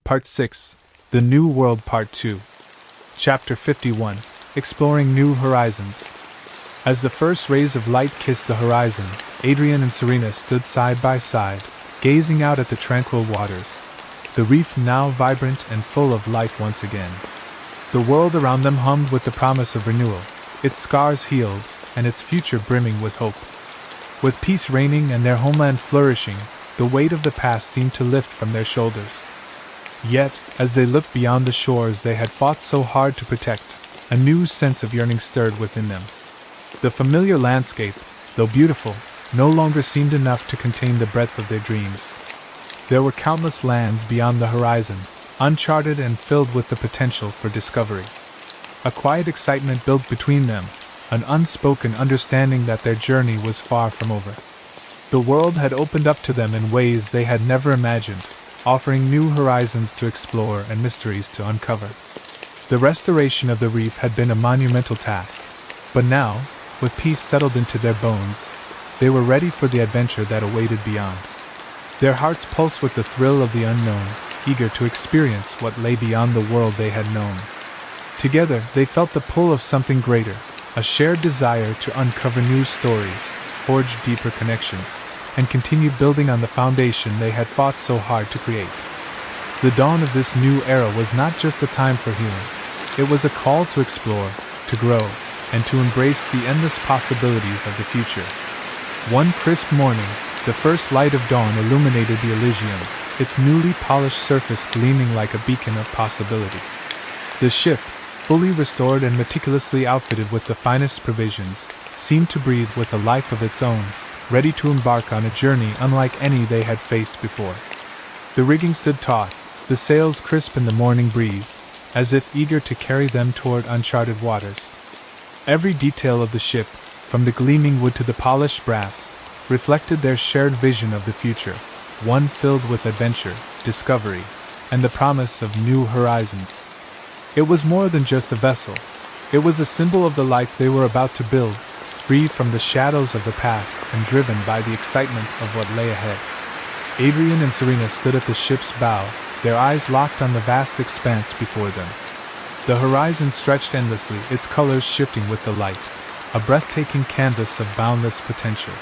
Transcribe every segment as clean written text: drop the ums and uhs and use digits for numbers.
Part 6, The New World Part 2. Chapter 51, Exploring New Horizons. As the first rays of light kissed the horizon, Adrian and Serena stood side by side, gazing out at the tranquil waters. The reef now vibrant and full of life once again. The world around them hummed with the promise of renewal, its scars healed, and its future brimming with hope. With peace reigning and their homeland flourishing, the weight of the past seemed to lift from their shoulders. Yet, as they looked beyond the shores they had fought so hard to protect, a new sense of yearning stirred within them. The familiar landscape, though beautiful, no longer seemed enough to contain the breadth of their dreams. There were countless lands beyond the horizon, uncharted and filled with the potential for discovery. A quiet excitement built between them, an unspoken understanding that their journey was far from over. The world had opened up to them in ways they had never imagined, offering new horizons to explore and mysteries to uncover. The restoration of the reef had been a monumental task, but now, with peace settled into their bones, they were ready for the adventure that awaited beyond. Their hearts pulsed with the thrill of the unknown, eager to experience what lay beyond the world they had known. Together, they felt the pull of something greater, a shared desire to uncover new stories, forge deeper connections, and continue building on the foundation they had fought so hard to create. The dawn of this new era was not just a time for healing. It was a call to explore, to grow, and to embrace the endless possibilities of the future. One crisp morning, the first light of dawn illuminated the Elysium, its newly polished surface gleaming like a beacon of possibility. The ship, fully restored and meticulously outfitted with the finest provisions, seemed to breathe with a life of its own, ready to embark on a journey unlike any they had faced before. The rigging stood taut, the sails crisp in the morning breeze, as if eager to carry them toward uncharted waters. Every detail of the ship, from the gleaming wood to the polished brass, reflected their shared vision of the future, one filled with adventure, discovery, and the promise of new horizons. It was more than just a vessel. It was a symbol of the life they were about to build, free from the shadows of the past and driven by the excitement of what lay ahead. Adrian and Serena stood at the ship's bow, their eyes locked on the vast expanse before them. The horizon stretched endlessly, its colors shifting with the light, a breathtaking canvas of boundless potential.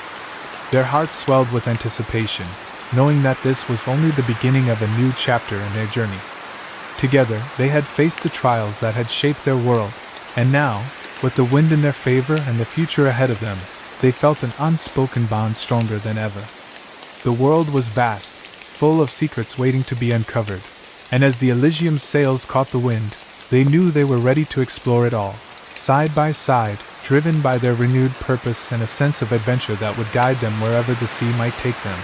Their hearts swelled with anticipation, knowing that this was only the beginning of a new chapter in their journey. Together, they had faced the trials that had shaped their world, and now, with the wind in their favor and the future ahead of them, they felt an unspoken bond stronger than ever. The world was vast, full of secrets waiting to be uncovered, and as the Elysium's sails caught the wind, they knew they were ready to explore it all, side by side, driven by their renewed purpose and a sense of adventure that would guide them wherever the sea might take them.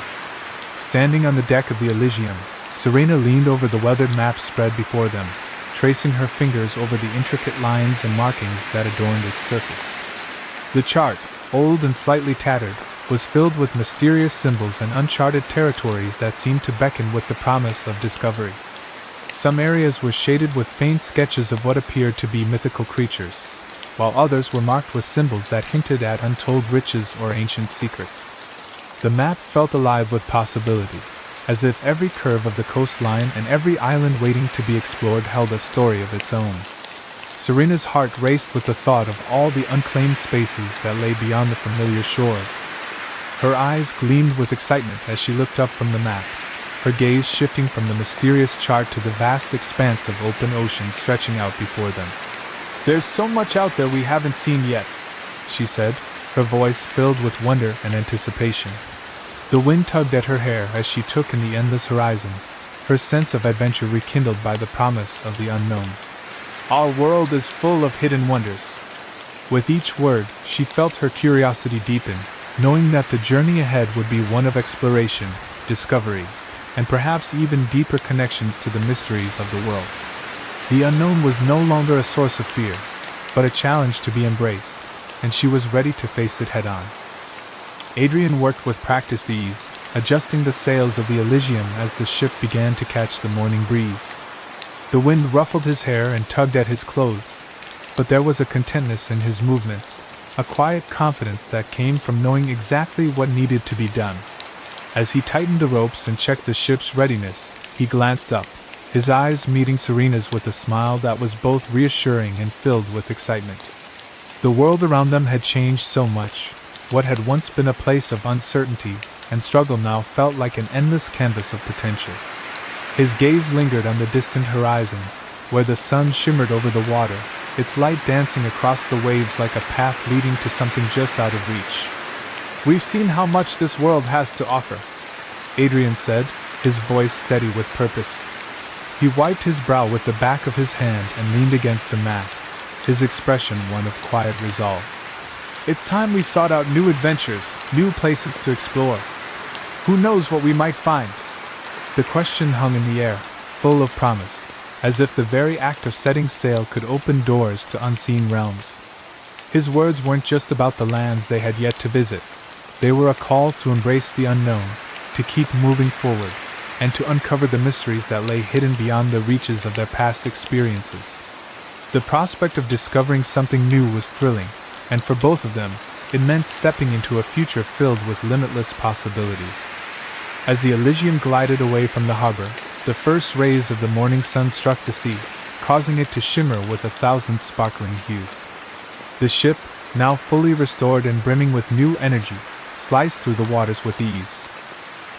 Standing on the deck of the Elysium, Serena leaned over the weathered map spread before them, tracing her fingers over the intricate lines and markings that adorned its surface. The chart, old and slightly tattered, was filled with mysterious symbols and uncharted territories that seemed to beckon with the promise of discovery. Some areas were shaded with faint sketches of what appeared to be mythical creatures, while others were marked with symbols that hinted at untold riches or ancient secrets. The map felt alive with possibility, as if every curve of the coastline and every island waiting to be explored held a story of its own. Serena's heart raced with the thought of all the unclaimed spaces that lay beyond the familiar shores. Her eyes gleamed with excitement as she looked up from the map, her gaze shifting from the mysterious chart to the vast expanse of open ocean stretching out before them. "There's so much out there we haven't seen yet," she said, her voice filled with wonder and anticipation. The wind tugged at her hair as she took in the endless horizon, her sense of adventure rekindled by the promise of the unknown. "Our world is full of hidden wonders." With each word, she felt her curiosity deepen, knowing that the journey ahead would be one of exploration, discovery, and perhaps even deeper connections to the mysteries of the world. The unknown was no longer a source of fear, but a challenge to be embraced, and she was ready to face it head-on. Adrian worked with practiced ease, adjusting the sails of the Elysium as the ship began to catch the morning breeze. The wind ruffled his hair and tugged at his clothes, but there was a contentness in his movements, a quiet confidence that came from knowing exactly what needed to be done. As he tightened the ropes and checked the ship's readiness, he glanced up, his eyes meeting Serena's with a smile that was both reassuring and filled with excitement. The world around them had changed so much. What had once been a place of uncertainty and struggle now felt like an endless canvas of potential. His gaze lingered on the distant horizon, where the sun shimmered over the water, its light dancing across the waves like a path leading to something just out of reach. "We've seen how much this world has to offer," Adrian said, his voice steady with purpose. He wiped his brow with the back of his hand and leaned against the mast, his expression one of quiet resolve. "It's time we sought out new adventures, new places to explore. Who knows what we might find?" The question hung in the air, full of promise, as if the very act of setting sail could open doors to unseen realms. His words weren't just about the lands they had yet to visit. They were a call to embrace the unknown, to keep moving forward, and to uncover the mysteries that lay hidden beyond the reaches of their past experiences. The prospect of discovering something new was thrilling, and for both of them, it meant stepping into a future filled with limitless possibilities. As the Elysium glided away from the harbor, the first rays of the morning sun struck the sea, causing it to shimmer with 1,000 sparkling hues. The ship, now fully restored and brimming with new energy, sliced through the waters with ease.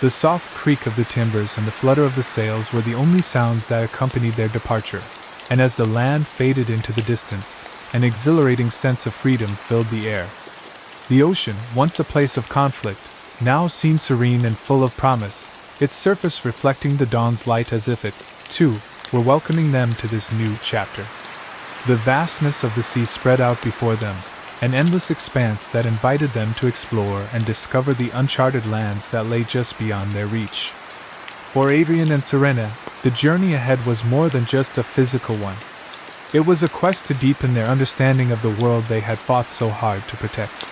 The soft creak of the timbers and the flutter of the sails were the only sounds that accompanied their departure, and as the land faded into the distance, an exhilarating sense of freedom filled the air. The ocean, once a place of conflict, now seemed serene and full of promise, its surface reflecting the dawn's light as if it, too, were welcoming them to this new chapter. The vastness of the sea spread out before them, an endless expanse that invited them to explore and discover the uncharted lands that lay just beyond their reach. For Adrian and Serena, the journey ahead was more than just a physical one. It was a quest to deepen their understanding of the world they had fought so hard to protect.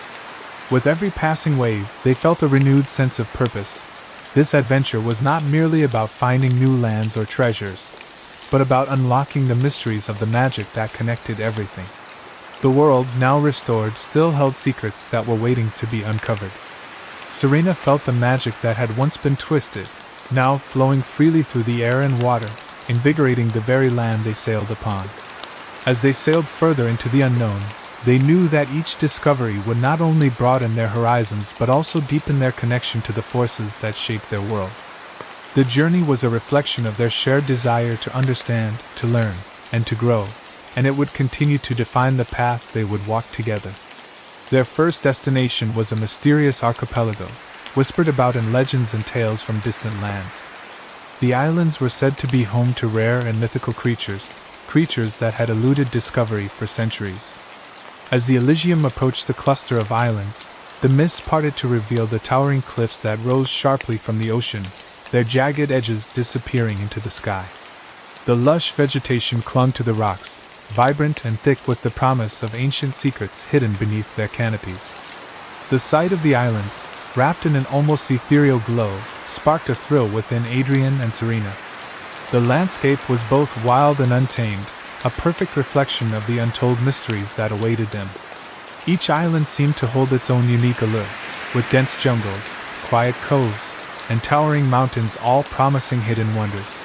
With every passing wave, they felt a renewed sense of purpose. This adventure was not merely about finding new lands or treasures, but about unlocking the mysteries of the magic that connected everything. The world, now restored, still held secrets that were waiting to be uncovered. Serena felt the magic that had once been twisted, now flowing freely through the air and water, invigorating the very land they sailed upon. As they sailed further into the unknown, they knew that each discovery would not only broaden their horizons but also deepen their connection to the forces that shaped their world. The journey was a reflection of their shared desire to understand, to learn, and to grow, and it would continue to define the path they would walk together. Their first destination was a mysterious archipelago, whispered about in legends and tales from distant lands. The islands were said to be home to rare and mythical creatures that had eluded discovery for centuries. As the Elysium approached the cluster of islands, the mist parted to reveal the towering cliffs that rose sharply from the ocean, their jagged edges disappearing into the sky. The lush vegetation clung to the rocks, vibrant and thick with the promise of ancient secrets hidden beneath their canopies. The sight of the islands, wrapped in an almost ethereal glow, sparked a thrill within Adrian and Serena. The landscape was both wild and untamed, a perfect reflection of the untold mysteries that awaited them. Each island seemed to hold its own unique allure, with dense jungles, quiet coves, and towering mountains all promising hidden wonders.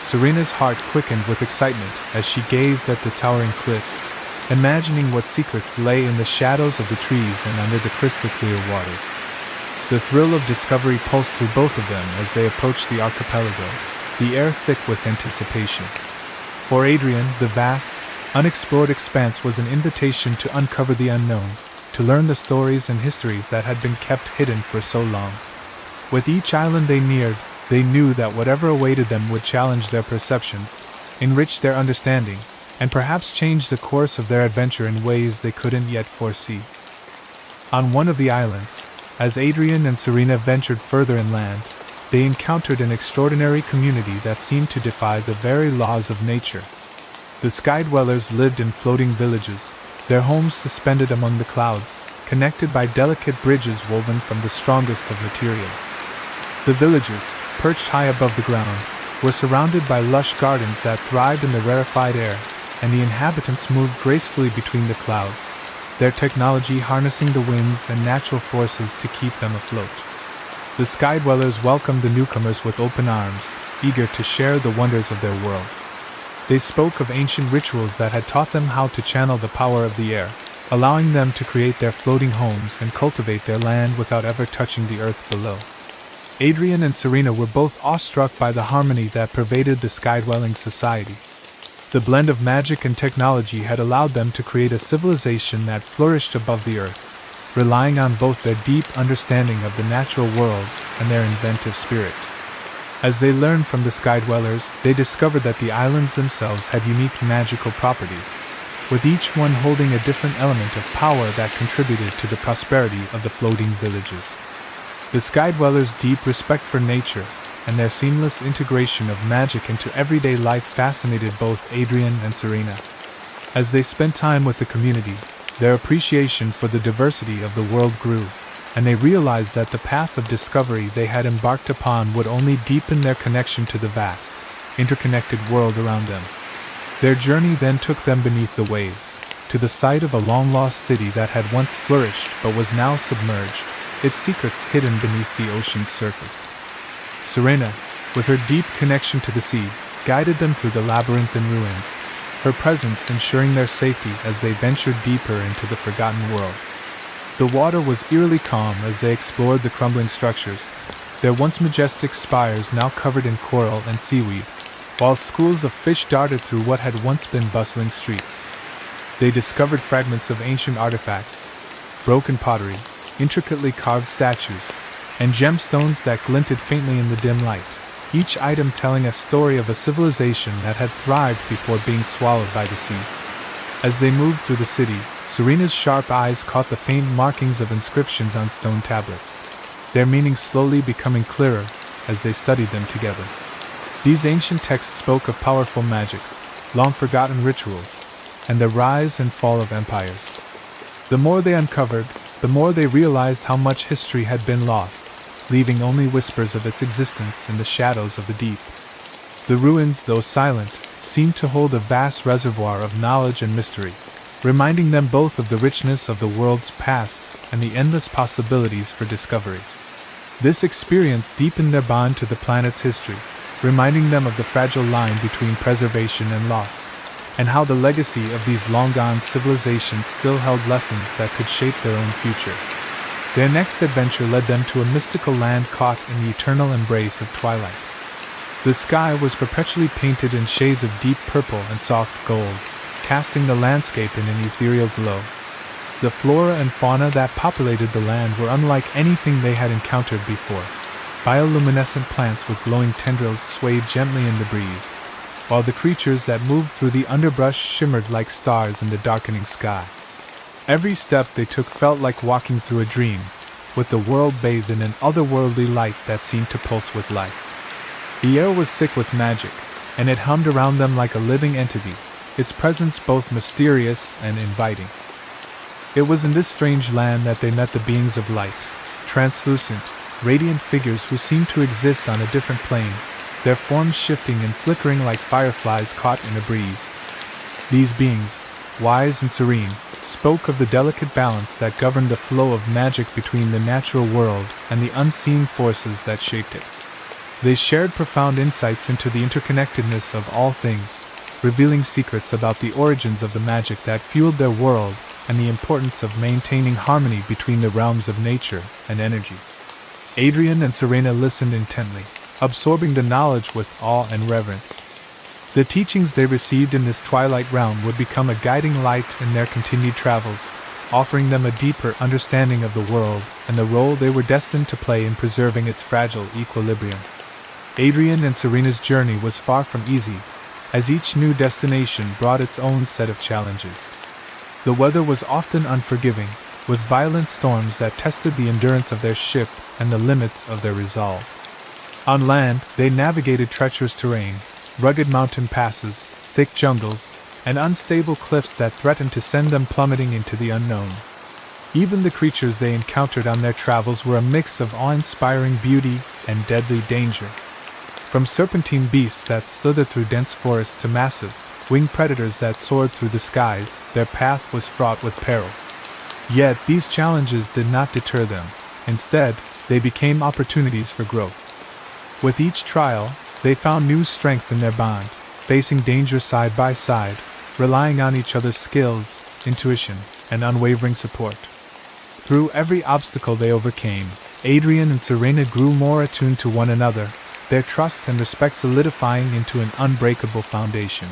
Serena's heart quickened with excitement as she gazed at the towering cliffs, imagining what secrets lay in the shadows of the trees and under the crystal-clear waters. The thrill of discovery pulsed through both of them as they approached the archipelago, the air thick with anticipation. For Adrian, the vast, unexplored expanse was an invitation to uncover the unknown, to learn the stories and histories that had been kept hidden for so long. With each island they neared, they knew that whatever awaited them would challenge their perceptions, enrich their understanding, and perhaps change the course of their adventure in ways they couldn't yet foresee. On one of the islands, as Adrian and Serena ventured further inland, they encountered an extraordinary community that seemed to defy the very laws of nature. The sky dwellers lived in floating villages, their homes suspended among the clouds, connected by delicate bridges woven from the strongest of materials. The villagers, perched high above the ground, were surrounded by lush gardens that thrived in the rarefied air, and the inhabitants moved gracefully between the clouds, their technology harnessing the winds and natural forces to keep them afloat. The sky dwellers welcomed the newcomers with open arms, eager to share the wonders of their world. They spoke of ancient rituals that had taught them how to channel the power of the air, allowing them to create their floating homes and cultivate their land without ever touching the earth below. Adrian and Serena were both awestruck by the harmony that pervaded the sky-dwelling society. The blend of magic and technology had allowed them to create a civilization that flourished above the earth, relying on both their deep understanding of the natural world and their inventive spirit. As they learned from the sky-dwellers, they discovered that the islands themselves had unique magical properties, with each one holding a different element of power that contributed to the prosperity of the floating villages. The sky-dwellers' deep respect for nature and their seamless integration of magic into everyday life fascinated both Adrian and Serena. As they spent time with the community, their appreciation for the diversity of the world grew, and they realized that the path of discovery they had embarked upon would only deepen their connection to the vast, interconnected world around them. Their journey then took them beneath the waves, to the site of a long-lost city that had once flourished but was now submerged, its secrets hidden beneath the ocean's surface. Serena, with her deep connection to the sea, guided them through the labyrinthine ruins, her presence ensuring their safety as they ventured deeper into the forgotten world. The water was eerily calm as they explored the crumbling structures, their once majestic spires now covered in coral and seaweed, while schools of fish darted through what had once been bustling streets. They discovered fragments of ancient artifacts, broken pottery, intricately carved statues, and gemstones that glinted faintly in the dim light, each item telling a story of a civilization that had thrived before being swallowed by the sea. As they moved through the city, Serena's sharp eyes caught the faint markings of inscriptions on stone tablets, their meaning slowly becoming clearer as they studied them together. These ancient texts spoke of powerful magics, long-forgotten rituals, and the rise and fall of empires. The more they uncovered, the more they realized how much history had been lost, leaving only whispers of its existence in the shadows of the deep. The ruins, though silent, seemed to hold a vast reservoir of knowledge and mystery, reminding them both of the richness of the world's past and the endless possibilities for discovery. This experience deepened their bond to the planet's history, reminding them of the fragile line between preservation and loss, and how the legacy of these long-gone civilizations still held lessons that could shape their own future. Their next adventure led them to a mystical land caught in the eternal embrace of twilight. The sky was perpetually painted in shades of deep purple and soft gold, casting the landscape in an ethereal glow. The flora and fauna that populated the land were unlike anything they had encountered before. Bioluminescent plants with glowing tendrils swayed gently in the breeze, while the creatures that moved through the underbrush shimmered like stars in the darkening sky. Every step they took felt like walking through a dream, with the world bathed in an otherworldly light that seemed to pulse with life. The air was thick with magic, and it hummed around them like a living entity, its presence both mysterious and inviting. It was in this strange land that they met the beings of light, translucent, radiant figures who seemed to exist on a different plane, their forms shifting and flickering like fireflies caught in a breeze. These beings, wise and serene, spoke of the delicate balance that governed the flow of magic between the natural world and the unseen forces that shaped it. They shared profound insights into the interconnectedness of all things, revealing secrets about the origins of the magic that fueled their world and the importance of maintaining harmony between the realms of nature and energy. Adrian and Serena listened intently, absorbing the knowledge with awe and reverence. The teachings they received in this twilight realm would become a guiding light in their continued travels, offering them a deeper understanding of the world and the role they were destined to play in preserving its fragile equilibrium. Adrian and Serena's journey was far from easy, as each new destination brought its own set of challenges. The weather was often unforgiving, with violent storms that tested the endurance of their ship and the limits of their resolve. On land, they navigated treacherous terrain, rugged mountain passes, thick jungles, and unstable cliffs that threatened to send them plummeting into the unknown. Even the creatures they encountered on their travels were a mix of awe-inspiring beauty and deadly danger. From serpentine beasts that slithered through dense forests to massive, winged predators that soared through the skies, their path was fraught with peril. Yet these challenges did not deter them. Instead, they became opportunities for growth. With each trial, They found new strength in their bond, facing danger side by side, relying on each other's skills, intuition, and unwavering support. Through every obstacle they overcame, Adrian and Serena grew more attuned to one another, their trust and respect solidifying into an unbreakable foundation.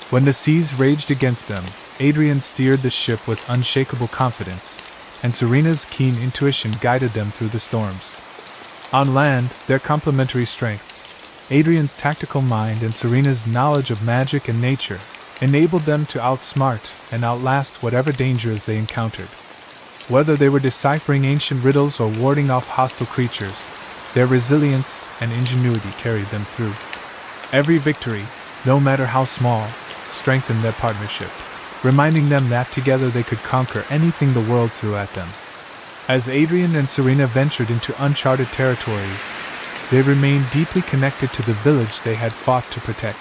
When the seas raged against them, Adrian steered the ship with unshakable confidence, and Serena's keen intuition guided them through the storms. On land, their complementary strengths, Adrian's tactical mind and Serena's knowledge of magic and nature, enabled them to outsmart and outlast whatever dangers they encountered. Whether they were deciphering ancient riddles or warding off hostile creatures, their resilience and ingenuity carried them through. Every victory, no matter how small, strengthened their partnership, reminding them that together they could conquer anything the world threw at them. As Adrian and Serena ventured into uncharted territories, they remained deeply connected to the village they had fought to protect.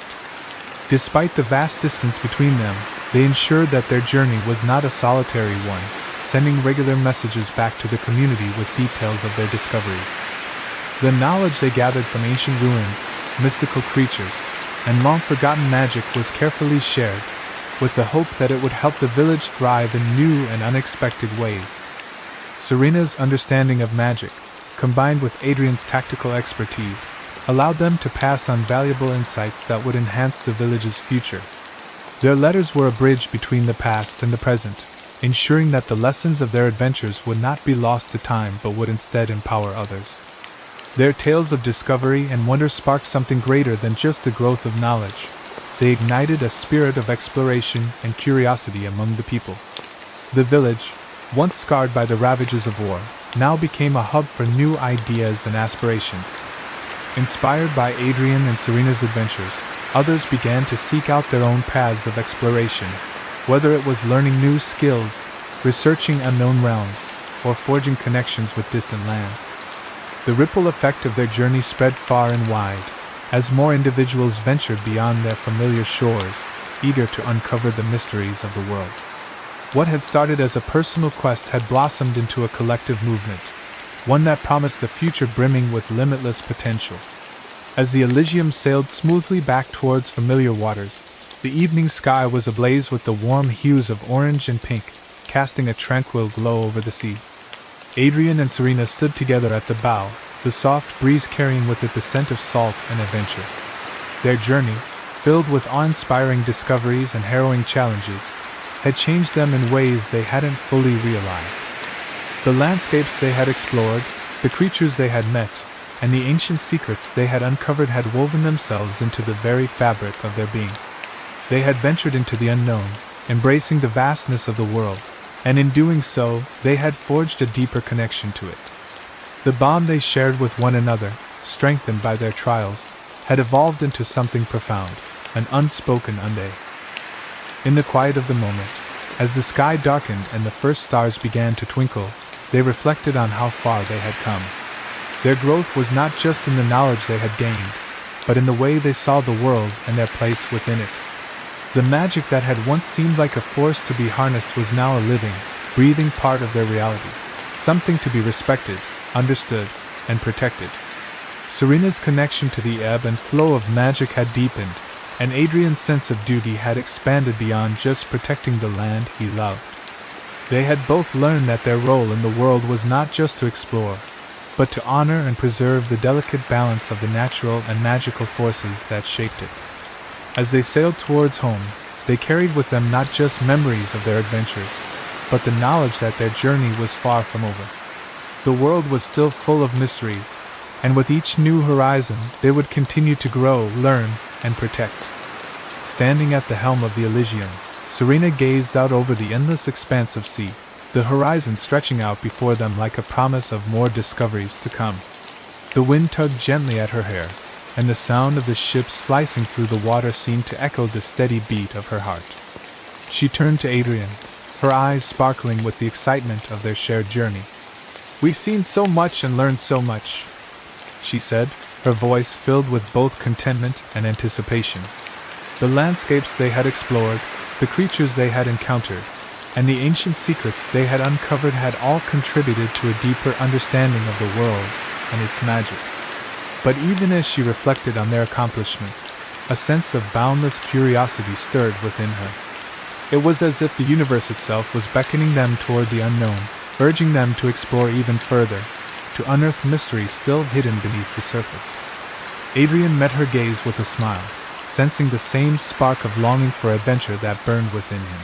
Despite the vast distance between them, they ensured that their journey was not a solitary one, sending regular messages back to the community with details of their discoveries. The knowledge they gathered from ancient ruins, mystical creatures, and long-forgotten magic was carefully shared, with the hope that it would help the village thrive in new and unexpected ways. Serena's understanding of magic, combined with Adrian's tactical expertise, allowed them to pass on valuable insights that would enhance the village's future. Their letters were a bridge between the past and the present, ensuring that the lessons of their adventures would not be lost to time but would instead empower others. Their tales of discovery and wonder sparked something greater than just the growth of knowledge. They ignited a spirit of exploration and curiosity among the people. The village, once scarred by the ravages of war, now became a hub for new ideas and aspirations. Inspired by Adrian and Serena's adventures, others began to seek out their own paths of exploration, whether it was learning new skills, researching unknown realms, or forging connections with distant lands. The ripple effect of their journey spread far and wide, as more individuals ventured beyond their familiar shores, eager to uncover the mysteries of the world. What had started as a personal quest had blossomed into a collective movement, one that promised a future brimming with limitless potential. As the Elysium sailed smoothly back towards familiar waters, the evening sky was ablaze with the warm hues of orange and pink, casting a tranquil glow over the sea. Adrian and Serena stood together at the bow, the soft breeze carrying with it the scent of salt and adventure. Their journey, filled with awe-inspiring discoveries and harrowing challenges, had changed them in ways they hadn't fully realized. The landscapes they had explored, the creatures they had met, and the ancient secrets they had uncovered had woven themselves into the very fabric of their being. They had ventured into the unknown, embracing the vastness of the world, and in doing so, they had forged a deeper connection to it. The bond they shared with one another, strengthened by their trials, had evolved into something profound, an unspoken unday. In the quiet of the moment, as the sky darkened and the first stars began to twinkle, they reflected on how far they had come. Their growth was not just in the knowledge they had gained, but in the way they saw the world and their place within it. The magic that had once seemed like a force to be harnessed was now a living, breathing part of their reality, something to be respected, understood, and protected. Serena's connection to the ebb and flow of magic had deepened, and Adrian's sense of duty had expanded beyond just protecting the land he loved. They had both learned that their role in the world was not just to explore, but to honor and preserve the delicate balance of the natural and magical forces that shaped it. As they sailed towards home, they carried with them not just memories of their adventures, but the knowledge that their journey was far from over. The world was still full of mysteries, and with each new horizon, they would continue to grow, learn, and protect. Standing at the helm of the Elysium, Serena gazed out over the endless expanse of sea, the horizon stretching out before them like a promise of more discoveries to come. The wind tugged gently at her hair, and the sound of the ship slicing through the water seemed to echo the steady beat of her heart. She turned to Adrian, her eyes sparkling with the excitement of their shared journey. "We've seen so much and learned so much," she said, her voice filled with both contentment and anticipation. The landscapes they had explored, the creatures they had encountered, and the ancient secrets they had uncovered had all contributed to a deeper understanding of the world and its magic. But even as she reflected on their accomplishments, a sense of boundless curiosity stirred within her. It was as if the universe itself was beckoning them toward the unknown, urging them to explore even further, to unearth mysteries still hidden beneath the surface. Adrian met her gaze with a smile, sensing the same spark of longing for adventure that burned within him.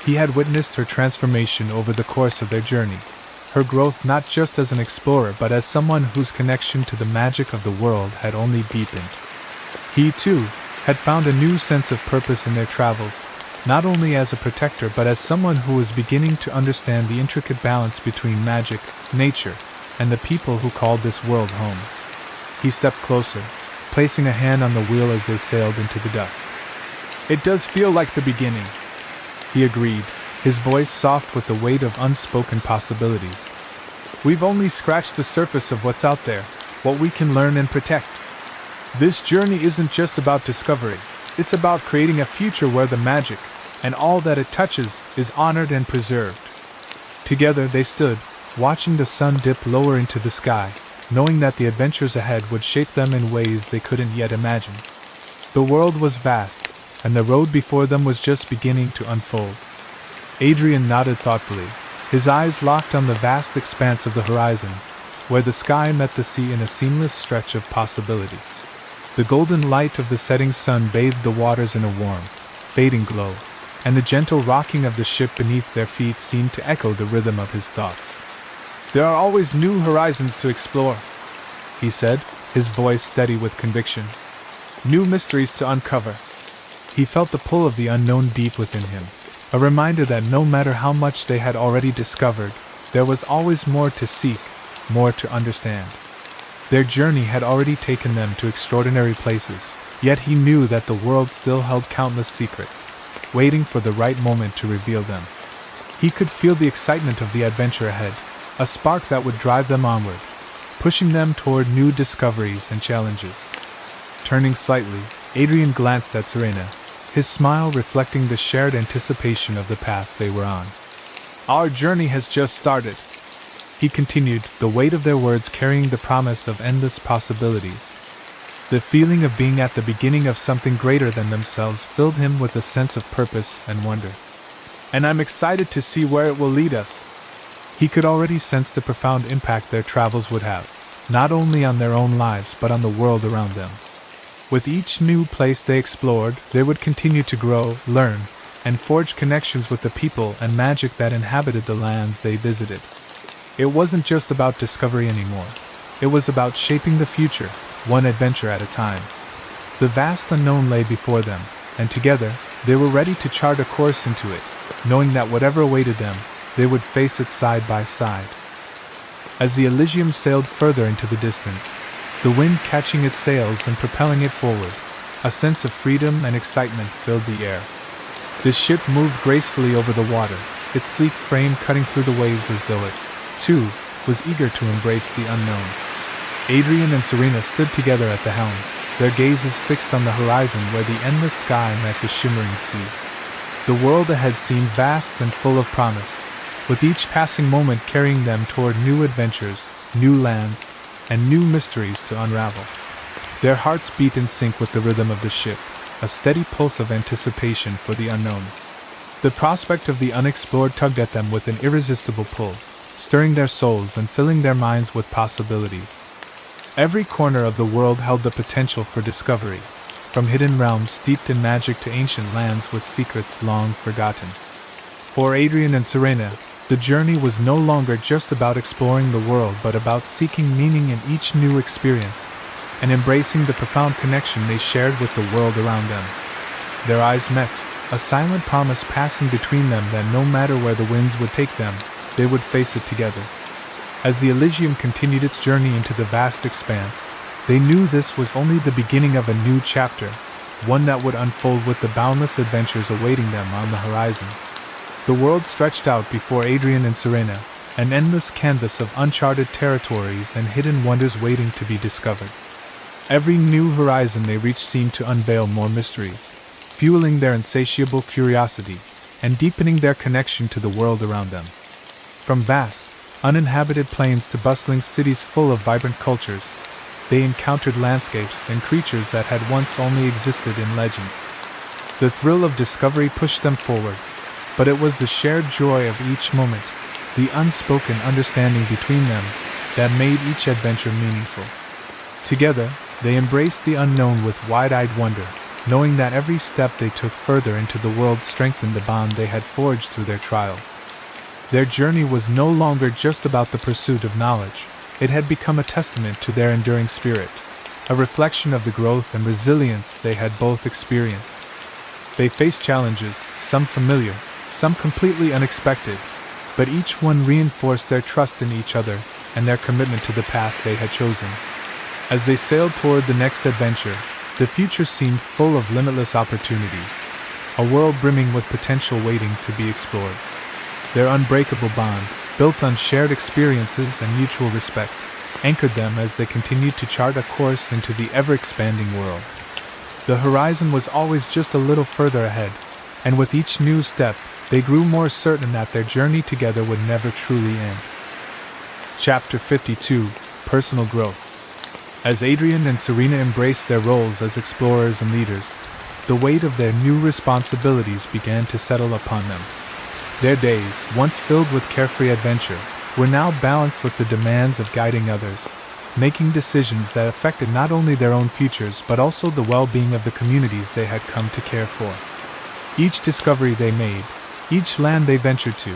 He had witnessed her transformation over the course of their journey, her growth not just as an explorer but as someone whose connection to the magic of the world had only deepened. He, too, had found a new sense of purpose in their travels, not only as a protector but as someone who was beginning to understand the intricate balance between magic, nature, and the people who called this world home. He stepped closer, placing a hand on the wheel as they sailed into the dusk. "It does feel like the beginning," he agreed, his voice soft with the weight of unspoken possibilities. "We've only scratched the surface of what's out there, what we can learn and protect. This journey isn't just about discovery, it's about creating a future where the magic, and all that it touches, is honored and preserved." Together they stood, watching the sun dip lower into the sky, knowing that the adventures ahead would shape them in ways they couldn't yet imagine. The world was vast, and the road before them was just beginning to unfold. Adrian nodded thoughtfully, his eyes locked on the vast expanse of the horizon, where the sky met the sea in a seamless stretch of possibility. The golden light of the setting sun bathed the waters in a warm, fading glow, and the gentle rocking of the ship beneath their feet seemed to echo the rhythm of his thoughts. "There are always new horizons to explore," he said, his voice steady with conviction. "New mysteries to uncover." He felt the pull of the unknown deep within him, a reminder that no matter how much they had already discovered, there was always more to seek, more to understand. Their journey had already taken them to extraordinary places, yet he knew that the world still held countless secrets, waiting for the right moment to reveal them. He could feel the excitement of the adventure ahead, a spark that would drive them onward, pushing them toward new discoveries and challenges. Turning slightly, Adrian glanced at Serena, his smile reflecting the shared anticipation of the path they were on. "Our journey has just started," he continued, the weight of their words carrying the promise of endless possibilities. The feeling of being at the beginning of something greater than themselves filled him with a sense of purpose and wonder. "And I'm excited to see where it will lead us." He could already sense the profound impact their travels would have, not only on their own lives but on the world around them. With each new place they explored, they would continue to grow, learn, and forge connections with the people and magic that inhabited the lands they visited. It wasn't just about discovery anymore. It was about shaping the future, one adventure at a time. The vast unknown lay before them, and together, they were ready to chart a course into it, knowing that whatever awaited them, they would face it side by side. As the Elysium sailed further into the distance, the wind catching its sails and propelling it forward, a sense of freedom and excitement filled the air. The ship moved gracefully over the water, its sleek frame cutting through the waves as though it, too, was eager to embrace the unknown. Adrian and Serena stood together at the helm, their gazes fixed on the horizon where the endless sky met the shimmering sea. The world ahead seemed vast and full of promise, with each passing moment carrying them toward new adventures, new lands, and new mysteries to unravel. Their hearts beat in sync with the rhythm of the ship, a steady pulse of anticipation for the unknown. The prospect of the unexplored tugged at them with an irresistible pull, stirring their souls and filling their minds with possibilities. Every corner of the world held the potential for discovery, from hidden realms steeped in magic to ancient lands with secrets long forgotten. For Adrian and Serena, the journey was no longer just about exploring the world but about seeking meaning in each new experience, and embracing the profound connection they shared with the world around them. Their eyes met, a silent promise passing between them that no matter where the winds would take them, they would face it together. As the Elysium continued its journey into the vast expanse, they knew this was only the beginning of a new chapter, one that would unfold with the boundless adventures awaiting them on the horizon. The world stretched out before Adrian and Serena, an endless canvas of uncharted territories and hidden wonders waiting to be discovered. Every new horizon they reached seemed to unveil more mysteries, fueling their insatiable curiosity and deepening their connection to the world around them. From vast, uninhabited plains to bustling cities full of vibrant cultures, they encountered landscapes and creatures that had once only existed in legends. The thrill of discovery pushed them forward, but it was the shared joy of each moment, the unspoken understanding between them, that made each adventure meaningful. Together, they embraced the unknown with wide-eyed wonder, knowing that every step they took further into the world strengthened the bond they had forged through their trials. Their journey was no longer just about the pursuit of knowledge. It had become a testament to their enduring spirit, a reflection of the growth and resilience they had both experienced. They faced challenges, some familiar, some completely unexpected, but each one reinforced their trust in each other and their commitment to the path they had chosen. As they sailed toward the next adventure, the future seemed full of limitless opportunities, a world brimming with potential waiting to be explored. Their unbreakable bond, built on shared experiences and mutual respect, anchored them as they continued to chart a course into the ever-expanding world. The horizon was always just a little further ahead, and with each new step, they grew more certain that their journey together would never truly end. Chapter 52: Personal Growth. As Adrian and Serena embraced their roles as explorers and leaders, the weight of their new responsibilities began to settle upon them. Their days, once filled with carefree adventure, were now balanced with the demands of guiding others, making decisions that affected not only their own futures but also the well-being of the communities they had come to care for. Each discovery they made, each land they ventured to,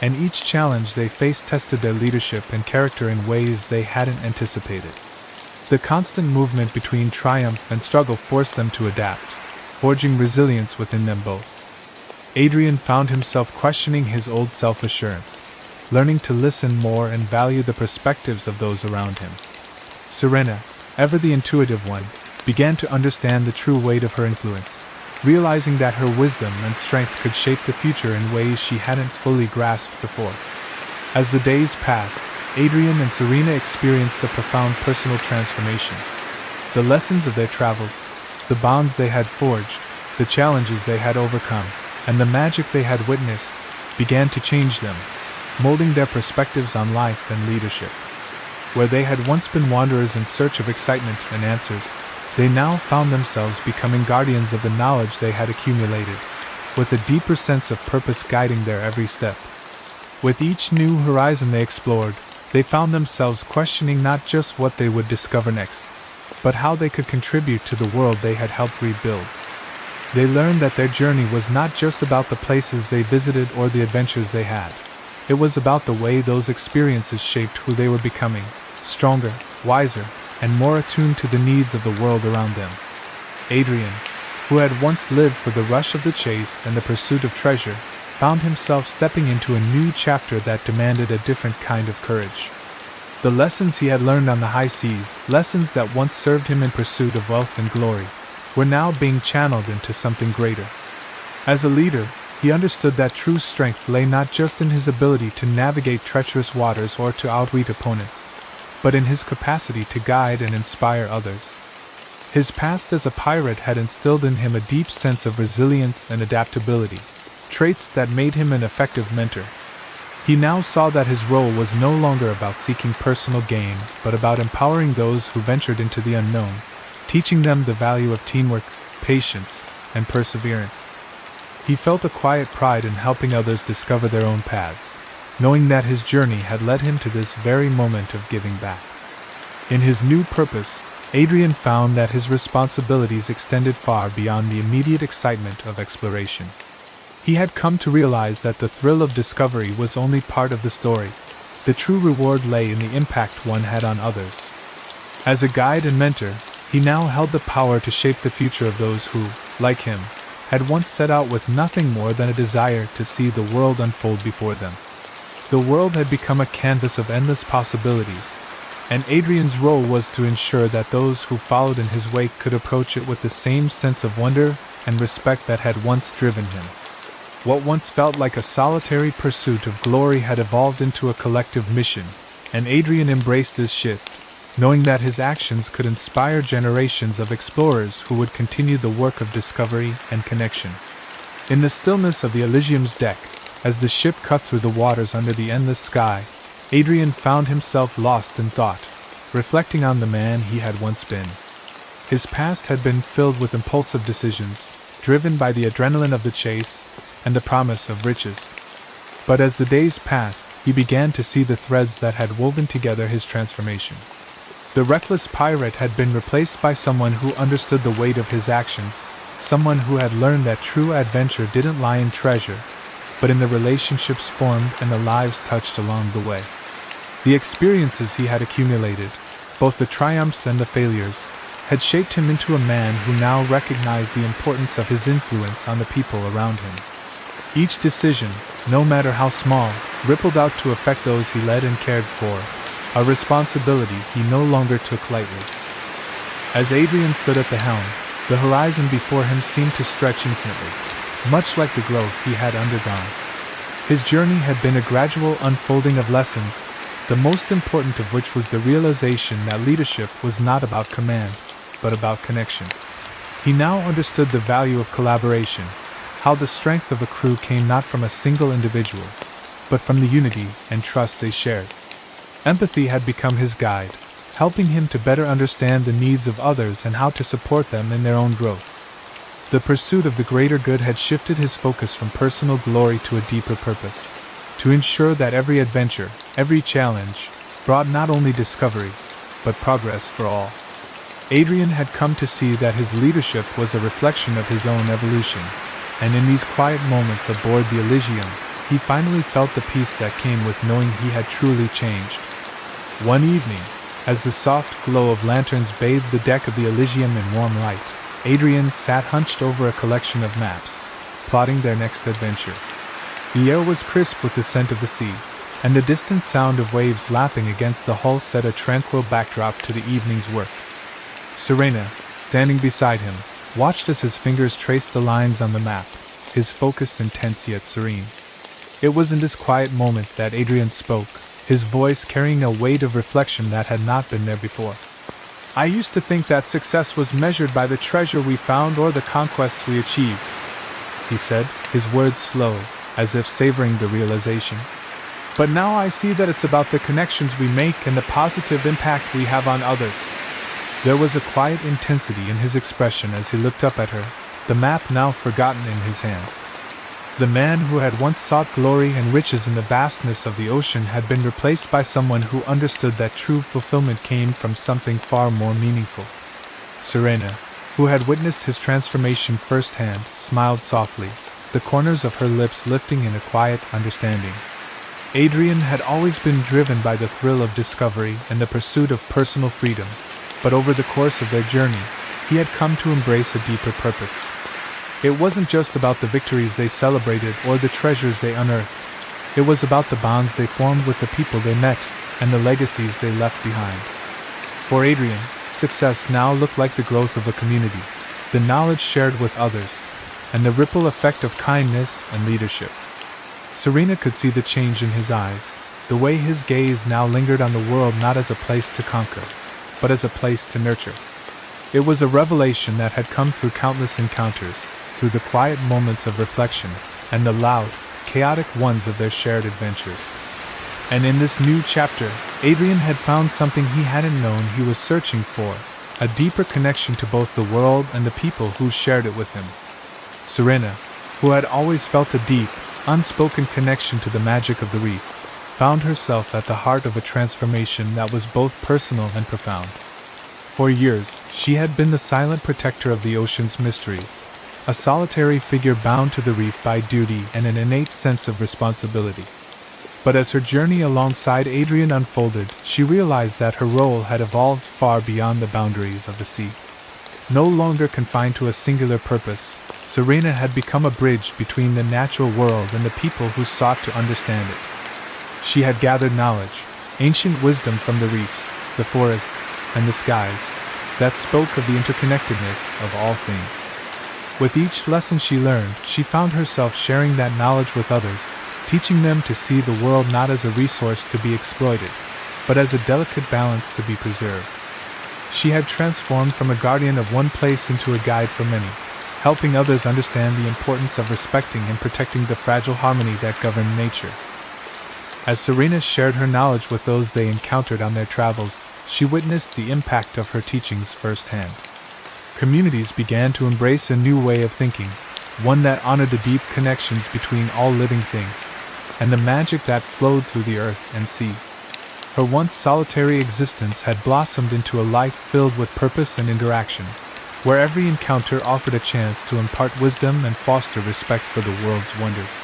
and each challenge they faced tested their leadership and character in ways they hadn't anticipated. The constant movement between triumph and struggle forced them to adapt, forging resilience within them both. Adrian found himself questioning his old self-assurance, learning to listen more and value the perspectives of those around him. Serena, ever the intuitive one, began to understand the true weight of her influence, realizing that her wisdom and strength could shape the future in ways she hadn't fully grasped before. As the days passed, Adrian and Serena experienced a profound personal transformation. The lessons of their travels, the bonds they had forged, the challenges they had overcome, and the magic they had witnessed, began to change them, molding their perspectives on life and leadership. Where they had once been wanderers in search of excitement and answers, they now found themselves becoming guardians of the knowledge they had accumulated, with a deeper sense of purpose guiding their every step. With each new horizon they explored, they found themselves questioning not just what they would discover next, but how they could contribute to the world they had helped rebuild. They learned that their journey was not just about the places they visited or the adventures they had. It was about the way those experiences shaped who they were becoming, stronger, wiser, and more attuned to the needs of the world around them. Adrian, who had once lived for the rush of the chase and the pursuit of treasure, found himself stepping into a new chapter that demanded a different kind of courage. The lessons he had learned on the high seas, lessons that once served him in pursuit of wealth and glory, were now being channeled into something greater. As a leader, he understood that true strength lay not just in his ability to navigate treacherous waters or to outwit opponents, but in his capacity to guide and inspire others. His past as a pirate had instilled in him a deep sense of resilience and adaptability, traits that made him an effective mentor. He now saw that his role was no longer about seeking personal gain, but about empowering those who ventured into the unknown, teaching them the value of teamwork, patience, and perseverance. He felt a quiet pride in helping others discover their own paths, knowing that his journey had led him to this very moment of giving back. In his new purpose, Adrian found that his responsibilities extended far beyond the immediate excitement of exploration. He had come to realize that the thrill of discovery was only part of the story. The true reward lay in the impact one had on others. As a guide and mentor, he now held the power to shape the future of those who, like him, had once set out with nothing more than a desire to see the world unfold before them. The world had become a canvas of endless possibilities, and Adrian's role was to ensure that those who followed in his wake could approach it with the same sense of wonder and respect that had once driven him. What once felt like a solitary pursuit of glory had evolved into a collective mission, and Adrian embraced this shift, knowing that his actions could inspire generations of explorers who would continue the work of discovery and connection. In the stillness of the Elysium's deck, as the ship cut through the waters under the endless sky, Adrian found himself lost in thought, reflecting on the man he had once been. His past had been filled with impulsive decisions, driven by the adrenaline of the chase and the promise of riches. But as the days passed, he began to see the threads that had woven together his transformation. The reckless pirate had been replaced by someone who understood the weight of his actions, someone who had learned that true adventure didn't lie in treasure, but in the relationships formed and the lives touched along the way. The experiences he had accumulated, both the triumphs and the failures, had shaped him into a man who now recognized the importance of his influence on the people around him. Each decision, no matter how small, rippled out to affect those he led and cared for, a responsibility he no longer took lightly. As Adrian stood at the helm, the horizon before him seemed to stretch infinitely, much like the growth he had undergone. His journey had been a gradual unfolding of lessons, the most important of which was the realization that leadership was not about command, but about connection. He now understood the value of collaboration, how the strength of a crew came not from a single individual, but from the unity and trust they shared. Empathy had become his guide, helping him to better understand the needs of others and how to support them in their own growth. The pursuit of the greater good had shifted his focus from personal glory to a deeper purpose, to ensure that every adventure, every challenge, brought not only discovery, but progress for all. Adrian had come to see that his leadership was a reflection of his own evolution, and in these quiet moments aboard the Elysium, he finally felt the peace that came with knowing he had truly changed. One evening, as the soft glow of lanterns bathed the deck of the Elysium in warm light, Adrian sat hunched over a collection of maps, plotting their next adventure. The air was crisp with the scent of the sea, and the distant sound of waves lapping against the hull set a tranquil backdrop to the evening's work. Serena, standing beside him, watched as his fingers traced the lines on the map, his focus intense yet serene. It was in this quiet moment that Adrian spoke, his voice carrying a weight of reflection that had not been there before. "I used to think that success was measured by the treasure we found or the conquests we achieved," he said, his words slow, as if savoring the realization. "But now I see that it's about the connections we make and the positive impact we have on others." There was a quiet intensity in his expression as he looked up at her, the map now forgotten in his hands. The man who had once sought glory and riches in the vastness of the ocean had been replaced by someone who understood that true fulfillment came from something far more meaningful. Serena, who had witnessed his transformation firsthand, smiled softly, the corners of her lips lifting in a quiet understanding. Adrian had always been driven by the thrill of discovery and the pursuit of personal freedom, but over the course of their journey, he had come to embrace a deeper purpose. It wasn't just about the victories they celebrated or the treasures they unearthed. It was about the bonds they formed with the people they met and the legacies they left behind. For Adrian, success now looked like the growth of a community, the knowledge shared with others, and the ripple effect of kindness and leadership. Serena could see the change in his eyes, the way his gaze now lingered on the world not as a place to conquer, but as a place to nurture. It was a revelation that had come through countless encounters, through the quiet moments of reflection, and the loud, chaotic ones of their shared adventures. And in this new chapter, Adrian had found something he hadn't known he was searching for, a deeper connection to both the world and the people who shared it with him. Serena, who had always felt a deep, unspoken connection to the magic of the reef, found herself at the heart of a transformation that was both personal and profound. For years, she had been the silent protector of the ocean's mysteries, a solitary figure bound to the reef by duty and an innate sense of responsibility. But as her journey alongside Adrian unfolded, she realized that her role had evolved far beyond the boundaries of the sea. No longer confined to a singular purpose, Serena had become a bridge between the natural world and the people who sought to understand it. She had gathered knowledge, ancient wisdom from the reefs, the forests, and the skies, that spoke of the interconnectedness of all things. With each lesson she learned, she found herself sharing that knowledge with others, teaching them to see the world not as a resource to be exploited, but as a delicate balance to be preserved. She had transformed from a guardian of one place into a guide for many, helping others understand the importance of respecting and protecting the fragile harmony that governed nature. As Serena shared her knowledge with those they encountered on their travels, she witnessed the impact of her teachings firsthand. Communities began to embrace a new way of thinking, one that honored the deep connections between all living things, and the magic that flowed through the earth and sea. Her once solitary existence had blossomed into a life filled with purpose and interaction, where every encounter offered a chance to impart wisdom and foster respect for the world's wonders.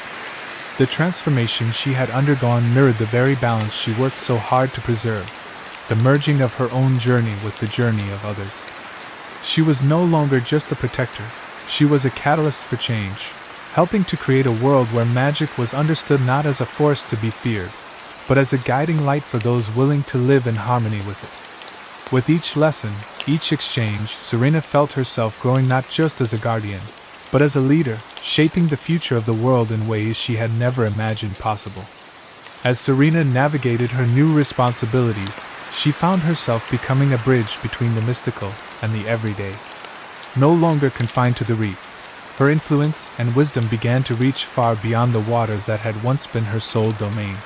The transformation she had undergone mirrored the very balance she worked so hard to preserve, the merging of her own journey with the journey of others. She was no longer just a protector, she was a catalyst for change, helping to create a world where magic was understood not as a force to be feared, but as a guiding light for those willing to live in harmony with it. With each lesson, each exchange, Serena felt herself growing not just as a guardian, but as a leader, shaping the future of the world in ways she had never imagined possible. As Serena navigated her new responsibilities, she found herself becoming a bridge between the mystical and the everyday. No longer confined to the reef, her influence and wisdom began to reach far beyond the waters that had once been her sole domain.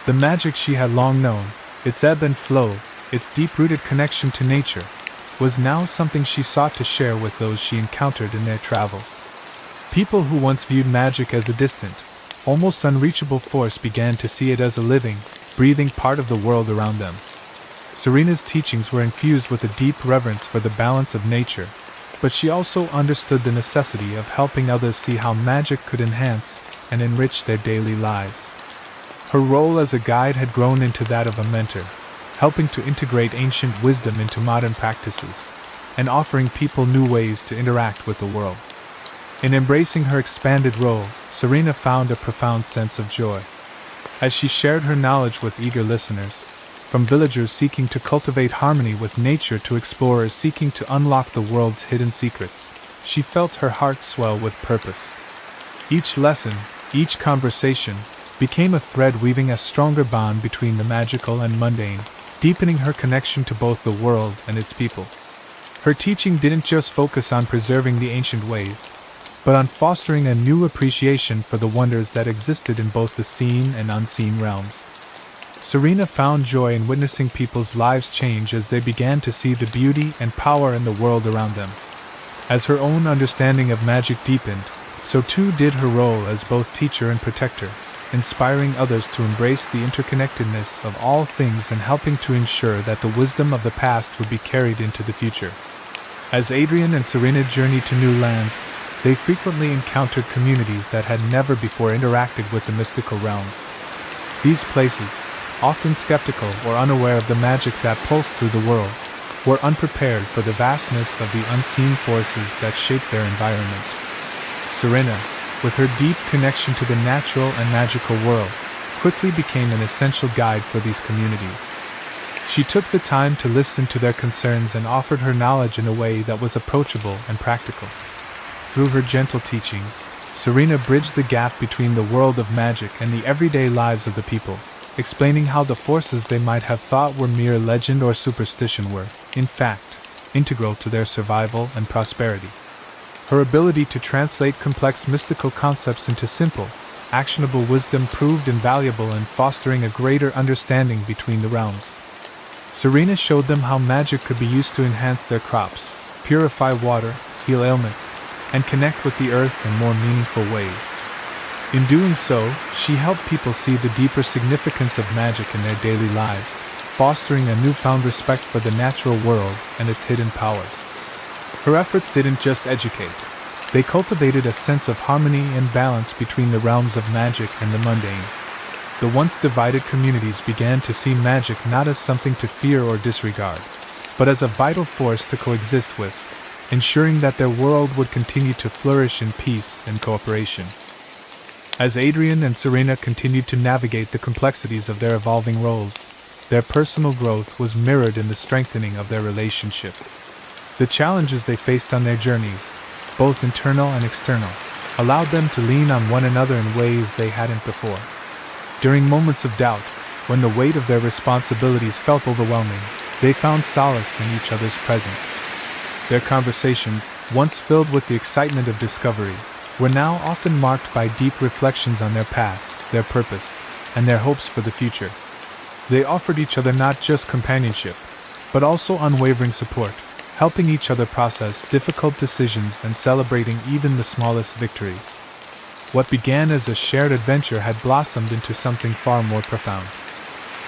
The magic she had long known, its ebb and flow, its deep-rooted connection to nature, was now something she sought to share with those she encountered in their travels. People who once viewed magic as a distant, almost unreachable force began to see it as a living, breathing part of the world around them. Serena's teachings were infused with a deep reverence for the balance of nature, but she also understood the necessity of helping others see how magic could enhance and enrich their daily lives. Her role as a guide had grown into that of a mentor, helping to integrate ancient wisdom into modern practices, and offering people new ways to interact with the world. In embracing her expanded role, Serena found a profound sense of joy. As she shared her knowledge with eager listeners, from villagers seeking to cultivate harmony with nature to explorers seeking to unlock the world's hidden secrets, she felt her heart swell with purpose. Each lesson, each conversation, became a thread weaving a stronger bond between the magical and mundane, deepening her connection to both the world and its people. Her teaching didn't just focus on preserving the ancient ways, but on fostering a new appreciation for the wonders that existed in both the seen and unseen realms. Serena found joy in witnessing people's lives change as they began to see the beauty and power in the world around them. As her own understanding of magic deepened, so too did her role as both teacher and protector, inspiring others to embrace the interconnectedness of all things and helping to ensure that the wisdom of the past would be carried into the future. As Adrian and Serena journeyed to new lands, they frequently encountered communities that had never before interacted with the mystical realms. These places, often skeptical or unaware of the magic that pulsed through the world, were unprepared for the vastness of the unseen forces that shaped their environment. Serena, with her deep connection to the natural and magical world, quickly became an essential guide for these communities. She took the time to listen to their concerns and offered her knowledge in a way that was approachable and practical. Through her gentle teachings, Serena bridged the gap between the world of magic and the everyday lives of the people, explaining how the forces they might have thought were mere legend or superstition were, in fact, integral to their survival and prosperity. Her ability to translate complex mystical concepts into simple, actionable wisdom proved invaluable in fostering a greater understanding between the realms. Serena showed them how magic could be used to enhance their crops, purify water, heal ailments, and connect with the earth in more meaningful ways. In doing so, she helped people see the deeper significance of magic in their daily lives, fostering a newfound respect for the natural world and its hidden powers. Her efforts didn't just educate, they cultivated a sense of harmony and balance between the realms of magic and the mundane. The once divided communities began to see magic not as something to fear or disregard, but as a vital force to coexist with, ensuring that their world would continue to flourish in peace and cooperation. As Adrian and Serena continued to navigate the complexities of their evolving roles, their personal growth was mirrored in the strengthening of their relationship. The challenges they faced on their journeys, both internal and external, allowed them to lean on one another in ways they hadn't before. During moments of doubt, when the weight of their responsibilities felt overwhelming, they found solace in each other's presence. Their conversations, once filled with the excitement of discovery, were now often marked by deep reflections on their past, their purpose, and their hopes for the future. They offered each other not just companionship, but also unwavering support, helping each other process difficult decisions and celebrating even the smallest victories. What began as a shared adventure had blossomed into something far more profound.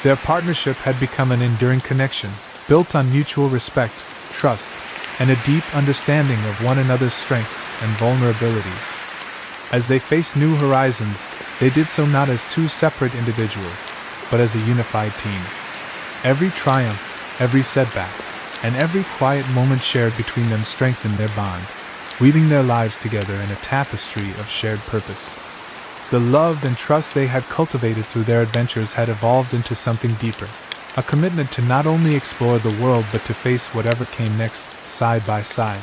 Their partnership had become an enduring connection, built on mutual respect, trust, and a deep understanding of one another's strengths and vulnerabilities. As they faced new horizons, they did so not as two separate individuals, but as a unified team. Every triumph, every setback, and every quiet moment shared between them strengthened their bond, weaving their lives together in a tapestry of shared purpose. The love and trust they had cultivated through their adventures had evolved into something deeper, a commitment to not only explore the world but to face whatever came next, side by side.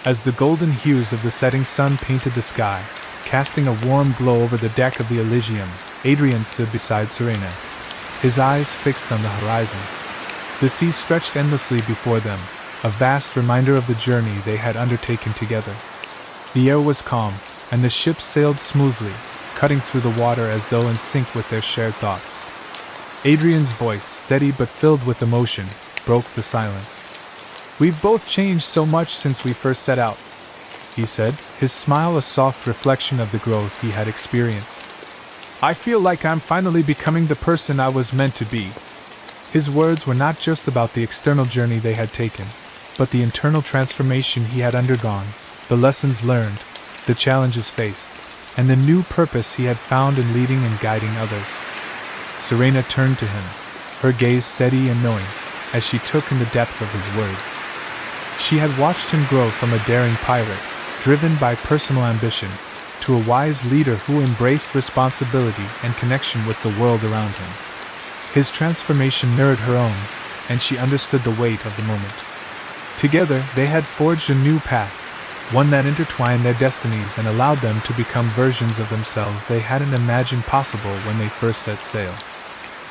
As the golden hues of the setting sun painted the sky, casting a warm glow over the deck of the Elysium, Adrian stood beside Serena, his eyes fixed on the horizon. The sea stretched endlessly before them, a vast reminder of the journey they had undertaken together. The air was calm, and the ship sailed smoothly, cutting through the water as though in sync with their shared thoughts. Adrian's voice, steady but filled with emotion, broke the silence. "We've both changed so much since we first set out," he said, his smile a soft reflection of the growth he had experienced. "I feel like I'm finally becoming the person I was meant to be." His words were not just about the external journey they had taken, but the internal transformation he had undergone, the lessons learned, the challenges faced, and the new purpose he had found in leading and guiding others. Serena turned to him, her gaze steady and knowing, as she took in the depth of his words. She had watched him grow from a daring pirate, driven by personal ambition, to a wise leader who embraced responsibility and connection with the world around him. His transformation mirrored her own, and she understood the weight of the moment. Together, they had forged a new path, one that intertwined their destinies and allowed them to become versions of themselves they hadn't imagined possible when they first set sail.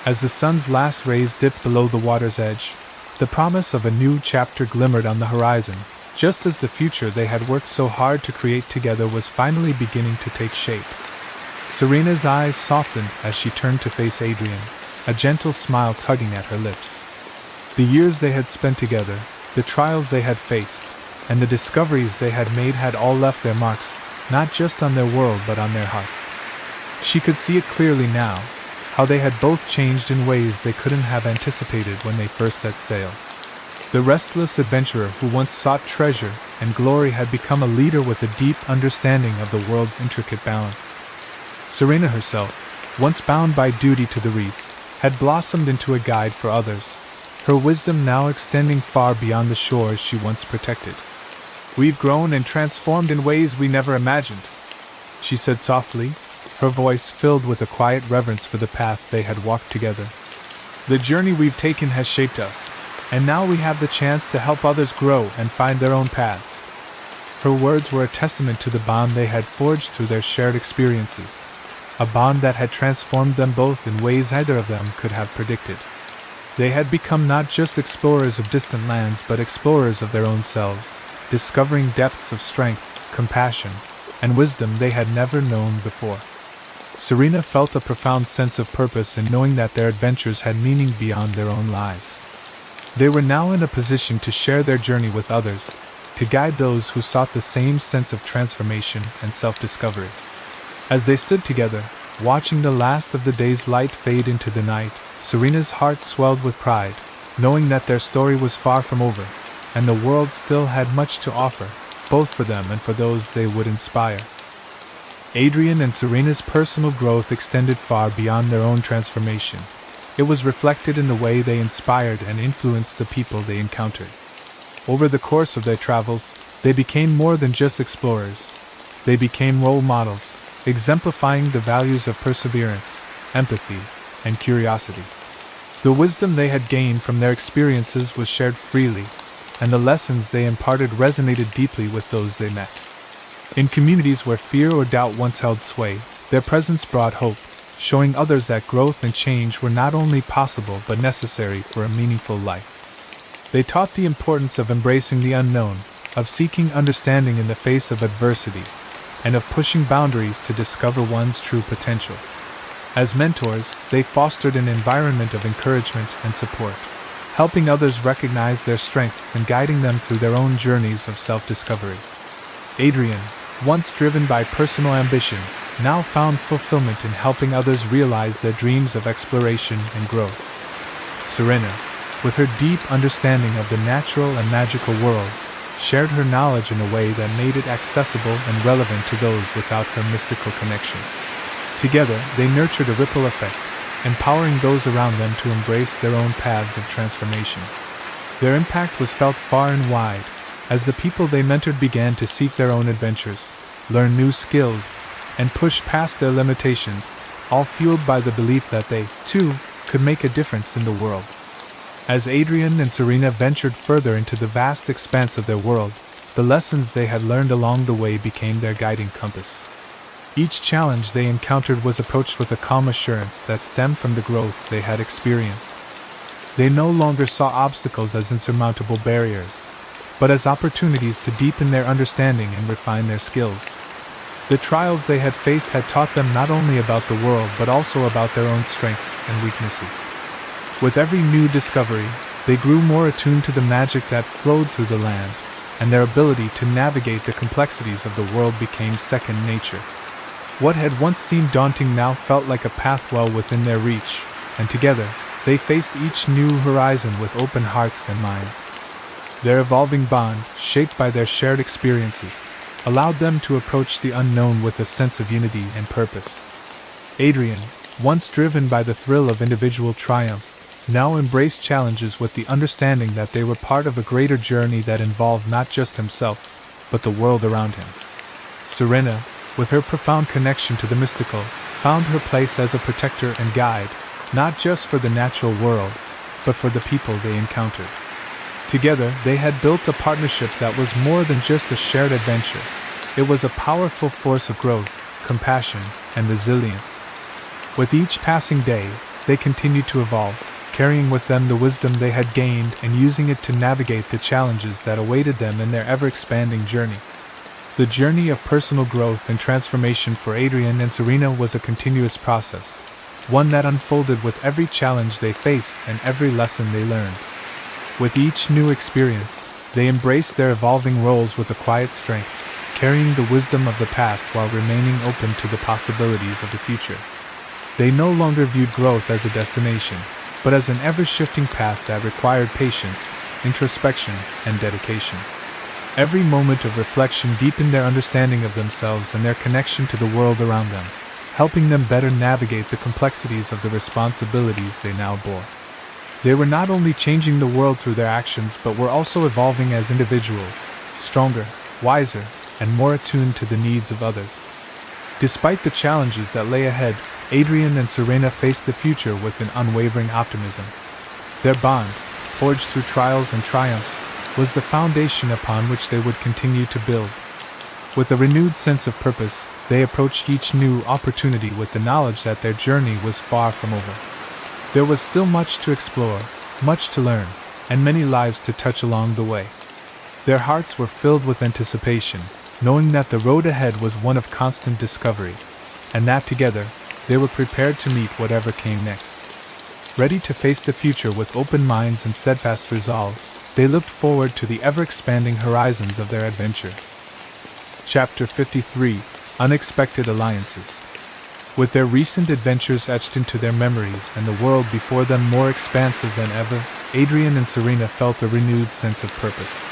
As the sun's last rays dipped below the water's edge, the promise of a new chapter glimmered on the horizon, just as the future they had worked so hard to create together was finally beginning to take shape. Serena's eyes softened as she turned to face Adrian, a gentle smile tugging at her lips. The years they had spent together, the trials they had faced, and the discoveries they had made had all left their marks, not just on their world but on their hearts. She could see it clearly now, how they had both changed in ways they couldn't have anticipated when they first set sail. The restless adventurer who once sought treasure and glory had become a leader with a deep understanding of the world's intricate balance. Serena herself, once bound by duty to the reef, had blossomed into a guide for others, her wisdom now extending far beyond the shores she once protected. "We've grown and transformed in ways we never imagined," she said softly, her voice filled with a quiet reverence for the path they had walked together. "The journey we've taken has shaped us, and now we have the chance to help others grow and find their own paths." Her words were a testament to the bond they had forged through their shared experiences, a bond that had transformed them both in ways neither of them could have predicted. They had become not just explorers of distant lands but explorers of their own selves, discovering depths of strength, compassion, and wisdom they had never known before. Serena felt a profound sense of purpose in knowing that their adventures had meaning beyond their own lives. They were now in a position to share their journey with others, to guide those who sought the same sense of transformation and self-discovery. As they stood together, watching the last of the day's light fade into the night, Serena's heart swelled with pride, knowing that their story was far from over, and the world still had much to offer, both for them and for those they would inspire. Adrian and Serena's personal growth extended far beyond their own transformation. It was reflected in the way they inspired and influenced the people they encountered. Over the course of their travels, they became more than just explorers. They became role models, exemplifying the values of perseverance, empathy, and curiosity. The wisdom they had gained from their experiences was shared freely, and the lessons they imparted resonated deeply with those they met. In communities where fear or doubt once held sway, their presence brought hope, showing others that growth and change were not only possible but necessary for a meaningful life. They taught the importance of embracing the unknown, of seeking understanding in the face of adversity, and of pushing boundaries to discover one's true potential. As mentors, they fostered an environment of encouragement and support, helping others recognize their strengths and guiding them through their own journeys of self-discovery. Adrian, once driven by personal ambition, now found fulfillment in helping others realize their dreams of exploration and growth. Serena, with her deep understanding of the natural and magical worlds, shared her knowledge in a way that made it accessible and relevant to those without her mystical connection. Together, they nurtured a ripple effect, empowering those around them to embrace their own paths of transformation. Their impact was felt far and wide, as the people they mentored began to seek their own adventures, learn new skills, and push past their limitations, all fueled by the belief that they, too, could make a difference in the world. As Adrian and Serena ventured further into the vast expanse of their world, the lessons they had learned along the way became their guiding compass. Each challenge they encountered was approached with a calm assurance that stemmed from the growth they had experienced. They no longer saw obstacles as insurmountable barriers, but as opportunities to deepen their understanding and refine their skills. The trials they had faced had taught them not only about the world but also about their own strengths and weaknesses. With every new discovery, they grew more attuned to the magic that flowed through the land, and their ability to navigate the complexities of the world became second nature. What had once seemed daunting now felt like a path well within their reach, and together, they faced each new horizon with open hearts and minds. Their evolving bond, shaped by their shared experiences, allowed them to approach the unknown with a sense of unity and purpose. Adrian, once driven by the thrill of individual triumph, now embraced challenges with the understanding that they were part of a greater journey that involved not just himself, but the world around him. Serena, with her profound connection to the mystical, found her place as a protector and guide, not just for the natural world, but for the people they encountered. Together, they had built a partnership that was more than just a shared adventure. It was a powerful force of growth, compassion, and resilience. With each passing day, they continued to evolve, carrying with them the wisdom they had gained and using it to navigate the challenges that awaited them in their ever-expanding journey. The journey of personal growth and transformation for Adrian and Serena was a continuous process, one that unfolded with every challenge they faced and every lesson they learned. With each new experience, they embraced their evolving roles with a quiet strength, carrying the wisdom of the past while remaining open to the possibilities of the future. They no longer viewed growth as a destination, but as an ever-shifting path that required patience, introspection, and dedication. Every moment of reflection deepened their understanding of themselves and their connection to the world around them, helping them better navigate the complexities of the responsibilities they now bore. They were not only changing the world through their actions but were also evolving as individuals, stronger, wiser, and more attuned to the needs of others. Despite the challenges that lay ahead, Adrian and Serena faced the future with an unwavering optimism. Their bond, forged through trials and triumphs, was the foundation upon which they would continue to build. With a renewed sense of purpose, they approached each new opportunity with the knowledge that their journey was far from over. There was still much to explore, much to learn, and many lives to touch along the way. Their hearts were filled with anticipation, knowing that the road ahead was one of constant discovery, and that together, they were prepared to meet whatever came next. Ready to face the future with open minds and steadfast resolve, they looked forward to the ever-expanding horizons of their adventure. Chapter 53: Unexpected Alliances. With their recent adventures etched into their memories and the world before them more expansive than ever, Adrian and Serena felt a renewed sense of purpose.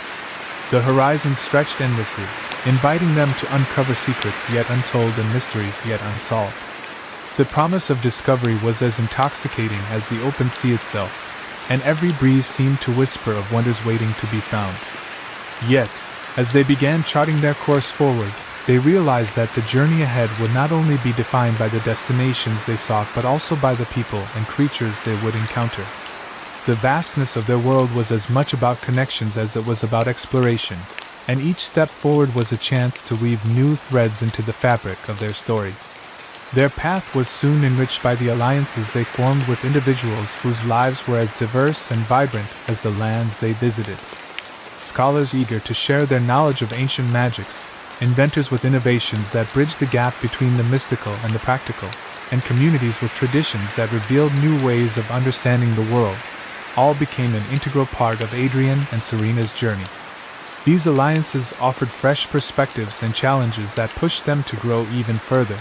The horizon stretched endlessly, inviting them to uncover secrets yet untold and mysteries yet unsolved. The promise of discovery was as intoxicating as the open sea itself, and every breeze seemed to whisper of wonders waiting to be found. Yet, as they began charting their course forward, they realized that the journey ahead would not only be defined by the destinations they sought but also by the people and creatures they would encounter. The vastness of their world was as much about connections as it was about exploration, and each step forward was a chance to weave new threads into the fabric of their story. Their path was soon enriched by the alliances they formed with individuals whose lives were as diverse and vibrant as the lands they visited. Scholars eager to share their knowledge of ancient magics, inventors with innovations that bridged the gap between the mystical and the practical, and communities with traditions that revealed new ways of understanding the world. all became an integral part of Adrian and Serena's journey. These alliances offered fresh perspectives and challenges that pushed them to grow even further.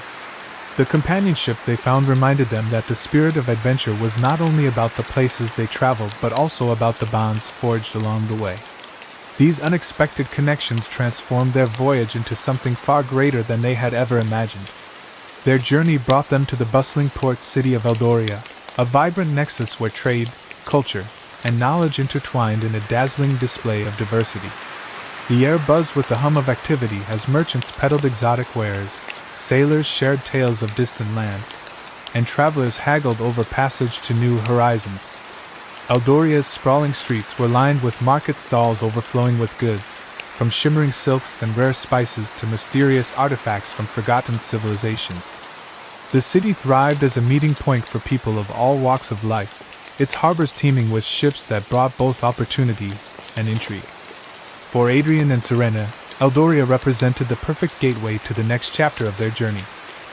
The companionship they found reminded them that the spirit of adventure was not only about the places they traveled but also about the bonds forged along the way. These unexpected connections transformed their voyage into something far greater than they had ever imagined. Their journey brought them to the bustling port city of Eldoria, a vibrant nexus where trade, culture, and knowledge intertwined in a dazzling display of diversity. The air buzzed with the hum of activity as merchants peddled exotic wares, sailors shared tales of distant lands, and travelers haggled over passage to new horizons. Eldoria's sprawling streets were lined with market stalls overflowing with goods, from shimmering silks and rare spices to mysterious artifacts from forgotten civilizations. The city thrived as a meeting point for people of all walks of life, its harbors teeming with ships that brought both opportunity and intrigue. For Adrian and Serena, Eldoria represented the perfect gateway to the next chapter of their journey,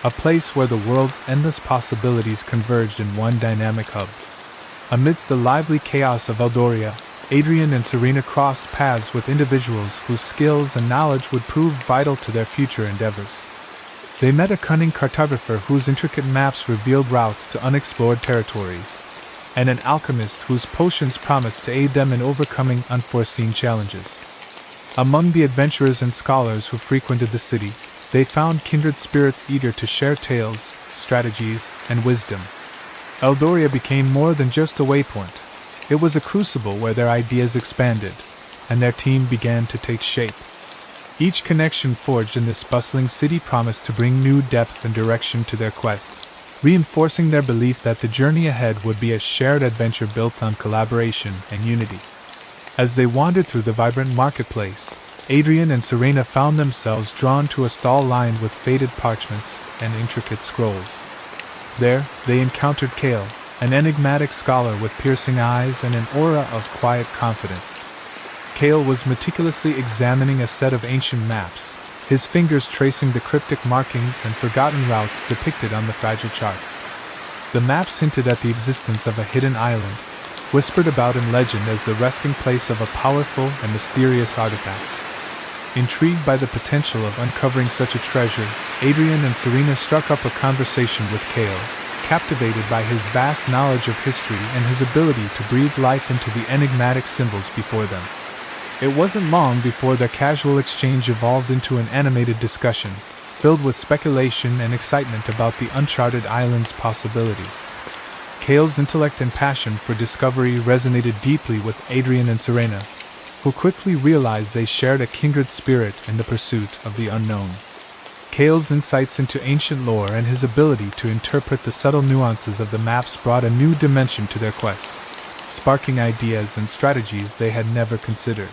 a place where the world's endless possibilities converged in one dynamic hub. Amidst the lively chaos of Eldoria, Adrian and Serena crossed paths with individuals whose skills and knowledge would prove vital to their future endeavors. They met a cunning cartographer whose intricate maps revealed routes to unexplored territories, and an alchemist whose potions promised to aid them in overcoming unforeseen challenges. Among the adventurers and scholars who frequented the city, they found kindred spirits eager to share tales, strategies, and wisdom. Eldoria became more than just a waypoint. It was a crucible where their ideas expanded, and their team began to take shape. Each connection forged in this bustling city promised to bring new depth and direction to their quest, reinforcing their belief that the journey ahead would be a shared adventure built on collaboration and unity. As they wandered through the vibrant marketplace, Adrian and Serena found themselves drawn to a stall lined with faded parchments and intricate scrolls. There, they encountered Kale, an enigmatic scholar with piercing eyes and an aura of quiet confidence. Kale was meticulously examining a set of ancient maps, his fingers tracing the cryptic markings and forgotten routes depicted on the fragile charts. The maps hinted at the existence of a hidden island, whispered about in legend as the resting place of a powerful and mysterious artifact. Intrigued by the potential of uncovering such a treasure, Adrian and Serena struck up a conversation with Kale, captivated by his vast knowledge of history and his ability to breathe life into the enigmatic symbols before them. It wasn't long before their casual exchange evolved into an animated discussion, filled with speculation and excitement about the uncharted island's possibilities. Kale's intellect and passion for discovery resonated deeply with Adrian and Serena, who quickly realized they shared a kindred spirit in the pursuit of the unknown. Kale's insights into ancient lore and his ability to interpret the subtle nuances of the maps brought a new dimension to their quest, sparking ideas and strategies they had never considered.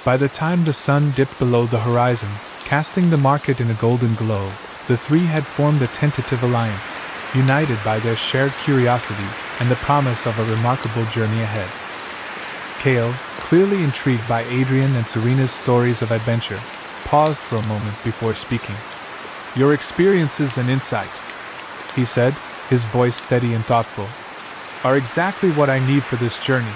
By the time the sun dipped below the horizon, casting the market in a golden glow, the three had formed a tentative alliance, united by their shared curiosity and the promise of a remarkable journey ahead. Kale, clearly intrigued by Adrian and Serena's stories of adventure, paused for a moment before speaking. "Your experiences and insight," he said, his voice steady and thoughtful, "are exactly what I need for this journey."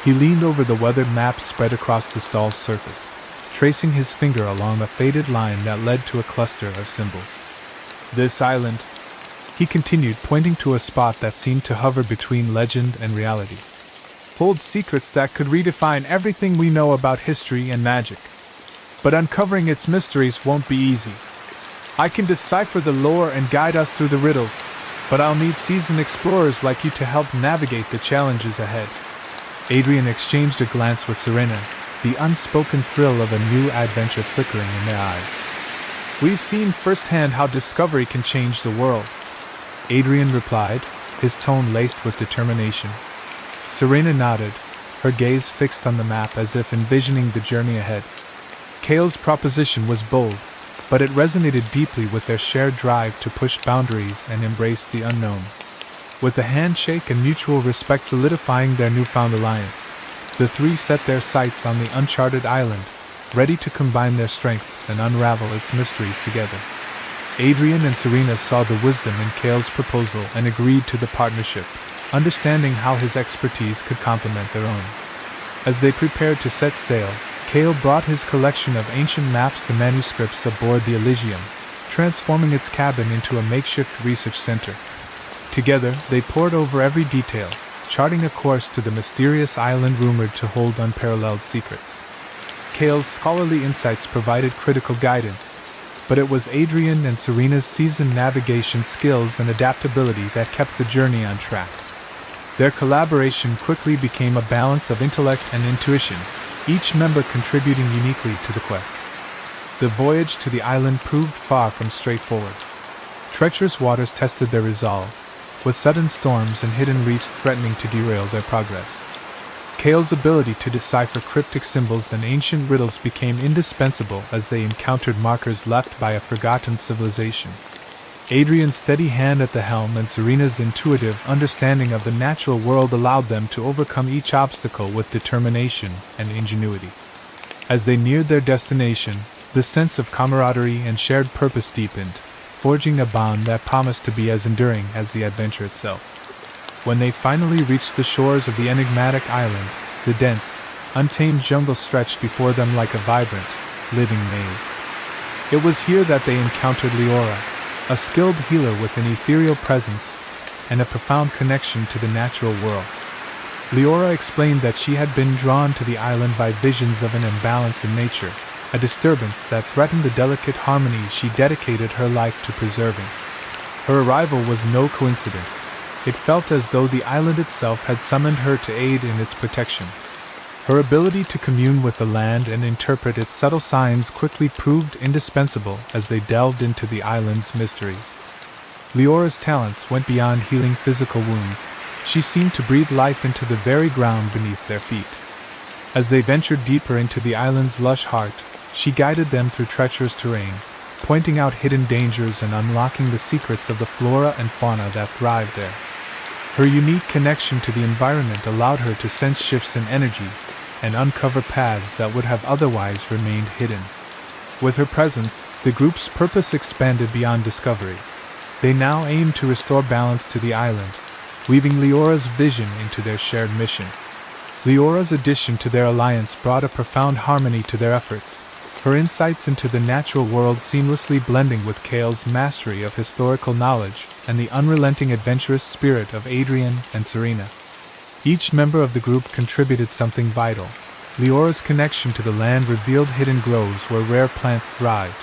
He leaned over the weathered map spread across the stall's surface, tracing his finger along a faded line that led to a cluster of symbols. "This island," he continued, pointing to a spot that seemed to hover between legend and reality, "holds secrets that could redefine everything we know about history and magic. But uncovering its mysteries won't be easy. I can decipher the lore and guide us through the riddles, but I'll need seasoned explorers like you to help navigate the challenges ahead." Adrian exchanged a glance with Serena, the unspoken thrill of a new adventure flickering in their eyes. "We've seen firsthand how discovery can change the world," Adrian replied, his tone laced with determination. Serena nodded, her gaze fixed on the map as if envisioning the journey ahead. Kale's proposition was bold, but it resonated deeply with their shared drive to push boundaries and embrace the unknown. With a handshake and mutual respect solidifying their newfound alliance, the three set their sights on the uncharted island, ready to combine their strengths and unravel its mysteries together. Adrian and Serena saw the wisdom in Kale's proposal and agreed to the partnership, understanding how his expertise could complement their own. As they prepared to set sail, Cale brought his collection of ancient maps and manuscripts aboard the Elysium, transforming its cabin into a makeshift research center. Together, they pored over every detail, charting a course to the mysterious island rumored to hold unparalleled secrets. Cale's scholarly insights provided critical guidance, but it was Adrian and Serena's seasoned navigation skills and adaptability that kept the journey on track. Their collaboration quickly became a balance of intellect and intuition, each member contributing uniquely to the quest. The voyage to the island proved far from straightforward. Treacherous waters tested their resolve, with sudden storms and hidden reefs threatening to derail their progress. Cale's ability to decipher cryptic symbols and ancient riddles became indispensable as they encountered markers left by a forgotten civilization. Adrian's steady hand at the helm and Serena's intuitive understanding of the natural world allowed them to overcome each obstacle with determination and ingenuity. As they neared their destination, the sense of camaraderie and shared purpose deepened, forging a bond that promised to be as enduring as the adventure itself. When they finally reached the shores of the enigmatic island, the dense, untamed jungle stretched before them like a vibrant, living maze. It was here that they encountered Leora, a skilled healer with an ethereal presence and a profound connection to the natural world. Leora explained that she had been drawn to the island by visions of an imbalance in nature, a disturbance that threatened the delicate harmony she dedicated her life to preserving. Her arrival was no coincidence. It felt as though the island itself had summoned her to aid in its protection. Her ability to commune with the land and interpret its subtle signs quickly proved indispensable as they delved into the island's mysteries. Leora's talents went beyond healing physical wounds. She seemed to breathe life into the very ground beneath their feet. As they ventured deeper into the island's lush heart, she guided them through treacherous terrain, pointing out hidden dangers and unlocking the secrets of the flora and fauna that thrived there. Her unique connection to the environment allowed her to sense shifts in energy and uncover paths that would have otherwise remained hidden. With her presence, the group's purpose expanded beyond discovery. They now aimed to restore balance to the island, weaving Leora's vision into their shared mission. Leora's addition to their alliance brought a profound harmony to their efforts, her insights into the natural world seamlessly blending with Cale's mastery of historical knowledge and the unrelenting adventurous spirit of Adrian and Serena. Each member of the group contributed something vital. Leora's connection to the land revealed hidden groves where rare plants thrived,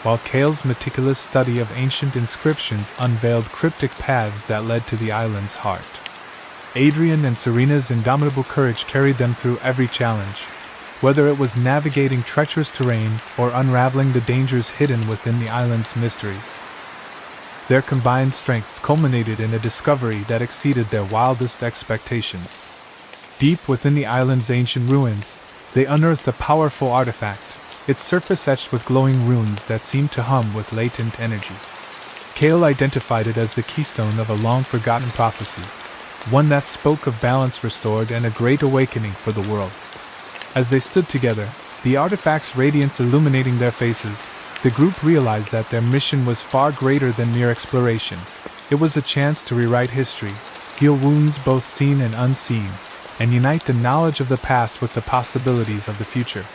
while Cale's meticulous study of ancient inscriptions unveiled cryptic paths that led to the island's heart. Adrian and Serena's indomitable courage carried them through every challenge, whether it was navigating treacherous terrain or unraveling the dangers hidden within the island's mysteries. Their combined strengths culminated in a discovery that exceeded their wildest expectations. Deep within the island's ancient ruins, they unearthed a powerful artifact, its surface etched with glowing runes that seemed to hum with latent energy. Cale identified it as the keystone of a long-forgotten prophecy, one that spoke of balance restored and a great awakening for the world. As they stood together, the artifact's radiance illuminating their faces, the group realized that their mission was far greater than mere exploration. It was a chance to rewrite history, heal wounds both seen and unseen, and unite the knowledge of the past with the possibilities of the future.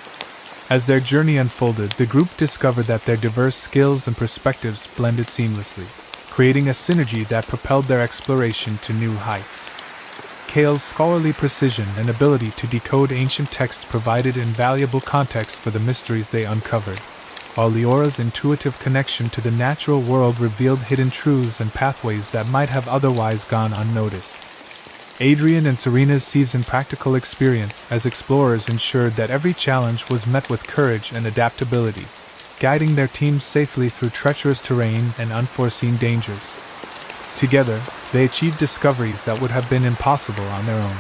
As their journey unfolded, the group discovered that their diverse skills and perspectives blended seamlessly, creating a synergy that propelled their exploration to new heights. Cale's scholarly precision and ability to decode ancient texts provided invaluable context for the mysteries they uncovered, while Leora's intuitive connection to the natural world revealed hidden truths and pathways that might have otherwise gone unnoticed. Adrian and Serena's seasoned practical experience as explorers ensured that every challenge was met with courage and adaptability, guiding their teams safely through treacherous terrain and unforeseen dangers. Together, they achieved discoveries that would have been impossible on their own.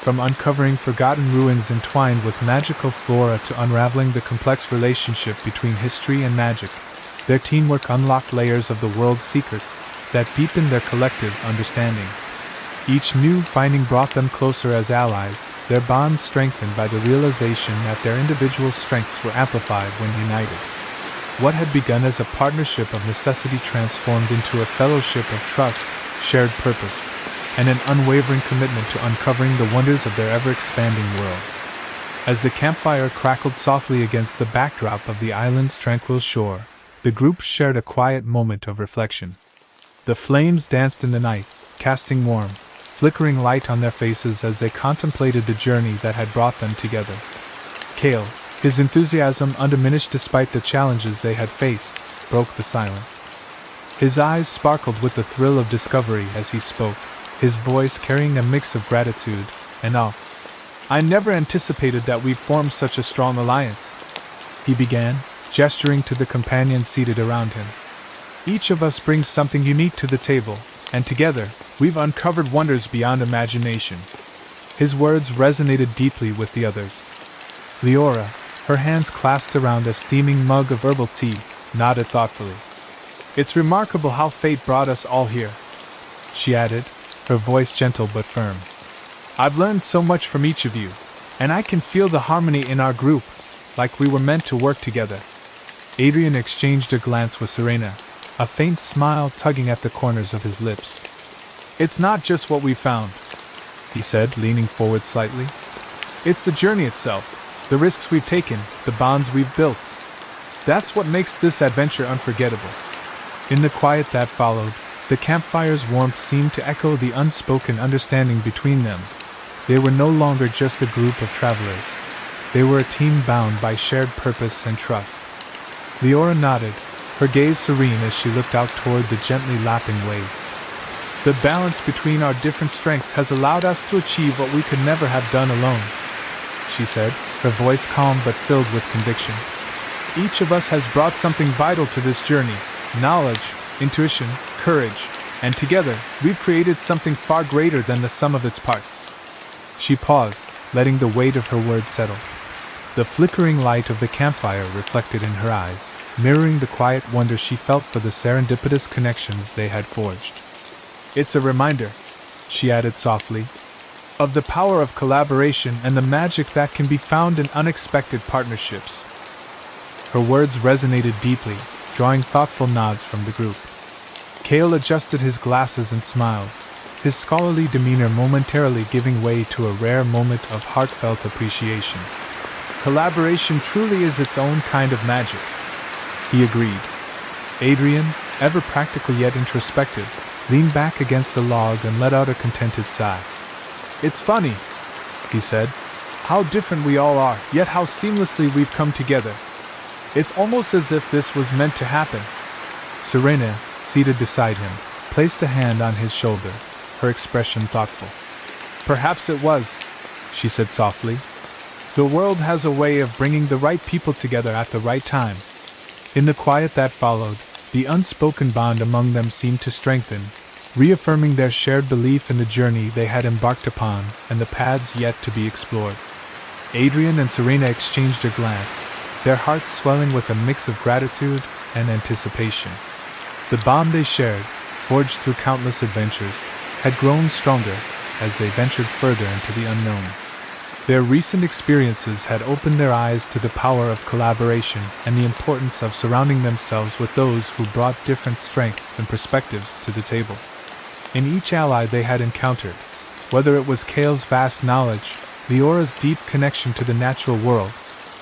From uncovering forgotten ruins entwined with magical flora to unraveling the complex relationship between history and magic, their teamwork unlocked layers of the world's secrets that deepened their collective understanding. Each new finding brought them closer as allies, their bonds strengthened by the realization that their individual strengths were amplified when united. What had begun as a partnership of necessity transformed into a fellowship of trust, shared purpose, and an unwavering commitment to uncovering the wonders of their ever-expanding world. As the campfire crackled softly against the backdrop of the island's tranquil shore, the group shared a quiet moment of reflection. The flames danced in the night, casting warm, flickering light on their faces as they contemplated the journey that had brought them together. Kale, his enthusiasm undiminished despite the challenges they had faced, broke the silence. His eyes sparkled with the thrill of discovery as he spoke, his voice carrying a mix of gratitude and awe. "I never anticipated that we'd form such a strong alliance," he began, gesturing to the companions seated around him. "Each of us brings something unique to the table, and together, we've uncovered wonders beyond imagination." His words resonated deeply with the others. Leora, her hands clasped around a steaming mug of herbal tea, nodded thoughtfully. "It's remarkable how fate brought us all here," she added, her voice gentle but firm. "I've learned so much from each of you, and I can feel the harmony in our group, like we were meant to work together." Adrian exchanged a glance with Serena, a faint smile tugging at the corners of his lips. "It's not just what we found," he said, leaning forward slightly. "It's the journey itself, the risks we've taken, the bonds we've built. That's what makes this adventure unforgettable." In the quiet that followed, the campfire's warmth seemed to echo the unspoken understanding between them. They were no longer just a group of travelers. They were a team bound by shared purpose and trust. Leora nodded, her gaze serene as she looked out toward the gently lapping waves. "The balance between our different strengths has allowed us to achieve what we could never have done alone," she said, her voice calm but filled with conviction. "Each of us has brought something vital to this journey: knowledge, intuition, courage, and together, we've created something far greater than the sum of its parts." She paused, letting the weight of her words settle. The flickering light of the campfire reflected in her eyes, mirroring the quiet wonder she felt for the serendipitous connections they had forged. "It's a reminder," she added softly, "of the power of collaboration and the magic that can be found in unexpected partnerships." Her words resonated deeply, drawing thoughtful nods from the group. Kale adjusted his glasses and smiled, his scholarly demeanor momentarily giving way to a rare moment of heartfelt appreciation. "Collaboration truly is its own kind of magic," he agreed. Adrian, ever practical yet introspective, leaned back against the log and let out a contented sigh. "It's funny," he said, "how different we all are, yet how seamlessly we've come together. It's almost as if this was meant to happen." Serena, seated beside him, placed a hand on his shoulder, her expression thoughtful. "Perhaps it was," she said softly. "The world has a way of bringing the right people together at the right time." In the quiet that followed, the unspoken bond among them seemed to strengthen, reaffirming their shared belief in the journey they had embarked upon and the paths yet to be explored. Adrian and Serena exchanged a glance, their hearts swelling with a mix of gratitude and anticipation. The bond they shared, forged through countless adventures, had grown stronger as they ventured further into the unknown. Their recent experiences had opened their eyes to the power of collaboration and the importance of surrounding themselves with those who brought different strengths and perspectives to the table. In each ally they had encountered, whether it was Kale's vast knowledge, Leora's deep connection to the natural world,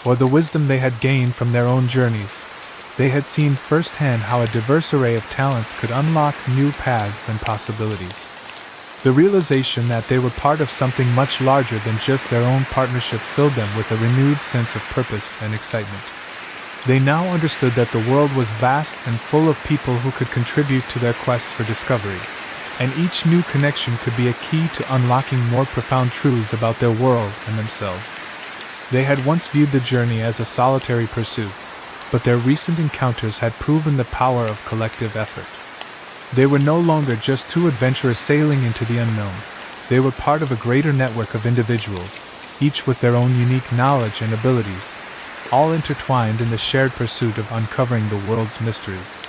or the wisdom they had gained from their own journeys, they had seen firsthand how a diverse array of talents could unlock new paths and possibilities. The realization that they were part of something much larger than just their own partnership filled them with a renewed sense of purpose and excitement. They now understood that the world was vast and full of people who could contribute to their quest for discovery, and each new connection could be a key to unlocking more profound truths about their world and themselves. They had once viewed the journey as a solitary pursuit, but their recent encounters had proven the power of collective effort. They were no longer just two adventurers sailing into the unknown. They were part of a greater network of individuals, each with their own unique knowledge and abilities, all intertwined in the shared pursuit of uncovering the world's mysteries.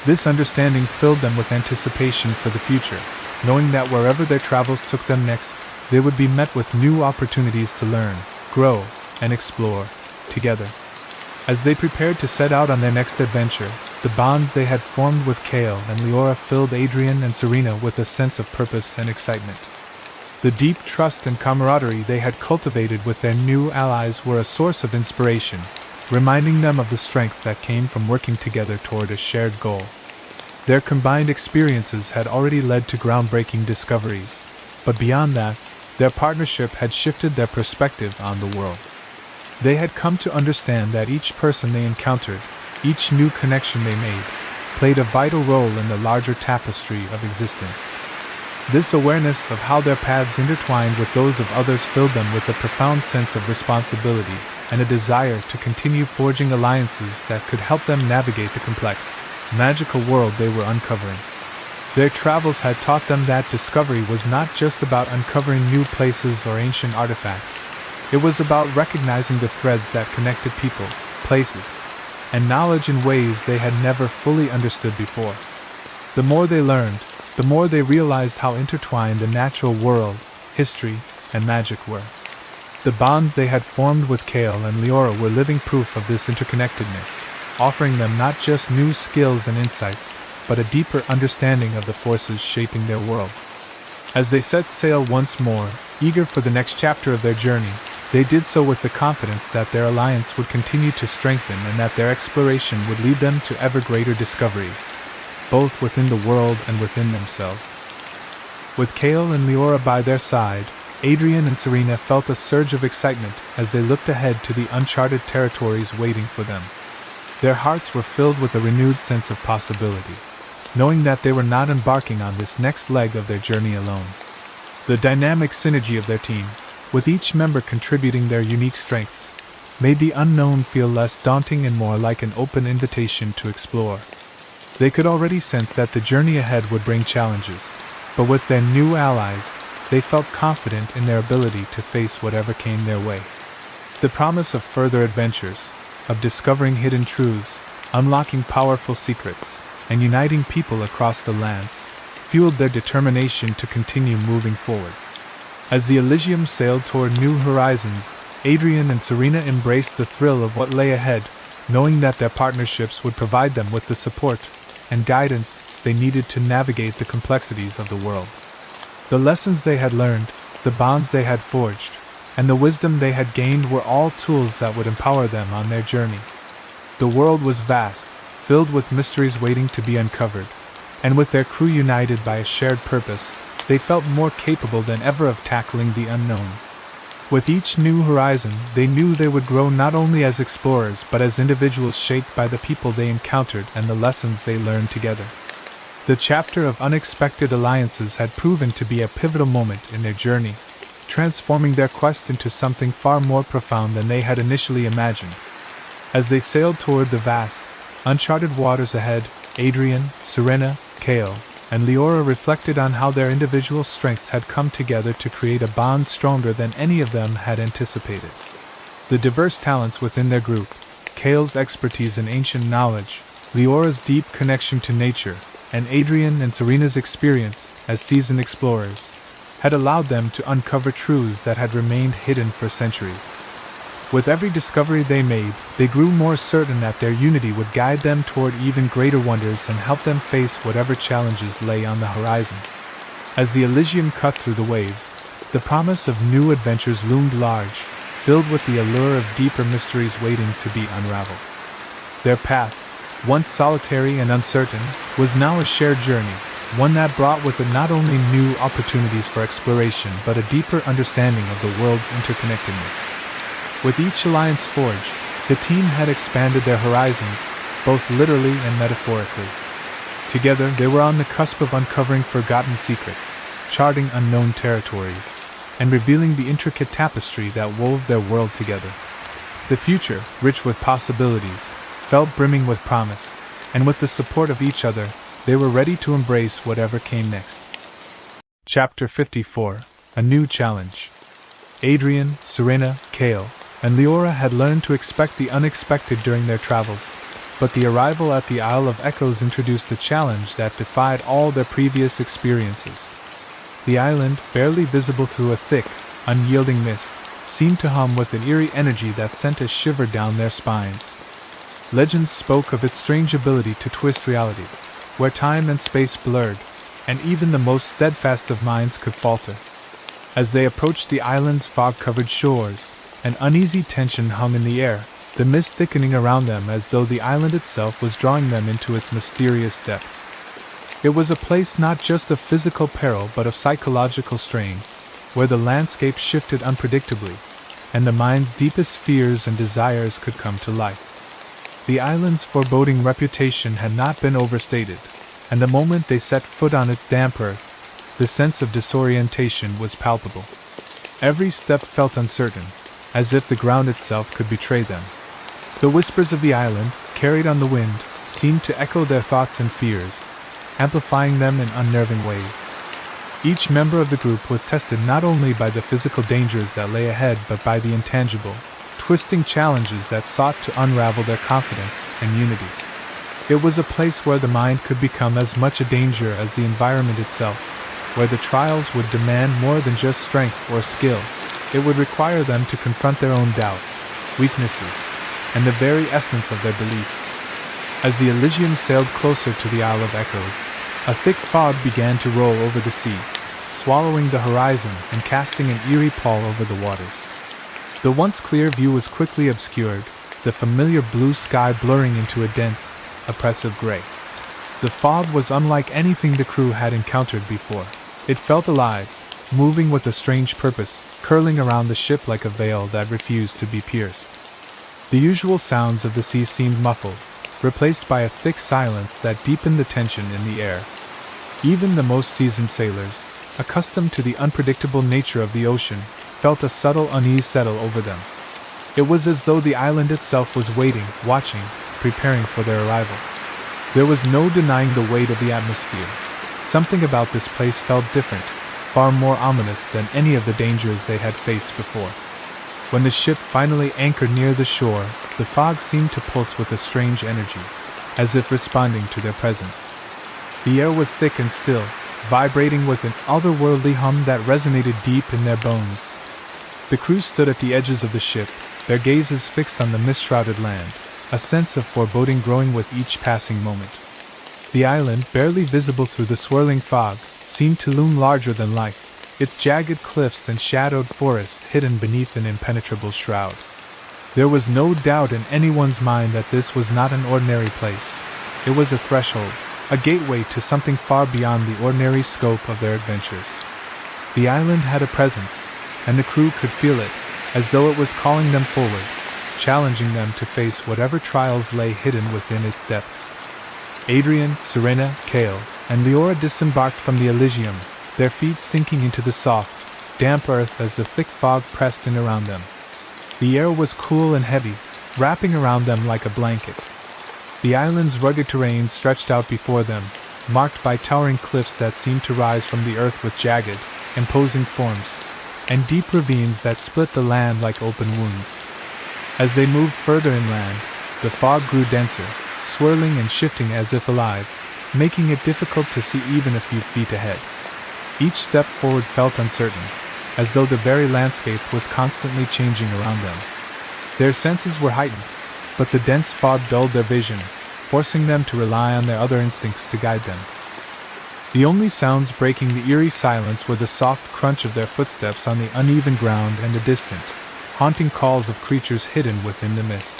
This understanding filled them with anticipation for the future, knowing that wherever their travels took them next, they would be met with new opportunities to learn, grow, and explore together. As they prepared to set out on their next adventure, The bonds they had formed with Kale and Leora filled Adrian and Serena with a sense of purpose and excitement. The deep trust and camaraderie they had cultivated with their new allies were a source of inspiration, reminding them of the strength that came from working together toward a shared goal. Their combined experiences had already led to groundbreaking discoveries, but beyond that, their partnership had shifted their perspective on the world. They had come to understand that each person they encountered, each new connection they made, played a vital role in the larger tapestry of existence. This awareness of how their paths intertwined with those of others filled them with a profound sense of responsibility and a desire to continue forging alliances that could help them navigate the complex, magical world they were uncovering. Their travels had taught them that discovery was not just about uncovering new places or ancient artifacts. It was about recognizing the threads that connected people, places, and knowledge in ways they had never fully understood before. The more they learned, the more they realized how intertwined the natural world, history, and magic were. The bonds they had formed with Kale and Leora were living proof of this interconnectedness, offering them not just new skills and insights, but a deeper understanding of the forces shaping their world. As they set sail once more, eager for the next chapter of their journey, they did so with the confidence that their alliance would continue to strengthen and that their exploration would lead them to ever greater discoveries, both within the world and within themselves. With Kale and Leora by their side, Adrian and Serena felt a surge of excitement as they looked ahead to the uncharted territories waiting for them. Their hearts were filled with a renewed sense of possibility, knowing that they were not embarking on this next leg of their journey alone. The dynamic synergy of their team, with each member contributing their unique strengths, made the unknown feel less daunting and more like an open invitation to explore. They could already sense that the journey ahead would bring challenges, but with their new allies, they felt confident in their ability to face whatever came their way. The promise of further adventures, of discovering hidden truths, unlocking powerful secrets, and uniting people across the lands, fueled their determination to continue moving forward. As the Elysium sailed toward new horizons, Adrian and Serena embraced the thrill of what lay ahead, knowing that their partnerships would provide them with the support and guidance they needed to navigate the complexities of the world. The lessons they had learned, the bonds they had forged, and the wisdom they had gained were all tools that would empower them on their journey. The world was vast, filled with mysteries waiting to be uncovered, and with their crew united by a shared purpose, they felt more capable than ever of tackling the unknown. With each new horizon, they knew they would grow not only as explorers but as individuals shaped by the people they encountered and the lessons they learned together. The chapter of unexpected alliances had proven to be a pivotal moment in their journey, transforming their quest into something far more profound than they had initially imagined. As they sailed toward the vast, uncharted waters ahead, Adrian, Serena, Kale, and Leora reflected on how their individual strengths had come together to create a bond stronger than any of them had anticipated. The diverse talents within their group, Kale's expertise in ancient knowledge, Leora's deep connection to nature, and Adrian and Serena's experience as seasoned explorers, had allowed them to uncover truths that had remained hidden for centuries. With every discovery they made, they grew more certain that their unity would guide them toward even greater wonders and help them face whatever challenges lay on the horizon. As the Elysium cut through the waves, the promise of new adventures loomed large, filled with the allure of deeper mysteries waiting to be unraveled. Their path, once solitary and uncertain, was now a shared journey, one that brought with it not only new opportunities for exploration but a deeper understanding of the world's interconnectedness. With each alliance forged, the team had expanded their horizons, both literally and metaphorically. Together, they were on the cusp of uncovering forgotten secrets, charting unknown territories, and revealing the intricate tapestry that wove their world together. The future, rich with possibilities, felt brimming with promise, and with the support of each other, they were ready to embrace whatever came next. Chapter 54: A New Challenge. Adrian, Serena, Kale, and Leora had learned to expect the unexpected during their travels, but the arrival at the Isle of Echoes introduced a challenge that defied all their previous experiences. The island, barely visible through a thick, unyielding mist, seemed to hum with an eerie energy that sent a shiver down their spines. Legends spoke of its strange ability to twist reality, where time and space blurred, and even the most steadfast of minds could falter. As they approached the island's fog-covered shores, an uneasy tension hung in the air, the mist thickening around them as though the island itself was drawing them into its mysterious depths. It was a place not just of physical peril but of psychological strain, where the landscape shifted unpredictably, and the mind's deepest fears and desires could come to life. The island's foreboding reputation had not been overstated, and the moment they set foot on its damp earth, the sense of disorientation was palpable. Every step felt uncertain, as if the ground itself could betray them. The whispers of the island, carried on the wind, seemed to echo their thoughts and fears, amplifying them in unnerving ways. Each member of the group was tested not only by the physical dangers that lay ahead but by the intangible, twisting challenges that sought to unravel their confidence and unity. It was a place where the mind could become as much a danger as the environment itself, where the trials would demand more than just strength or skill. It would require them to confront their own doubts, weaknesses, and the very essence of their beliefs. As the Elysium sailed closer to the Isle of Echoes, a thick fog began to roll over the sea, swallowing the horizon and casting an eerie pall over the waters. The once clear view was quickly obscured, the familiar blue sky blurring into a dense, oppressive gray. The fog was unlike anything the crew had encountered before. It felt alive, moving with a strange purpose, curling around the ship like a veil that refused to be pierced. The usual sounds of the sea seemed muffled, replaced by a thick silence that deepened the tension in the air. Even the most seasoned sailors, accustomed to the unpredictable nature of the ocean, felt a subtle unease settle over them. It was as though the island itself was waiting, watching, preparing for their arrival. There was no denying the weight of the atmosphere. Something about this place felt different, far more ominous than any of the dangers they had faced before. When the ship finally anchored near the shore, the fog seemed to pulse with a strange energy, as if responding to their presence. The air was thick and still, vibrating with an otherworldly hum that resonated deep in their bones. The crew stood at the edges of the ship, their gazes fixed on the mist-shrouded land, a sense of foreboding growing with each passing moment. The island, barely visible through the swirling fog, seemed to loom larger than life, its jagged cliffs and shadowed forests hidden beneath an impenetrable shroud. There was no doubt in anyone's mind that this was not an ordinary place. It was a threshold, a gateway to something far beyond the ordinary scope of their adventures. The island had a presence, and the crew could feel it, as though it was calling them forward, challenging them to face whatever trials lay hidden within its depths. Adrian, Serena, Kale, and Leora disembarked from the Elysium, their feet sinking into the soft, damp earth as the thick fog pressed in around them. The air was cool and heavy, wrapping around them like a blanket. The island's rugged terrain stretched out before them, marked by towering cliffs that seemed to rise from the earth with jagged, imposing forms, and deep ravines that split the land like open wounds. As they moved further inland, the fog grew denser, swirling and shifting as if alive, making it difficult to see even a few feet ahead. Each step forward felt uncertain, as though the very landscape was constantly changing around them. Their senses were heightened, but the dense fog dulled their vision, forcing them to rely on their other instincts to guide them. The only sounds breaking the eerie silence were the soft crunch of their footsteps on the uneven ground and the distant, haunting calls of creatures hidden within the mist.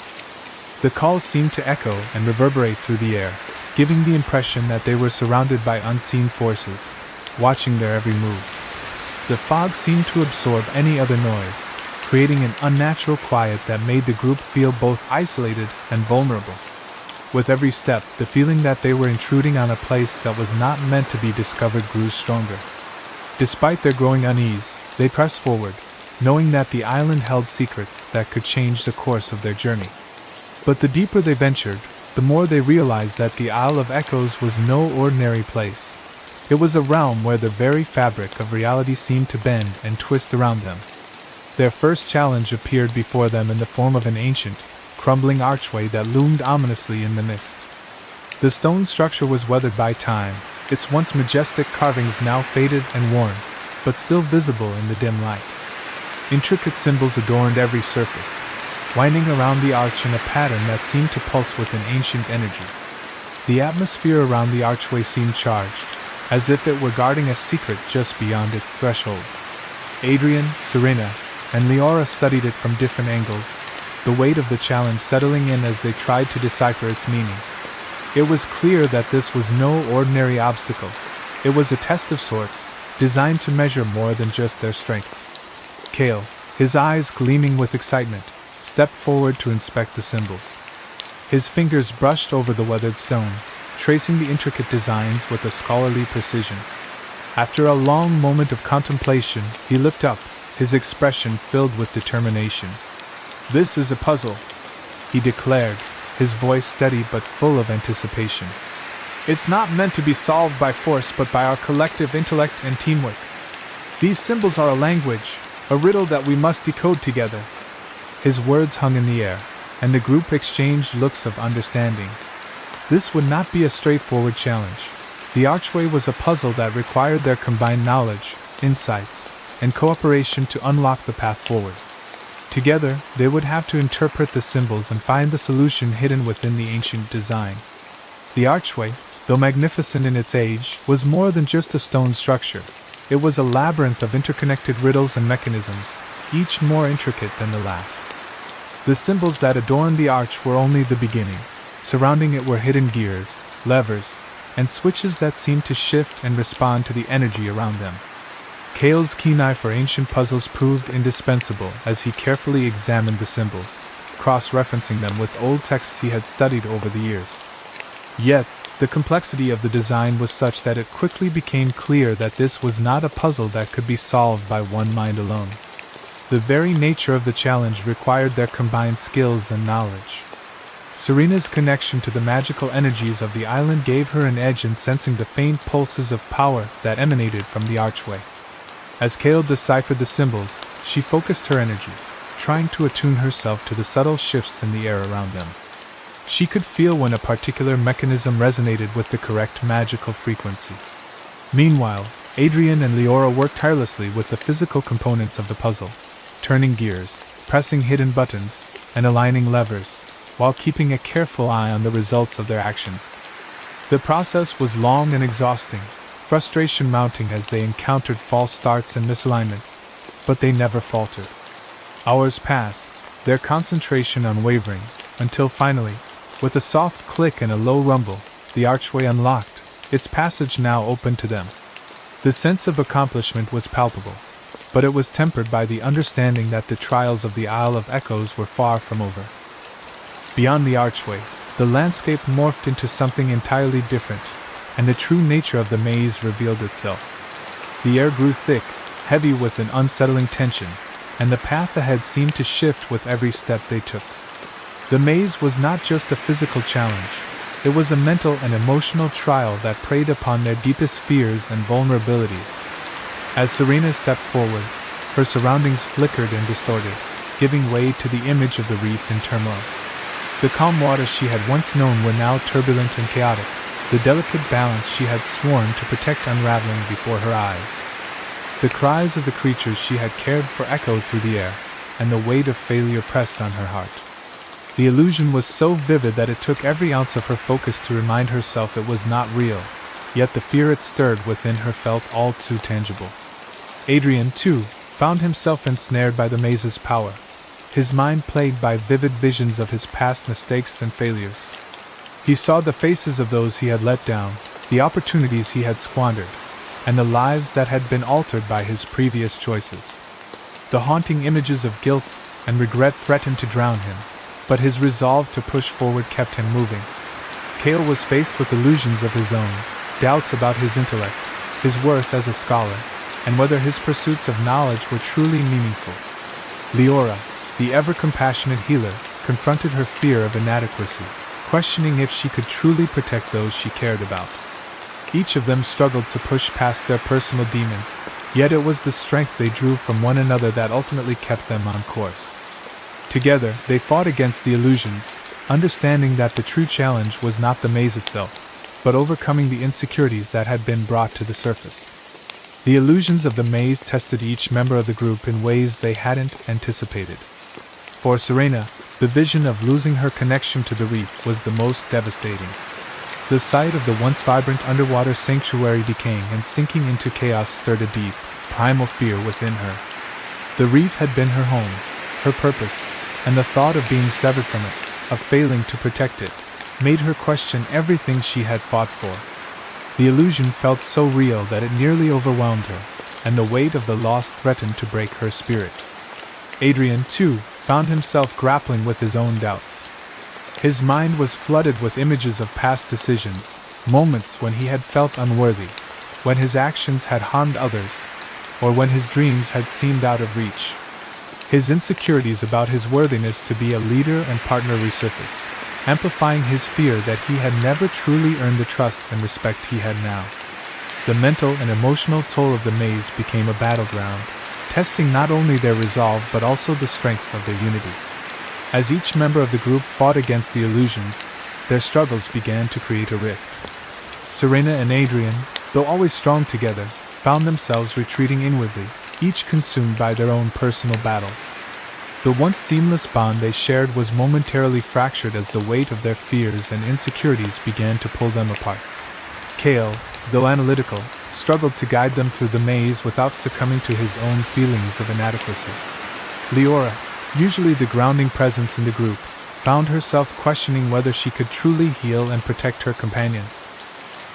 The calls seemed to echo and reverberate through the air, giving the impression that they were surrounded by unseen forces, watching their every move. The fog seemed to absorb any other noise, creating an unnatural quiet that made the group feel both isolated and vulnerable. With every step, the feeling that they were intruding on a place that was not meant to be discovered grew stronger. Despite their growing unease, they pressed forward, knowing that the island held secrets that could change the course of their journey. But the deeper they ventured, the more they realized that the Isle of Echoes was no ordinary place. It was a realm where the very fabric of reality seemed to bend and twist around them. Their first challenge appeared before them in the form of an ancient, crumbling archway that loomed ominously in the mist. The stone structure was weathered by time, its once majestic carvings now faded and worn, but still visible in the dim light. Intricate symbols adorned every surface, winding around the arch in a pattern that seemed to pulse with an ancient energy. The atmosphere around the archway seemed charged, as if it were guarding a secret just beyond its threshold. Adrian, Serena, and Leora studied it from different angles, the weight of the challenge settling in as they tried to decipher its meaning. It was clear that this was no ordinary obstacle. It was a test of sorts, designed to measure more than just their strength. Kale, his eyes gleaming with excitement, stepped forward to inspect the symbols. His fingers brushed over the weathered stone, tracing the intricate designs with a scholarly precision. After a long moment of contemplation, he looked up, his expression filled with determination. "This is a puzzle," he declared, his voice steady but full of anticipation. "It's not meant to be solved by force but by our collective intellect and teamwork. These symbols are a language, a riddle that we must decode together." His words hung in the air, and the group exchanged looks of understanding. This would not be a straightforward challenge. The archway was a puzzle that required their combined knowledge, insights, and cooperation to unlock the path forward. Together, they would have to interpret the symbols and find the solution hidden within the ancient design. The archway, though magnificent in its age, was more than just a stone structure. It was a labyrinth of interconnected riddles and mechanisms, each more intricate than the last. The symbols that adorned the arch were only the beginning. Surrounding it were hidden gears, levers, and switches that seemed to shift and respond to the energy around them. Kale's keen eye for ancient puzzles proved indispensable as he carefully examined the symbols, cross-referencing them with old texts he had studied over the years. Yet, the complexity of the design was such that it quickly became clear that this was not a puzzle that could be solved by one mind alone. The very nature of the challenge required their combined skills and knowledge. Serena's connection to the magical energies of the island gave her an edge in sensing the faint pulses of power that emanated from the archway. As Kale deciphered the symbols, she focused her energy, trying to attune herself to the subtle shifts in the air around them. She could feel when a particular mechanism resonated with the correct magical frequency. Meanwhile, Adrian and Leora worked tirelessly with the physical components of the puzzle, turning gears, pressing hidden buttons, and aligning levers, while keeping a careful eye on the results of their actions. The process was long and exhausting, frustration mounting as they encountered false starts and misalignments, but they never faltered. Hours passed, their concentration unwavering, until finally, with a soft click and a low rumble, the archway unlocked, its passage now open to them. The sense of accomplishment was palpable, but it was tempered by the understanding that the trials of the Isle of Echoes were far from over. Beyond the archway, the landscape morphed into something entirely different, and the true nature of the maze revealed itself. The air grew thick, heavy with an unsettling tension, and the path ahead seemed to shift with every step they took. The maze was not just a physical challenge, it was a mental and emotional trial that preyed upon their deepest fears and vulnerabilities. As Serena stepped forward, her surroundings flickered and distorted, giving way to the image of the reef in turmoil. The calm waters she had once known were now turbulent and chaotic, the delicate balance she had sworn to protect unraveling before her eyes. The cries of the creatures she had cared for echoed through the air, and the weight of failure pressed on her heart. The illusion was so vivid that it took every ounce of her focus to remind herself it was not real, yet the fear it stirred within her felt all too tangible. Adrian, too, found himself ensnared by the maze's power, his mind plagued by vivid visions of his past mistakes and failures. He saw the faces of those he had let down, the opportunities he had squandered, and the lives that had been altered by his previous choices. The haunting images of guilt and regret threatened to drown him, but his resolve to push forward kept him moving. Kale was faced with illusions of his own, doubts about his intellect, his worth as a scholar, and whether his pursuits of knowledge were truly meaningful. Leora, the ever-compassionate healer, confronted her fear of inadequacy, questioning if she could truly protect those she cared about. Each of them struggled to push past their personal demons, yet it was the strength they drew from one another that ultimately kept them on course. Together, they fought against the illusions, understanding that the true challenge was not the maze itself, but overcoming the insecurities that had been brought to the surface. The illusions of the maze tested each member of the group in ways they hadn't anticipated. For Serena, The vision of losing her connection to the reef was the most devastating. The sight of the once vibrant underwater sanctuary decaying and sinking into chaos stirred a deep, primal fear within her. The reef had been her home, her purpose, and the thought of being severed from it, of failing to protect it, made her question everything she had fought for. The illusion felt so real that it nearly overwhelmed her, and the weight of the loss threatened to break her spirit. Adrian, too, found himself grappling with his own doubts. His mind was flooded with images of past decisions, moments when he had felt unworthy, when his actions had harmed others, or when his dreams had seemed out of reach. His insecurities about his worthiness to be a leader and partner resurfaced, amplifying his fear that he had never truly earned the trust and respect he had now. The mental and emotional toll of the maze became a battleground, testing not only their resolve but also the strength of their unity. As each member of the group fought against the illusions, their struggles began to create a rift. Serena and Adrian, though always strong together, found themselves retreating inwardly, each consumed by their own personal battles. The once seamless bond they shared was momentarily fractured as the weight of their fears and insecurities began to pull them apart. Kale, though analytical, struggled to guide them through the maze without succumbing to his own feelings of inadequacy. Leora, usually the grounding presence in the group, found herself questioning whether she could truly heal and protect her companions.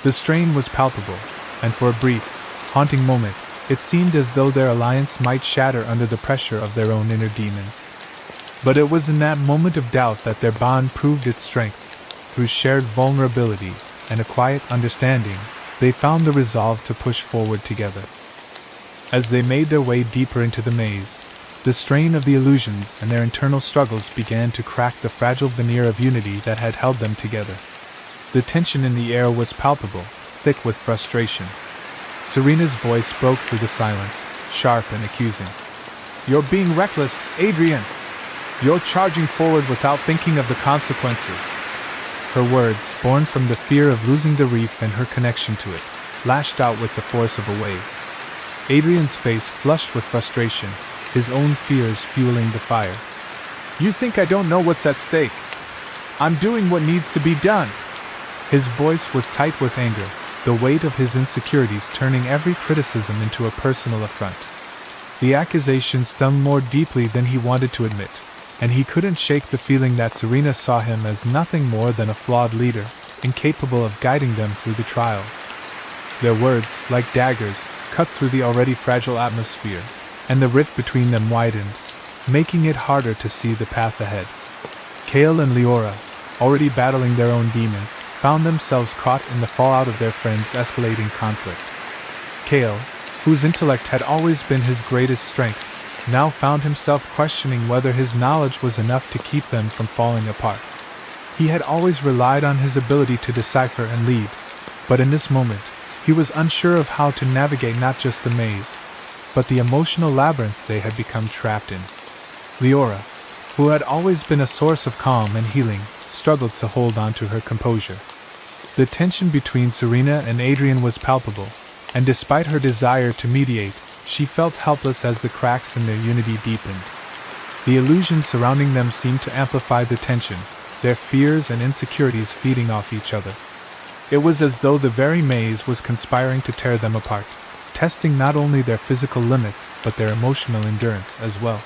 The strain was palpable, and for a brief, haunting moment, it seemed as though their alliance might shatter under the pressure of their own inner demons. But it was in that moment of doubt that their bond proved its strength. Through shared vulnerability and a quiet understanding, they found the resolve to push forward together. As they made their way deeper into the maze, the strain of the illusions and their internal struggles began to crack the fragile veneer of unity that had held them together. The tension in the air was palpable, thick with frustration. Serena's voice broke through the silence, sharp and accusing. "You're being reckless, Adrian! You're charging forward without thinking of the consequences." Her words, born from the fear of losing the reef and her connection to it, lashed out with the force of a wave. Adrian's face flushed with frustration, his own fears fueling the fire. "You think I don't know what's at stake? I'm doing what needs to be done." His voice was tight with anger, the weight of his insecurities turning every criticism into a personal affront. The accusation stung more deeply than he wanted to admit, and he couldn't shake the feeling that Serena saw him as nothing more than a flawed leader, incapable of guiding them through the trials. Their words, like daggers, cut through the already fragile atmosphere, and the rift between them widened, making it harder to see the path ahead. Kale and Leora, already battling their own demons, found themselves caught in the fallout of their friends' escalating conflict. Kale, whose intellect had always been his greatest strength, now found himself questioning whether his knowledge was enough to keep them from falling apart. He had always relied on his ability to decipher and lead, but in this moment, he was unsure of how to navigate not just the maze, but the emotional labyrinth they had become trapped in. Leora, who had always been a source of calm and healing, struggled to hold on to her composure. The tension between Serena and Adrian was palpable, and despite her desire to mediate, she felt helpless as the cracks in their unity deepened. The illusions surrounding them seemed to amplify the tension, their fears and insecurities feeding off each other. It was as though the very maze was conspiring to tear them apart, testing not only their physical limits but their emotional endurance as well.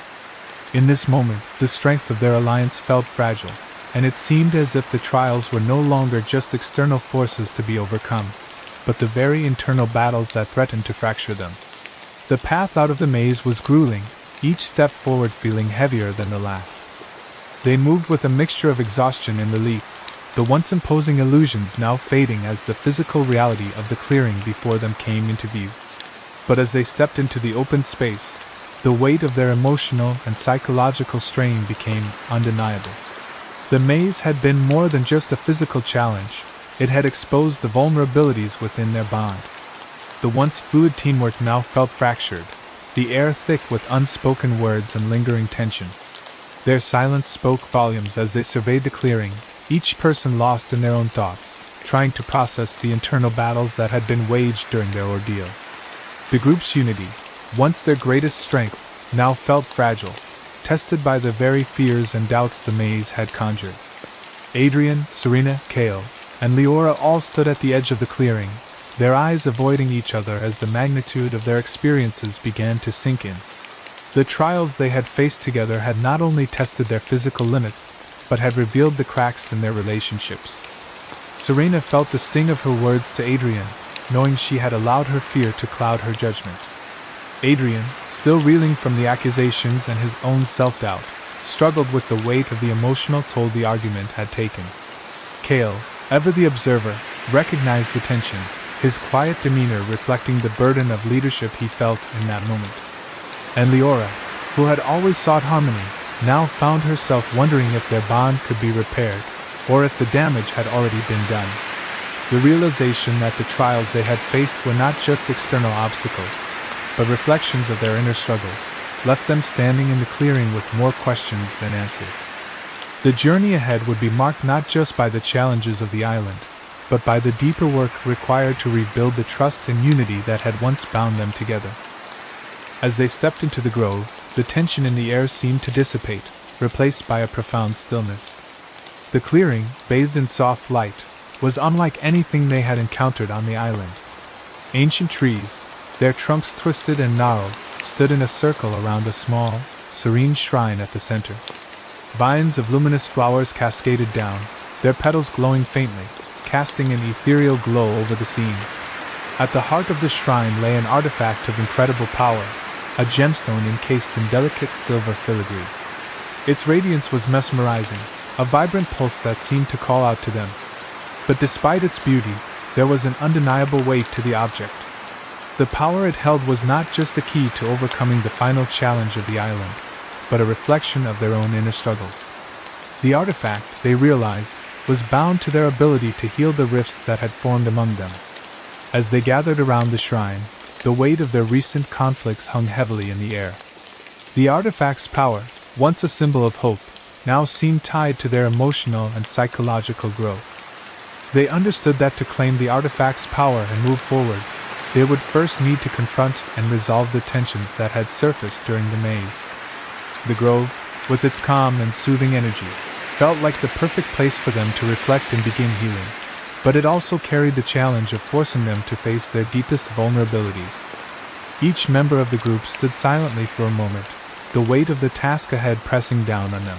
In this moment, the strength of their alliance felt fragile, and it seemed as if the trials were no longer just external forces to be overcome, but the very internal battles that threatened to fracture them. The path out of the maze was grueling, each step forward feeling heavier than the last. They moved with a mixture of exhaustion and relief, the once imposing illusions now fading as the physical reality of the clearing before them came into view. But as they stepped into the open space, the weight of their emotional and psychological strain became undeniable. The maze had been more than just a physical challenge, it had exposed the vulnerabilities within their bond. The once fluid teamwork now felt fractured, the air thick with unspoken words and lingering tension. Their silence spoke volumes as they surveyed the clearing, each person lost in their own thoughts, trying to process the internal battles that had been waged during their ordeal. The group's unity, once their greatest strength, now felt fragile, tested by the very fears and doubts the maze had conjured. Adrian, Serena, Kale, and Leora all stood at the edge of the clearing, their eyes avoiding each other as the magnitude of their experiences began to sink in. The trials they had faced together had not only tested their physical limits, but had revealed the cracks in their relationships. Serena felt the sting of her words to Adrian, knowing she had allowed her fear to cloud her judgment. Adrian, still reeling from the accusations and his own self-doubt, struggled with the weight of the emotional toll the argument had taken. Kale, ever the observer, recognized the tension, his quiet demeanor reflecting the burden of leadership he felt in that moment. And Leora, who had always sought harmony, now found herself wondering if their bond could be repaired, or if the damage had already been done. The realization that the trials they had faced were not just external obstacles, but reflections of their inner struggles, left them standing in the clearing with more questions than answers. The journey ahead would be marked not just by the challenges of the island, but by the deeper work required to rebuild the trust and unity that had once bound them together. As they stepped into the grove, the tension in the air seemed to dissipate, replaced by a profound stillness. The clearing, bathed in soft light, was unlike anything they had encountered on the island. Ancient trees, their trunks twisted and gnarled, stood in a circle around a small, serene shrine at the center. Vines of luminous flowers cascaded down, their petals glowing faintly, casting an ethereal glow over the scene. At the heart of the shrine lay an artifact of incredible power, a gemstone encased in delicate silver filigree. Its radiance was mesmerizing, a vibrant pulse that seemed to call out to them. But despite its beauty, there was an undeniable weight to the object. The power it held was not just the key to overcoming the final challenge of the island, but a reflection of their own inner struggles. The artifact, they realized, was bound to their ability to heal the rifts that had formed among them. As they gathered around the shrine, the weight of their recent conflicts hung heavily in the air. The artifact's power, once a symbol of hope, now seemed tied to their emotional and psychological growth. They understood that to claim the artifact's power and move forward, they would first need to confront and resolve the tensions that had surfaced during the maze. The grove, with its calm and soothing energy, felt like the perfect place for them to reflect and begin healing, but it also carried the challenge of forcing them to face their deepest vulnerabilities. Each member of the group stood silently for a moment, the weight of the task ahead pressing down on them.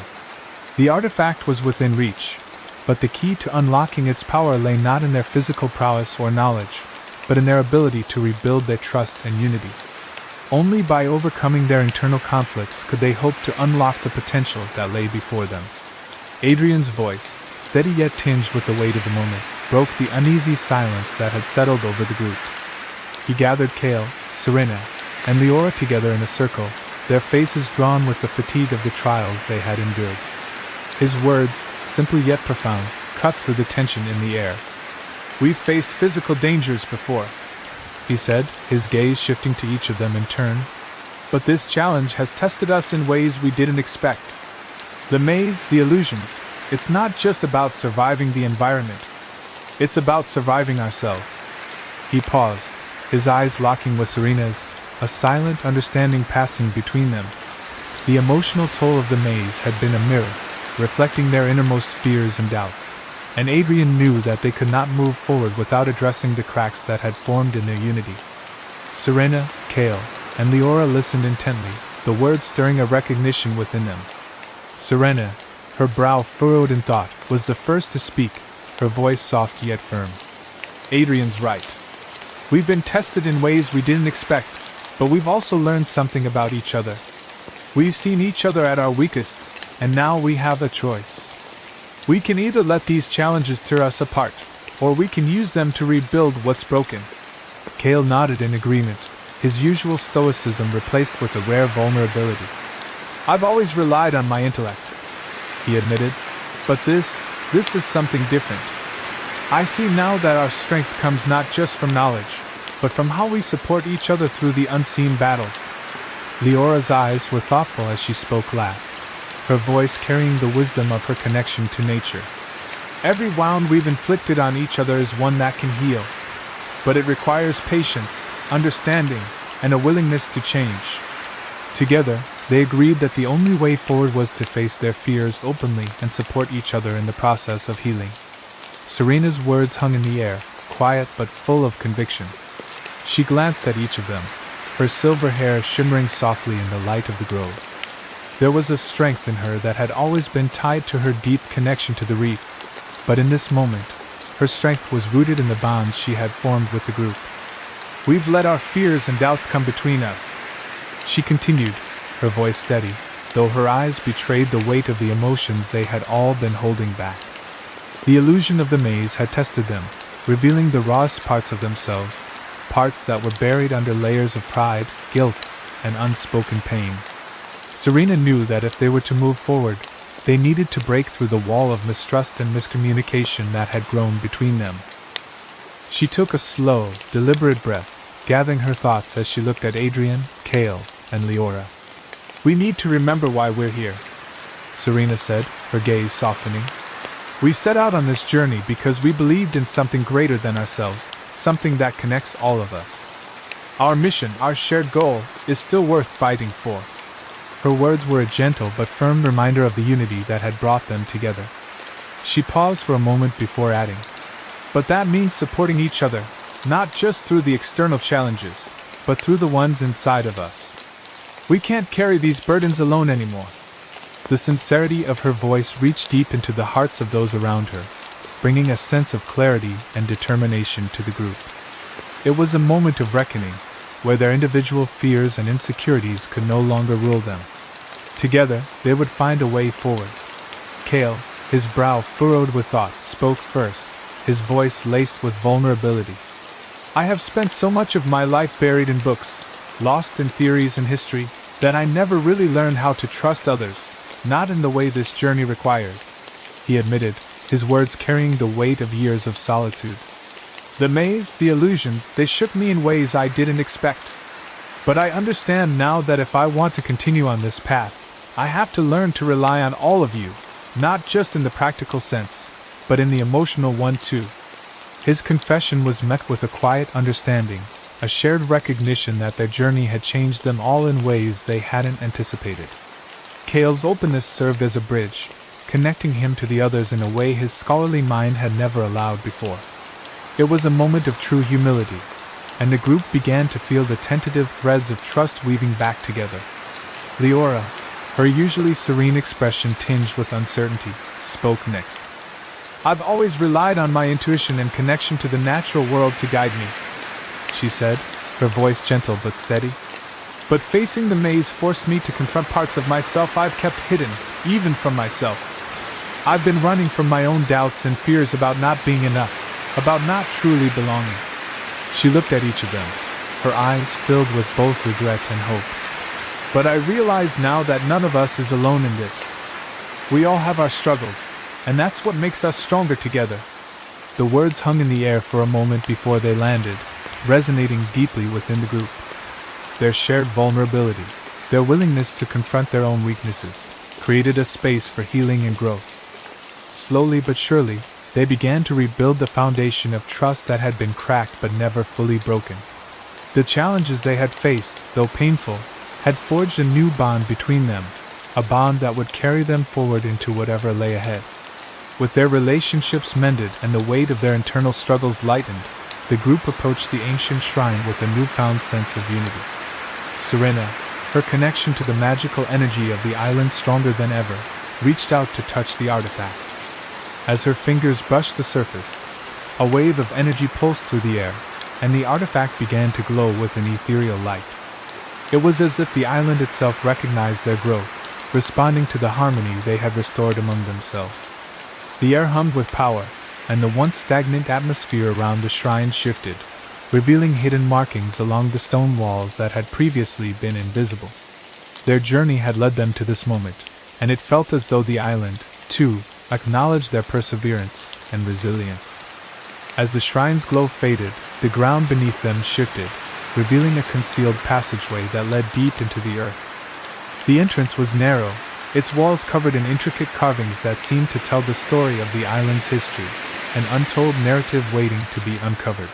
The artifact was within reach, but the key to unlocking its power lay not in their physical prowess or knowledge, but in their ability to rebuild their trust and unity. Only by overcoming their internal conflicts could they hope to unlock the potential that lay before them. Adrian's voice, steady yet tinged with the weight of the moment, broke the uneasy silence that had settled over the group. He gathered Kale, Serena, and Leora together in a circle, their faces drawn with the fatigue of the trials they had endured. His words, simple yet profound, cut through the tension in the air. "We've faced physical dangers before," he said, his gaze shifting to each of them in turn. "But this challenge has tested us in ways we didn't expect. The maze, the illusions, it's not just about surviving the environment. It's about surviving ourselves." He paused, his eyes locking with Serena's, a silent understanding passing between them. The emotional toll of the maze had been a mirror, reflecting their innermost fears and doubts, and Adrian knew that they could not move forward without addressing the cracks that had formed in their unity. Serena, Kale, and Leora listened intently, the words stirring a recognition within them. Serena, her brow furrowed in thought, was the first to speak, her voice soft yet firm. "Adrian's right. We've been tested in ways we didn't expect, but we've also learned something about each other. We've seen each other at our weakest, and now we have a choice. We can either let these challenges tear us apart, or we can use them to rebuild what's broken." Kale nodded in agreement, his usual stoicism replaced with a rare vulnerability. "I've always relied on my intellect," he admitted, "but this is something different. I see now that our strength comes not just from knowledge, but from how we support each other through the unseen battles." Leora's eyes were thoughtful as she spoke last, her voice carrying the wisdom of her connection to nature. "Every wound we've inflicted on each other is one that can heal, but it requires patience, understanding, and a willingness to change. Together, They agreed that the only way forward was to face their fears openly and support each other in the process of healing. Serena's words hung in the air, quiet but full of conviction. She glanced at each of them, her silver hair shimmering softly in the light of the grove. There was a strength in her that had always been tied to her deep connection to the reef, but in this moment, her strength was rooted in the bonds she had formed with the group. "We've let our fears and doubts come between us," she continued, her voice steady, though her eyes betrayed the weight of the emotions they had all been holding back. The illusion of the maze had tested them, revealing the rawest parts of themselves, parts that were buried under layers of pride, guilt, and unspoken pain. Serena knew that if they were to move forward, they needed to break through the wall of mistrust and miscommunication that had grown between them. She took a slow, deliberate breath, gathering her thoughts as she looked at Adrian, Kale, and Leora. "We need to remember why we're here," Serena said, her gaze softening. "We set out on this journey because we believed in something greater than ourselves, something that connects all of us. Our mission, our shared goal, is still worth fighting for." Her words were a gentle but firm reminder of the unity that had brought them together. She paused for a moment before adding, "But that means supporting each other, not just through the external challenges, but through the ones inside of us. We can't carry these burdens alone anymore." The sincerity of her voice reached deep into the hearts of those around her, bringing a sense of clarity and determination to the group. It was a moment of reckoning, where their individual fears and insecurities could no longer rule them. Together, they would find a way forward. Kale, his brow furrowed with thought, spoke first, his voice laced with vulnerability. "I have spent so much of my life buried in books, lost in theories and history, that I never really learned how to trust others, not in the way this journey requires," he admitted, his words carrying the weight of years of solitude. "The maze, the illusions, they shook me in ways I didn't expect. But I understand now that if I want to continue on this path, I have to learn to rely on all of you, not just in the practical sense, but in the emotional one too." His confession was met with a quiet understanding, a shared recognition that their journey had changed them all in ways they hadn't anticipated. Kale's openness served as a bridge, connecting him to the others in a way his scholarly mind had never allowed before. It was a moment of true humility, and the group began to feel the tentative threads of trust weaving back together. Leora, her usually serene expression tinged with uncertainty, spoke next. "I've always relied on my intuition and connection to the natural world to guide me," she said, her voice gentle but steady. "But facing the maze forced me to confront parts of myself I've kept hidden, even from myself. I've been running from my own doubts and fears about not being enough, about not truly belonging." She looked at each of them, her eyes filled with both regret and hope. "But I realize now that none of us is alone in this. We all have our struggles, and that's what makes us stronger together." The words hung in the air for a moment before they landed, resonating deeply within the group. Their shared vulnerability, their willingness to confront their own weaknesses, created a space for healing and growth. Slowly but surely, they began to rebuild the foundation of trust that had been cracked but never fully broken. The challenges they had faced, though painful, had forged a new bond between them, a bond that would carry them forward into whatever lay ahead. With their relationships mended and the weight of their internal struggles lightened, the group approached the ancient shrine with a newfound sense of unity. Serena, her connection to the magical energy of the island stronger than ever, reached out to touch the artifact. As her fingers brushed the surface, a wave of energy pulsed through the air, and the artifact began to glow with an ethereal light. It was as if the island itself recognized their growth, responding to the harmony they had restored among themselves. The air hummed with power, and the once stagnant atmosphere around the shrine shifted, revealing hidden markings along the stone walls that had previously been invisible. Their journey had led them to this moment, and it felt as though the island, too, acknowledged their perseverance and resilience. As the shrine's glow faded, the ground beneath them shifted, revealing a concealed passageway that led deep into the earth. The entrance was narrow, its walls covered in intricate carvings that seemed to tell the story of the island's history, an untold narrative waiting to be uncovered.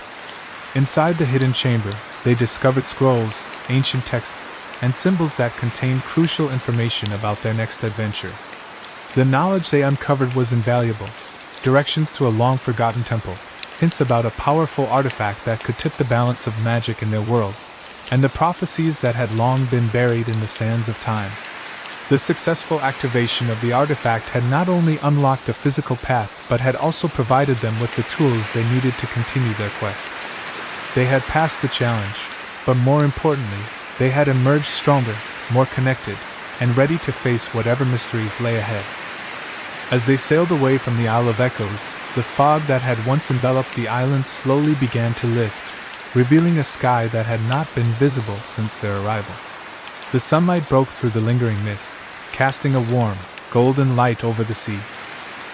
Inside the hidden chamber, they discovered scrolls, ancient texts, and symbols that contained crucial information about their next adventure. The knowledge they uncovered was invaluable: directions to a long-forgotten temple, hints about a powerful artifact that could tip the balance of magic in their world, and the prophecies that had long been buried in the sands of time. The successful activation of the artifact had not only unlocked a physical path but had also provided them with the tools they needed to continue their quest. They had passed the challenge, but more importantly, they had emerged stronger, more connected, and ready to face whatever mysteries lay ahead. As they sailed away from the Isle of Echoes, the fog that had once enveloped the island slowly began to lift, revealing a sky that had not been visible since their arrival. The sunlight broke through the lingering mist, casting a warm, golden light over the sea.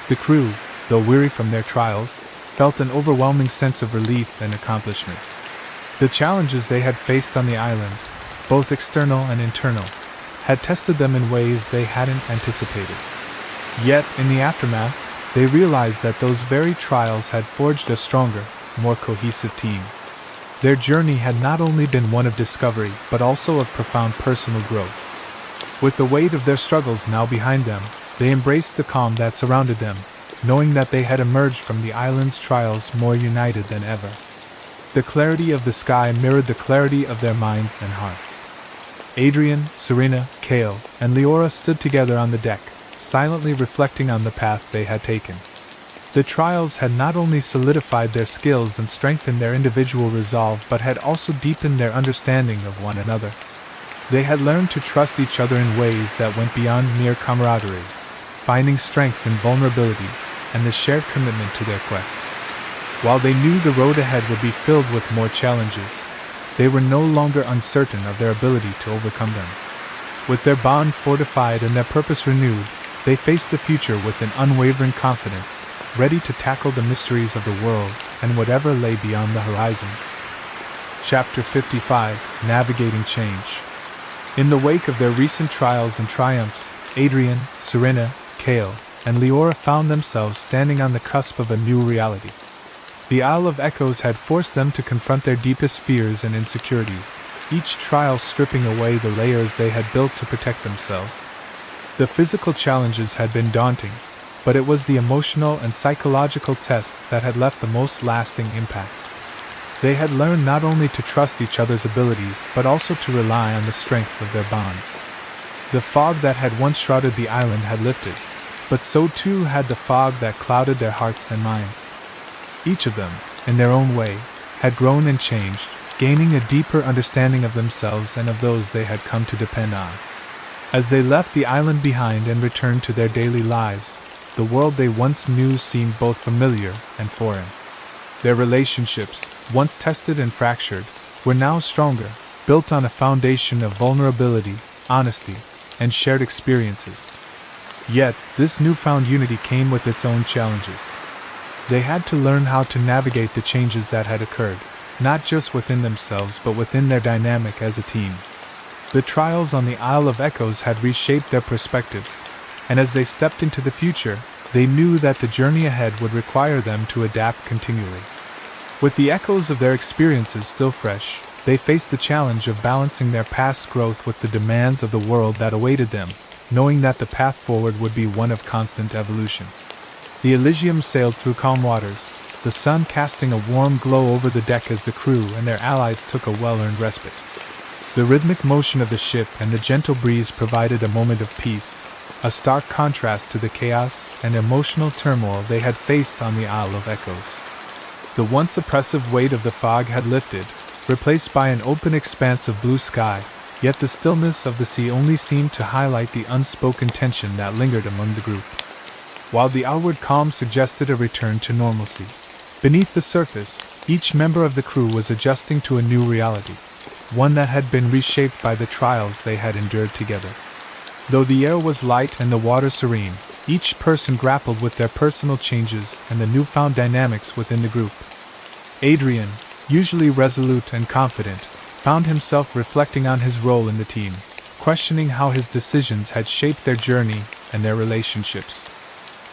The crew, though weary from their trials, felt an overwhelming sense of relief and accomplishment. The challenges they had faced on the island, both external and internal, had tested them in ways they hadn't anticipated. Yet, in the aftermath, they realized that those very trials had forged a stronger, more cohesive team. Their journey had not only been one of discovery but also of profound personal growth. With the weight of their struggles now behind them, they embraced the calm that surrounded them, knowing that they had emerged from the island's trials more united than ever. The clarity of the sky mirrored the clarity of their minds and hearts. Adrian, Serena, Kale, and Leora stood together on the deck, silently reflecting on the path they had taken. The trials had not only solidified their skills and strengthened their individual resolve but had also deepened their understanding of one another. They had learned to trust each other in ways that went beyond mere camaraderie, finding strength in vulnerability and the shared commitment to their quest. While they knew the road ahead would be filled with more challenges, they were no longer uncertain of their ability to overcome them. With their bond fortified and their purpose renewed, they faced the future with an unwavering confidence, ready to tackle the mysteries of the world and whatever lay beyond the horizon. Chapter 55: Navigating Change. In the wake of their recent trials and triumphs, Adrian, Serena, Kale, and Leora found themselves standing on the cusp of a new reality. The Isle of Echoes had forced them to confront their deepest fears and insecurities, each trial stripping away the layers they had built to protect themselves. The physical challenges had been daunting, but it was the emotional and psychological tests that had left the most lasting impact. They had learned not only to trust each other's abilities but also to rely on the strength of their bonds. The fog that had once shrouded the island had lifted, but so too had the fog that clouded their hearts and minds. Each of them, in their own way, had grown and changed, gaining a deeper understanding of themselves and of those they had come to depend on. As they left the island behind and returned to their daily lives, the world they once knew seemed both familiar and foreign. Their relationships, once tested and fractured, were now stronger, built on a foundation of vulnerability, honesty, and shared experiences. Yet, this newfound unity came with its own challenges. They had to learn how to navigate the changes that had occurred, not just within themselves but within their dynamic as a team. The trials on the Isle of Echoes had reshaped their perspectives, and as they stepped into the future, they knew that the journey ahead would require them to adapt continually. With the echoes of their experiences still fresh, they faced the challenge of balancing their past growth with the demands of the world that awaited them, knowing that the path forward would be one of constant evolution. The Elysium sailed through calm waters, the sun casting a warm glow over the deck as the crew and their allies took a well-earned respite. The rhythmic motion of the ship and the gentle breeze provided a moment of peace, a stark contrast to the chaos and emotional turmoil they had faced on the Isle of Echoes. The once oppressive weight of the fog had lifted, replaced by an open expanse of blue sky, yet the stillness of the sea only seemed to highlight the unspoken tension that lingered among the group. While the outward calm suggested a return to normalcy, beneath the surface, each member of the crew was adjusting to a new reality, one that had been reshaped by the trials they had endured together. Though the air was light and the water serene, each person grappled with their personal changes and the newfound dynamics within the group. Adrian, usually resolute and confident, found himself reflecting on his role in the team, questioning how his decisions had shaped their journey and their relationships.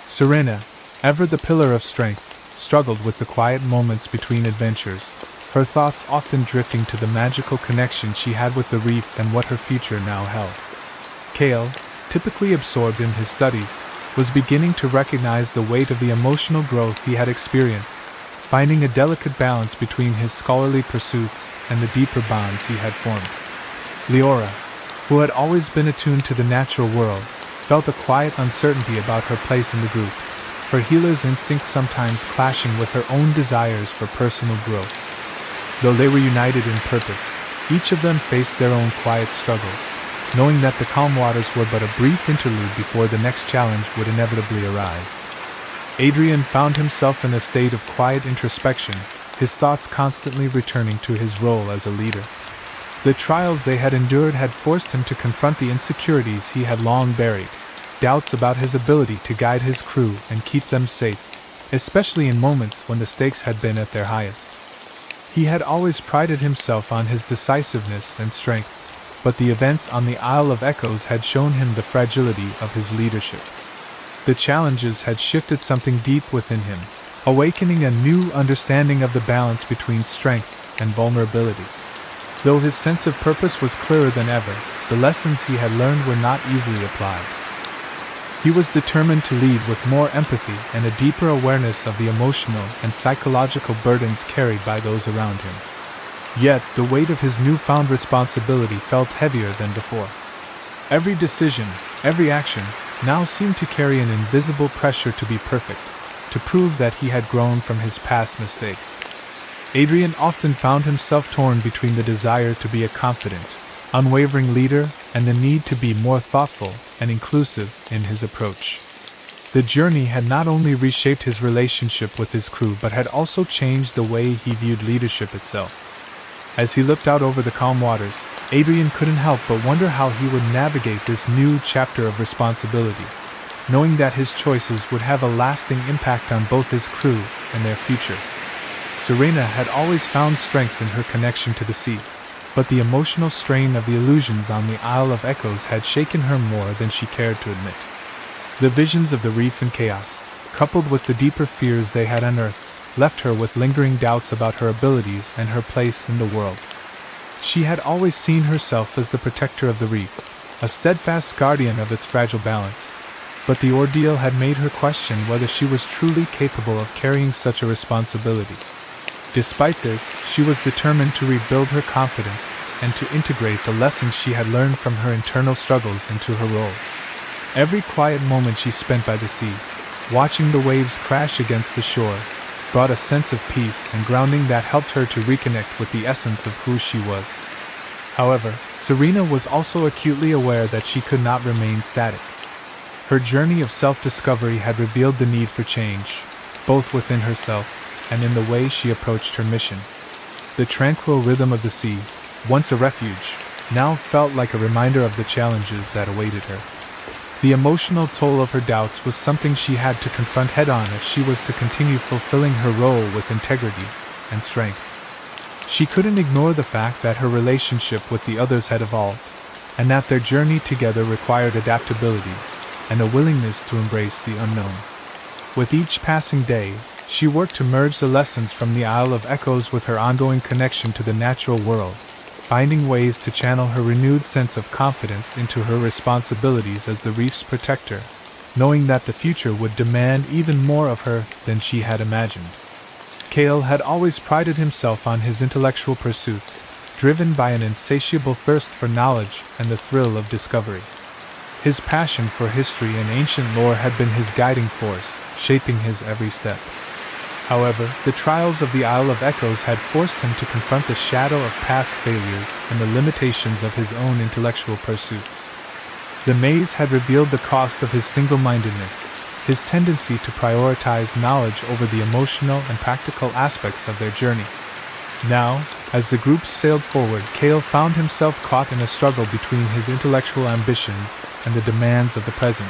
Serena, ever the pillar of strength, struggled with the quiet moments between adventures, her thoughts often drifting to the magical connection she had with the reef and what her future now held. Kale, typically absorbed in his studies, was beginning to recognize the weight of the emotional growth he had experienced, finding a delicate balance between his scholarly pursuits and the deeper bonds he had formed. Leora, who had always been attuned to the natural world, felt a quiet uncertainty about her place in the group, her healer's instincts sometimes clashing with her own desires for personal growth. Though they were united in purpose, each of them faced their own quiet struggles, knowing that the calm waters were but a brief interlude before the next challenge would inevitably arise. Adrian found himself in a state of quiet introspection, his thoughts constantly returning to his role as a leader. The trials they had endured had forced him to confront the insecurities he had long buried, doubts about his ability to guide his crew and keep them safe, especially in moments when the stakes had been at their highest. He had always prided himself on his decisiveness and strength, but the events on the Isle of Echoes had shown him the fragility of his leadership. The challenges had shifted something deep within him, awakening a new understanding of the balance between strength and vulnerability. Though his sense of purpose was clearer than ever, the lessons he had learned were not easily applied. He was determined to lead with more empathy and a deeper awareness of the emotional and psychological burdens carried by those around him. Yet, the weight of his newfound responsibility felt heavier than before. Every decision, every action, now seemed to carry an invisible pressure to be perfect, to prove that he had grown from his past mistakes. Adrian often found himself torn between the desire to be a confident, unwavering leader and the need to be more thoughtful and inclusive in his approach. The journey had not only reshaped his relationship with his crew but had also changed the way he viewed leadership itself. As he looked out over the calm waters, Adrian couldn't help but wonder how he would navigate this new chapter of responsibility, knowing that his choices would have a lasting impact on both his crew and their future. Serena had always found strength in her connection to the sea, but the emotional strain of the illusions on the Isle of Echoes had shaken her more than she cared to admit. The visions of the reef and chaos, coupled with the deeper fears they had unearthed, left her with lingering doubts about her abilities and her place in the world. She had always seen herself as the protector of the reef, a steadfast guardian of its fragile balance, but the ordeal had made her question whether she was truly capable of carrying such a responsibility. Despite this, she was determined to rebuild her confidence and to integrate the lessons she had learned from her internal struggles into her role. Every quiet moment she spent by the sea, watching the waves crash against the shore, brought a sense of peace and grounding that helped her to reconnect with the essence of who she was. However, Serena was also acutely aware that she could not remain static. Her journey of self-discovery had revealed the need for change, both within herself and in the way she approached her mission. The tranquil rhythm of the sea, once a refuge, now felt like a reminder of the challenges that awaited her. The emotional toll of her doubts was something she had to confront head-on if she was to continue fulfilling her role with integrity and strength. She couldn't ignore the fact that her relationship with the others had evolved, and that their journey together required adaptability and a willingness to embrace the unknown. With each passing day, she worked to merge the lessons from the Isle of Echoes with her ongoing connection to the natural world, finding ways to channel her renewed sense of confidence into her responsibilities as the reef's protector, knowing that the future would demand even more of her than she had imagined. Cale had always prided himself on his intellectual pursuits, driven by an insatiable thirst for knowledge and the thrill of discovery. His passion for history and ancient lore had been his guiding force, shaping his every step. However, the trials of the Isle of Echoes had forced him to confront the shadow of past failures and the limitations of his own intellectual pursuits. The maze had revealed the cost of his single-mindedness, his tendency to prioritize knowledge over the emotional and practical aspects of their journey. Now, as the group sailed forward, Cale found himself caught in a struggle between his intellectual ambitions and the demands of the present.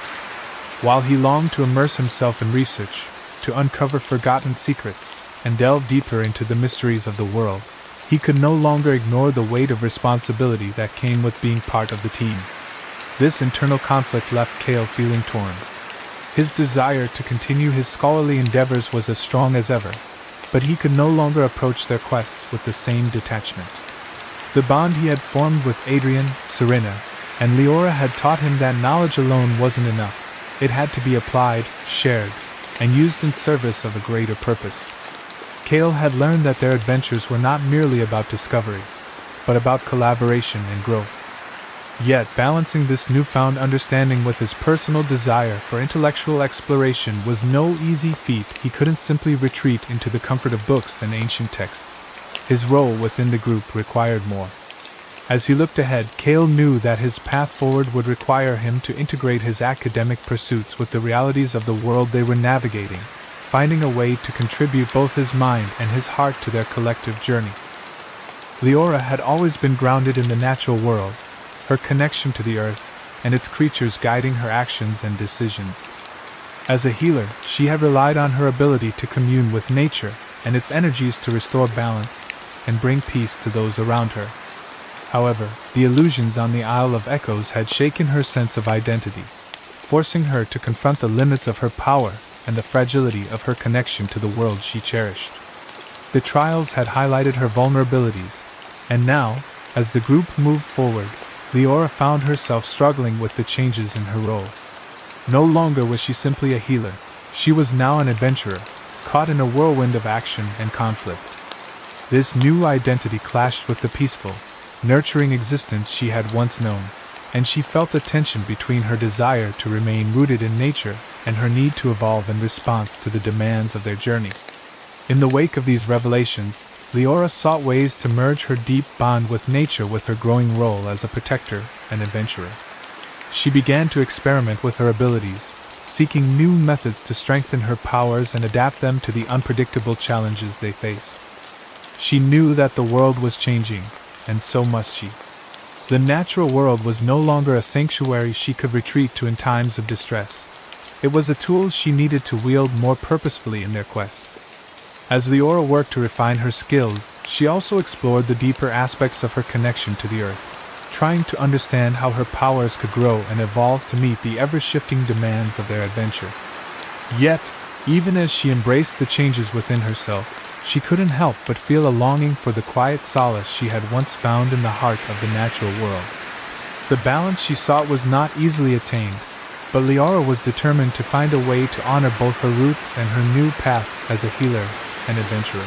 While he longed to immerse himself in research, to uncover forgotten secrets, and delve deeper into the mysteries of the world, he could no longer ignore the weight of responsibility that came with being part of the team. This internal conflict left Cale feeling torn. His desire to continue his scholarly endeavors was as strong as ever, but he could no longer approach their quests with the same detachment. The bond he had formed with Adrian, Serena, and Leora had taught him that knowledge alone wasn't enough. It had to be applied, shared, and used in service of a greater purpose. Cale had learned that their adventures were not merely about discovery, but about collaboration and growth. Yet, balancing this newfound understanding with his personal desire for intellectual exploration was no easy feat. He couldn't simply retreat into the comfort of books and ancient texts. His role within the group required more. As he looked ahead, Cale knew that his path forward would require him to integrate his academic pursuits with the realities of the world they were navigating, finding a way to contribute both his mind and his heart to their collective journey. Leora had always been grounded in the natural world, her connection to the earth and its creatures guiding her actions and decisions. As a healer, she had relied on her ability to commune with nature and its energies to restore balance and bring peace to those around her. However, the illusions on the Isle of Echoes had shaken her sense of identity, forcing her to confront the limits of her power and the fragility of her connection to the world she cherished. The trials had highlighted her vulnerabilities, and now, as the group moved forward, Leora found herself struggling with the changes in her role. No longer was she simply a healer, she was now an adventurer, caught in a whirlwind of action and conflict. This new identity clashed with the peaceful, nurturing existence she had once known, and she felt the tension between her desire to remain rooted in nature and her need to evolve in response to the demands of their journey. In the wake of these revelations, Leora sought ways to merge her deep bond with nature with her growing role as a protector and adventurer. She began to experiment with her abilities, seeking new methods to strengthen her powers and adapt them to the unpredictable challenges they faced. She knew that the world was changing, and so must she. The natural world was no longer a sanctuary she could retreat to in times of distress. It was a tool she needed to wield more purposefully in their quest. As Leora worked to refine her skills, she also explored the deeper aspects of her connection to the earth, trying to understand how her powers could grow and evolve to meet the ever-shifting demands of their adventure. Yet, even as she embraced the changes within herself, she couldn't help but feel a longing for the quiet solace she had once found in the heart of the natural world. The balance she sought was not easily attained, but Leora was determined to find a way to honor both her roots and her new path as a healer and adventurer.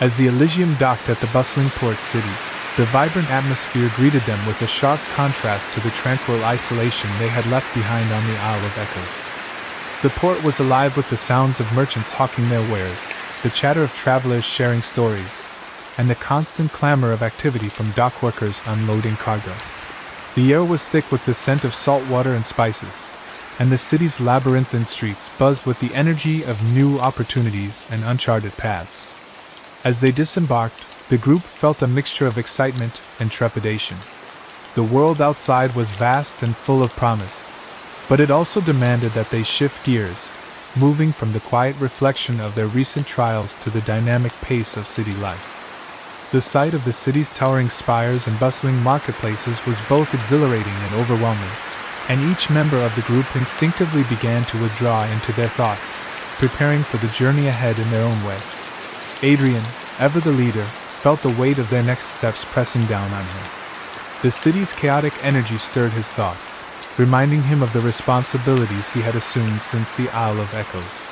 As the Elysium docked at the bustling port city, the vibrant atmosphere greeted them with a sharp contrast to the tranquil isolation they had left behind on the Isle of Echoes. The port was alive with the sounds of merchants hawking their wares, the chatter of travelers sharing stories, and the constant clamor of activity from dock workers unloading cargo. The air was thick with the scent of salt water and spices, and the city's labyrinthine streets buzzed with the energy of new opportunities and uncharted paths. As they disembarked, the group felt a mixture of excitement and trepidation. The world outside was vast and full of promise, but it also demanded that they shift gears, moving from the quiet reflection of their recent trials to the dynamic pace of city life. The sight of the city's towering spires and bustling marketplaces was both exhilarating and overwhelming, and each member of the group instinctively began to withdraw into their thoughts, preparing for the journey ahead in their own way. Adrian, ever the leader, felt the weight of their next steps pressing down on him. The city's chaotic energy stirred his thoughts, reminding him of the responsibilities he had assumed since the Isle of Echoes.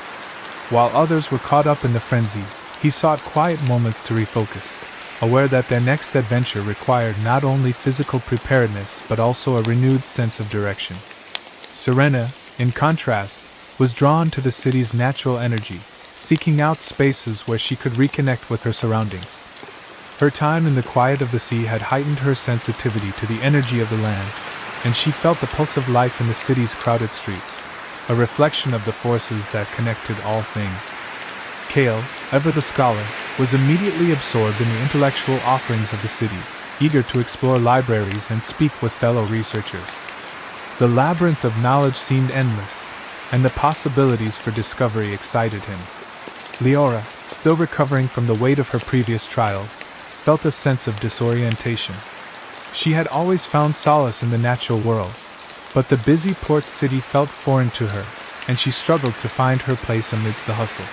While others were caught up in the frenzy, he sought quiet moments to refocus, aware that their next adventure required not only physical preparedness but also a renewed sense of direction. Serena, in contrast, was drawn to the city's natural energy, seeking out spaces where she could reconnect with her surroundings. Her time in the quiet of the sea had heightened her sensitivity to the energy of the land, and she felt the pulse of life in the city's crowded streets, a reflection of the forces that connected all things. Cale, ever the scholar, was immediately absorbed in the intellectual offerings of the city, eager to explore libraries and speak with fellow researchers. The labyrinth of knowledge seemed endless, and the possibilities for discovery excited him. Leora, still recovering from the weight of her previous trials, felt a sense of disorientation. She had always found solace in the natural world, but the busy port city felt foreign to her, and she struggled to find her place amidst the hustle.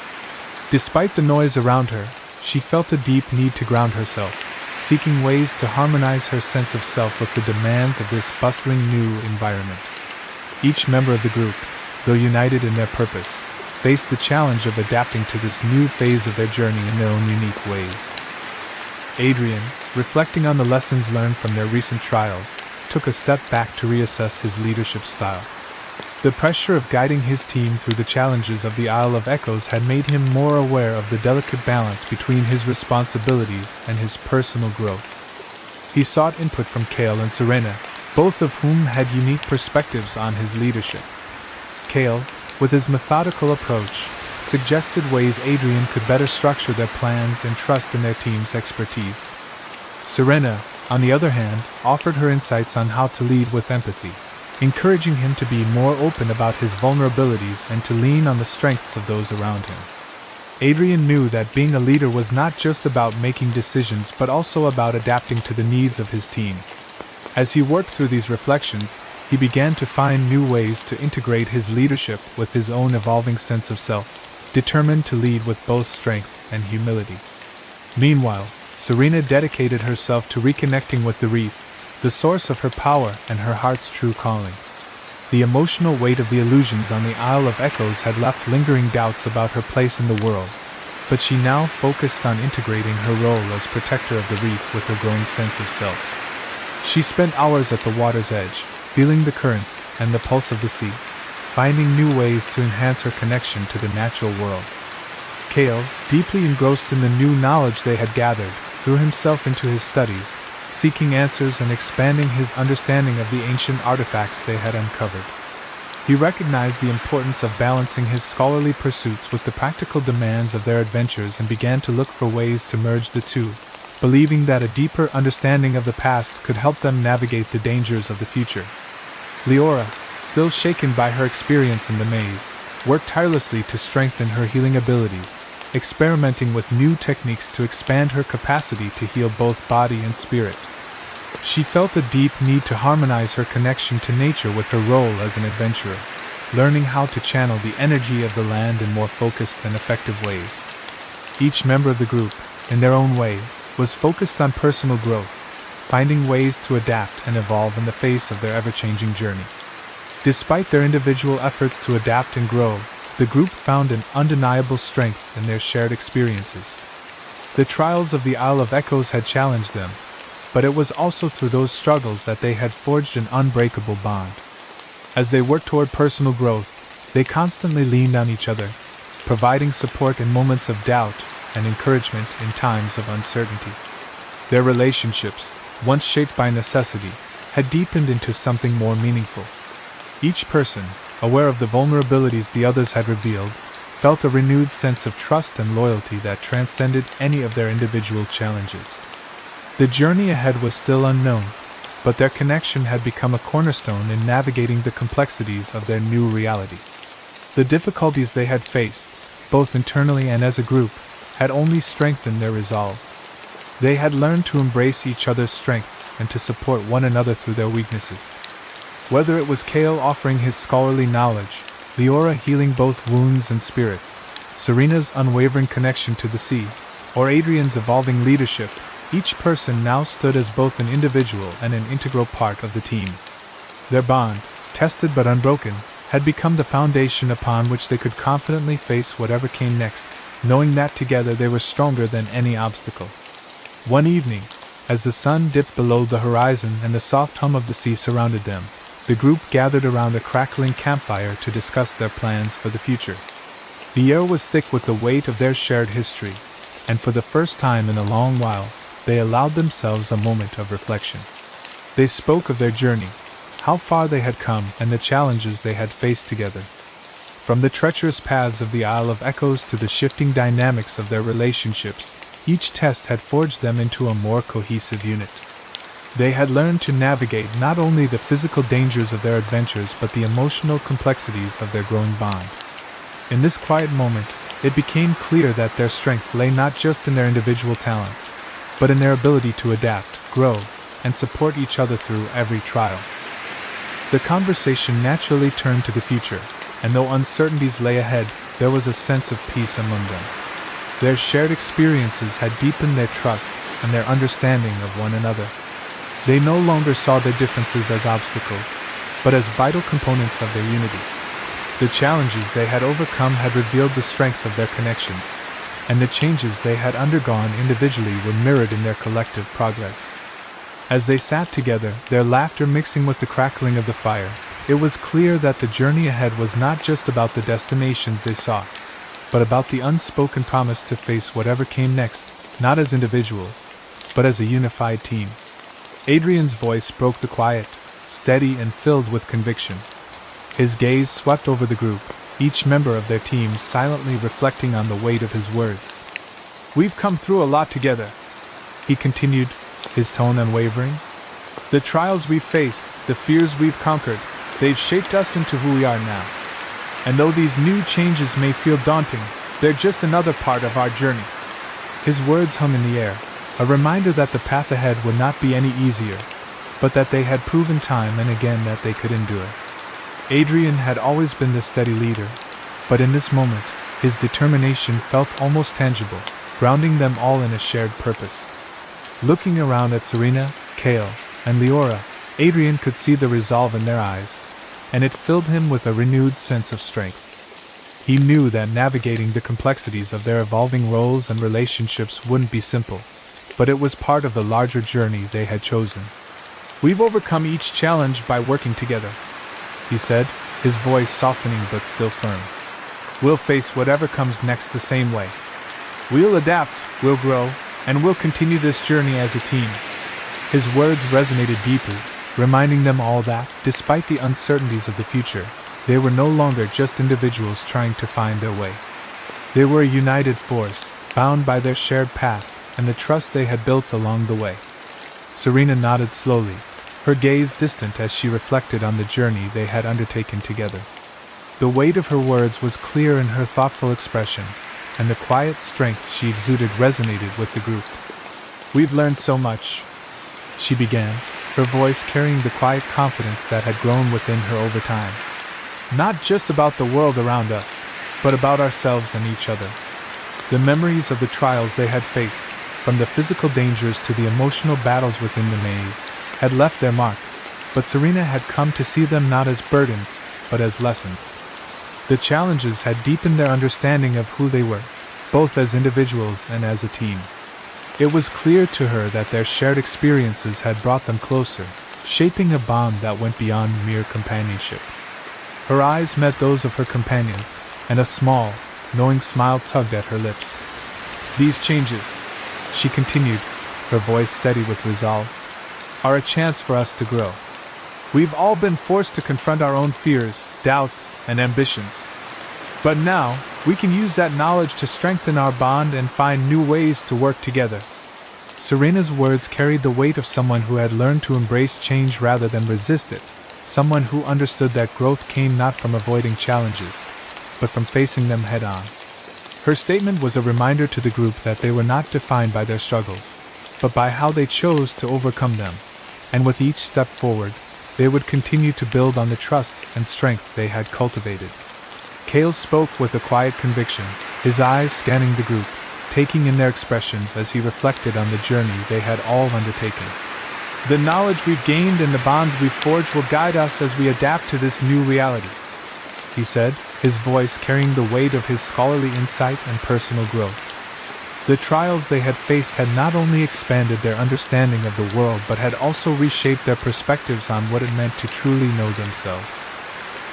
Despite the noise around her, she felt a deep need to ground herself, seeking ways to harmonize her sense of self with the demands of this bustling new environment. Each member of the group, though united in their purpose, faced the challenge of adapting to this new phase of their journey in their own unique ways. Adrian, reflecting on the lessons learned from their recent trials, took a step back to reassess his leadership style. The pressure of guiding his team through the challenges of the Isle of Echoes had made him more aware of the delicate balance between his responsibilities and his personal growth. He sought input from Kale and Serena, both of whom had unique perspectives on his leadership. Kale, with his methodical approach, suggested ways Adrian could better structure their plans and trust in their team's expertise. Serena, on the other hand, offered her insights on how to lead with empathy, encouraging him to be more open about his vulnerabilities and to lean on the strengths of those around him. Adrian knew that being a leader was not just about making decisions but also about adapting to the needs of his team. As he worked through these reflections, he began to find new ways to integrate his leadership with his own evolving sense of self, determined to lead with both strength and humility. Meanwhile, Serena dedicated herself to reconnecting with the reef, the source of her power and her heart's true calling. The emotional weight of the illusions on the Isle of Echoes had left lingering doubts about her place in the world, but she now focused on integrating her role as protector of the reef with her growing sense of self. She spent hours at the water's edge, feeling the currents and the pulse of the sea, finding new ways to enhance her connection to the natural world. Kale, deeply engrossed in the new knowledge they had gathered, threw himself into his studies, seeking answers and expanding his understanding of the ancient artifacts they had uncovered. He recognized the importance of balancing his scholarly pursuits with the practical demands of their adventures and began to look for ways to merge the two, believing that a deeper understanding of the past could help them navigate the dangers of the future. Leora, still shaken by her experience in the maze, worked tirelessly to strengthen her healing abilities, experimenting with new techniques to expand her capacity to heal both body and spirit. She felt a deep need to harmonize her connection to nature with her role as an adventurer, learning how to channel the energy of the land in more focused and effective ways. Each member of the group, in their own way, was focused on personal growth, finding ways to adapt and evolve in the face of their ever-changing journey. Despite their individual efforts to adapt and grow, the group found an undeniable strength in their shared experiences. The trials of the Isle of Echoes had challenged them, but it was also through those struggles that they had forged an unbreakable bond. As they worked toward personal growth, they constantly leaned on each other, providing support in moments of doubt and encouragement in times of uncertainty. Their relationships, once shaped by necessity, had deepened into something more meaningful. Each person, aware of the vulnerabilities the others had revealed, felt a renewed sense of trust and loyalty that transcended any of their individual challenges. The journey ahead was still unknown, but their connection had become a cornerstone in navigating the complexities of their new reality. The difficulties they had faced, both internally and as a group, had only strengthened their resolve. They had learned to embrace each other's strengths and to support one another through their weaknesses. Whether it was Kale offering his scholarly knowledge, Leora healing both wounds and spirits, Serena's unwavering connection to the sea, or Adrian's evolving leadership, each person now stood as both an individual and an integral part of the team. Their bond, tested but unbroken, had become the foundation upon which they could confidently face whatever came next, knowing that together they were stronger than any obstacle. One evening, as the sun dipped below the horizon and the soft hum of the sea surrounded them, the group gathered around a crackling campfire to discuss their plans for the future. The air was thick with the weight of their shared history, and for the first time in a long while, they allowed themselves a moment of reflection. They spoke of their journey, how far they had come, and the challenges they had faced together. From the treacherous paths of the Isle of Echoes to the shifting dynamics of their relationships, each test had forged them into a more cohesive unit. They had learned to navigate not only the physical dangers of their adventures but the emotional complexities of their growing bond. In this quiet moment, it became clear that their strength lay not just in their individual talents, but in their ability to adapt, grow, and support each other through every trial. The conversation naturally turned to the future, and though uncertainties lay ahead, there was a sense of peace among them. Their shared experiences had deepened their trust and their understanding of one another. They no longer saw their differences as obstacles, but as vital components of their unity. The challenges they had overcome had revealed the strength of their connections, and the changes they had undergone individually were mirrored in their collective progress. As they sat together, their laughter mixing with the crackling of the fire, it was clear that the journey ahead was not just about the destinations they sought, but about the unspoken promise to face whatever came next, not as individuals, but as a unified team. Adrian's voice broke the quiet, steady and filled with conviction. His gaze swept over the group, each member of their team silently reflecting on the weight of his words. "We've come through a lot together," he continued, his tone unwavering. "The trials we've faced, the fears we've conquered, they've shaped us into who we are now. And though these new changes may feel daunting, they're just another part of our journey." His words hung in the air, a reminder that the path ahead would not be any easier, but that they had proven time and again that they could endure. Adrian had always been the steady leader, but in this moment, his determination felt almost tangible, grounding them all in a shared purpose. Looking around at Serena, Kale, and Leora, Adrian could see the resolve in their eyes, and it filled him with a renewed sense of strength. He knew that navigating the complexities of their evolving roles and relationships wouldn't be simple, but it was part of the larger journey they had chosen. "We've overcome each challenge by working together," he said, his voice softening but still firm. "We'll face whatever comes next the same way. We'll adapt, we'll grow, and we'll continue this journey as a team." His words resonated deeply, reminding them all that, despite the uncertainties of the future, they were no longer just individuals trying to find their way. They were a united force, bound by their shared past and the trust they had built along the way. Serena nodded slowly, her gaze distant as she reflected on the journey they had undertaken together. The weight of her words was clear in her thoughtful expression, and the quiet strength she exuded resonated with the group. "We've learned so much," she began, her voice carrying the quiet confidence that had grown within her over time. "Not just about the world around us, but about ourselves and each other." The memories of the trials they had faced, from the physical dangers to the emotional battles within the maze, had left their mark, but Serena had come to see them not as burdens, but as lessons. The challenges had deepened their understanding of who they were, both as individuals and as a team. It was clear to her that their shared experiences had brought them closer, shaping a bond that went beyond mere companionship. Her eyes met those of her companions, and a small, knowing smile tugged at her lips. "These changes," she continued, her voice steady with resolve, "are a chance for us to grow. We've all been forced to confront our own fears, doubts, and ambitions. But now, we can use that knowledge to strengthen our bond and find new ways to work together." Serena's words carried the weight of someone who had learned to embrace change rather than resist it, someone who understood that growth came not from avoiding challenges, but from facing them head-on. Her statement was a reminder to the group that they were not defined by their struggles, but by how they chose to overcome them, and with each step forward, they would continue to build on the trust and strength they had cultivated. Kale spoke with a quiet conviction, his eyes scanning the group, taking in their expressions as he reflected on the journey they had all undertaken. "The knowledge we've gained and the bonds we've forged will guide us as we adapt to this new reality," he said, his voice carrying the weight of his scholarly insight and personal growth. The trials they had faced had not only expanded their understanding of the world but had also reshaped their perspectives on what it meant to truly know themselves.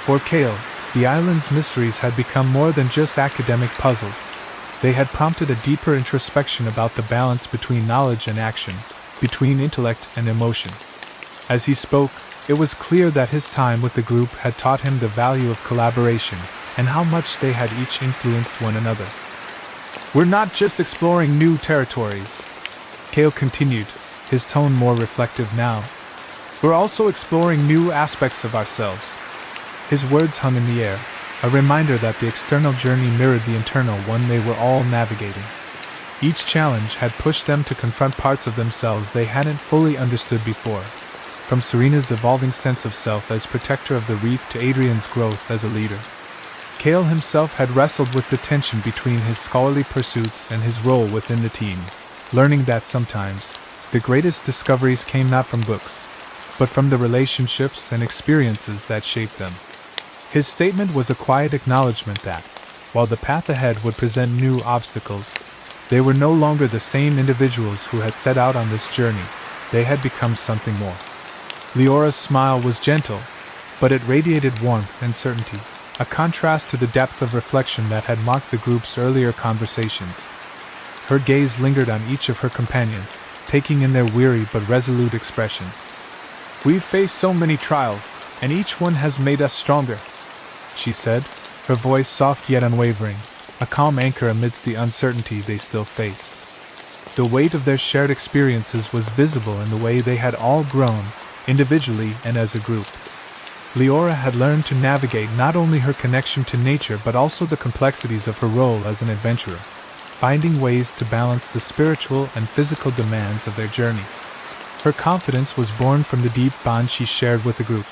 For Kale, the island's mysteries had become more than just academic puzzles. They had prompted a deeper introspection about the balance between knowledge and action, between intellect and emotion. As he spoke, it was clear that his time with the group had taught him the value of collaboration and how much they had each influenced one another. "We're not just exploring new territories," Kale continued, his tone more reflective now. "We're also exploring new aspects of ourselves." His words hung in the air, a reminder that the external journey mirrored the internal one they were all navigating. Each challenge had pushed them to confront parts of themselves they hadn't fully understood before, from Serena's evolving sense of self as protector of the reef to Adrian's growth as a leader. Cale himself had wrestled with the tension between his scholarly pursuits and his role within the team, learning that sometimes the greatest discoveries came not from books, but from the relationships and experiences that shaped them. His statement was a quiet acknowledgement that, while the path ahead would present new obstacles, they were no longer the same individuals who had set out on this journey. They had become something more. Leora's smile was gentle, but it radiated warmth and certainty, a contrast to the depth of reflection that had marked the group's earlier conversations. Her gaze lingered on each of her companions, taking in their weary but resolute expressions. "We've faced so many trials, and each one has made us stronger," she said, her voice soft yet unwavering, a calm anchor amidst the uncertainty they still faced. The weight of their shared experiences was visible in the way they had all grown, individually and as a group. Leora had learned to navigate not only her connection to nature but also the complexities of her role as an adventurer, finding ways to balance the spiritual and physical demands of their journey. Her confidence was born from the deep bond she shared with the group,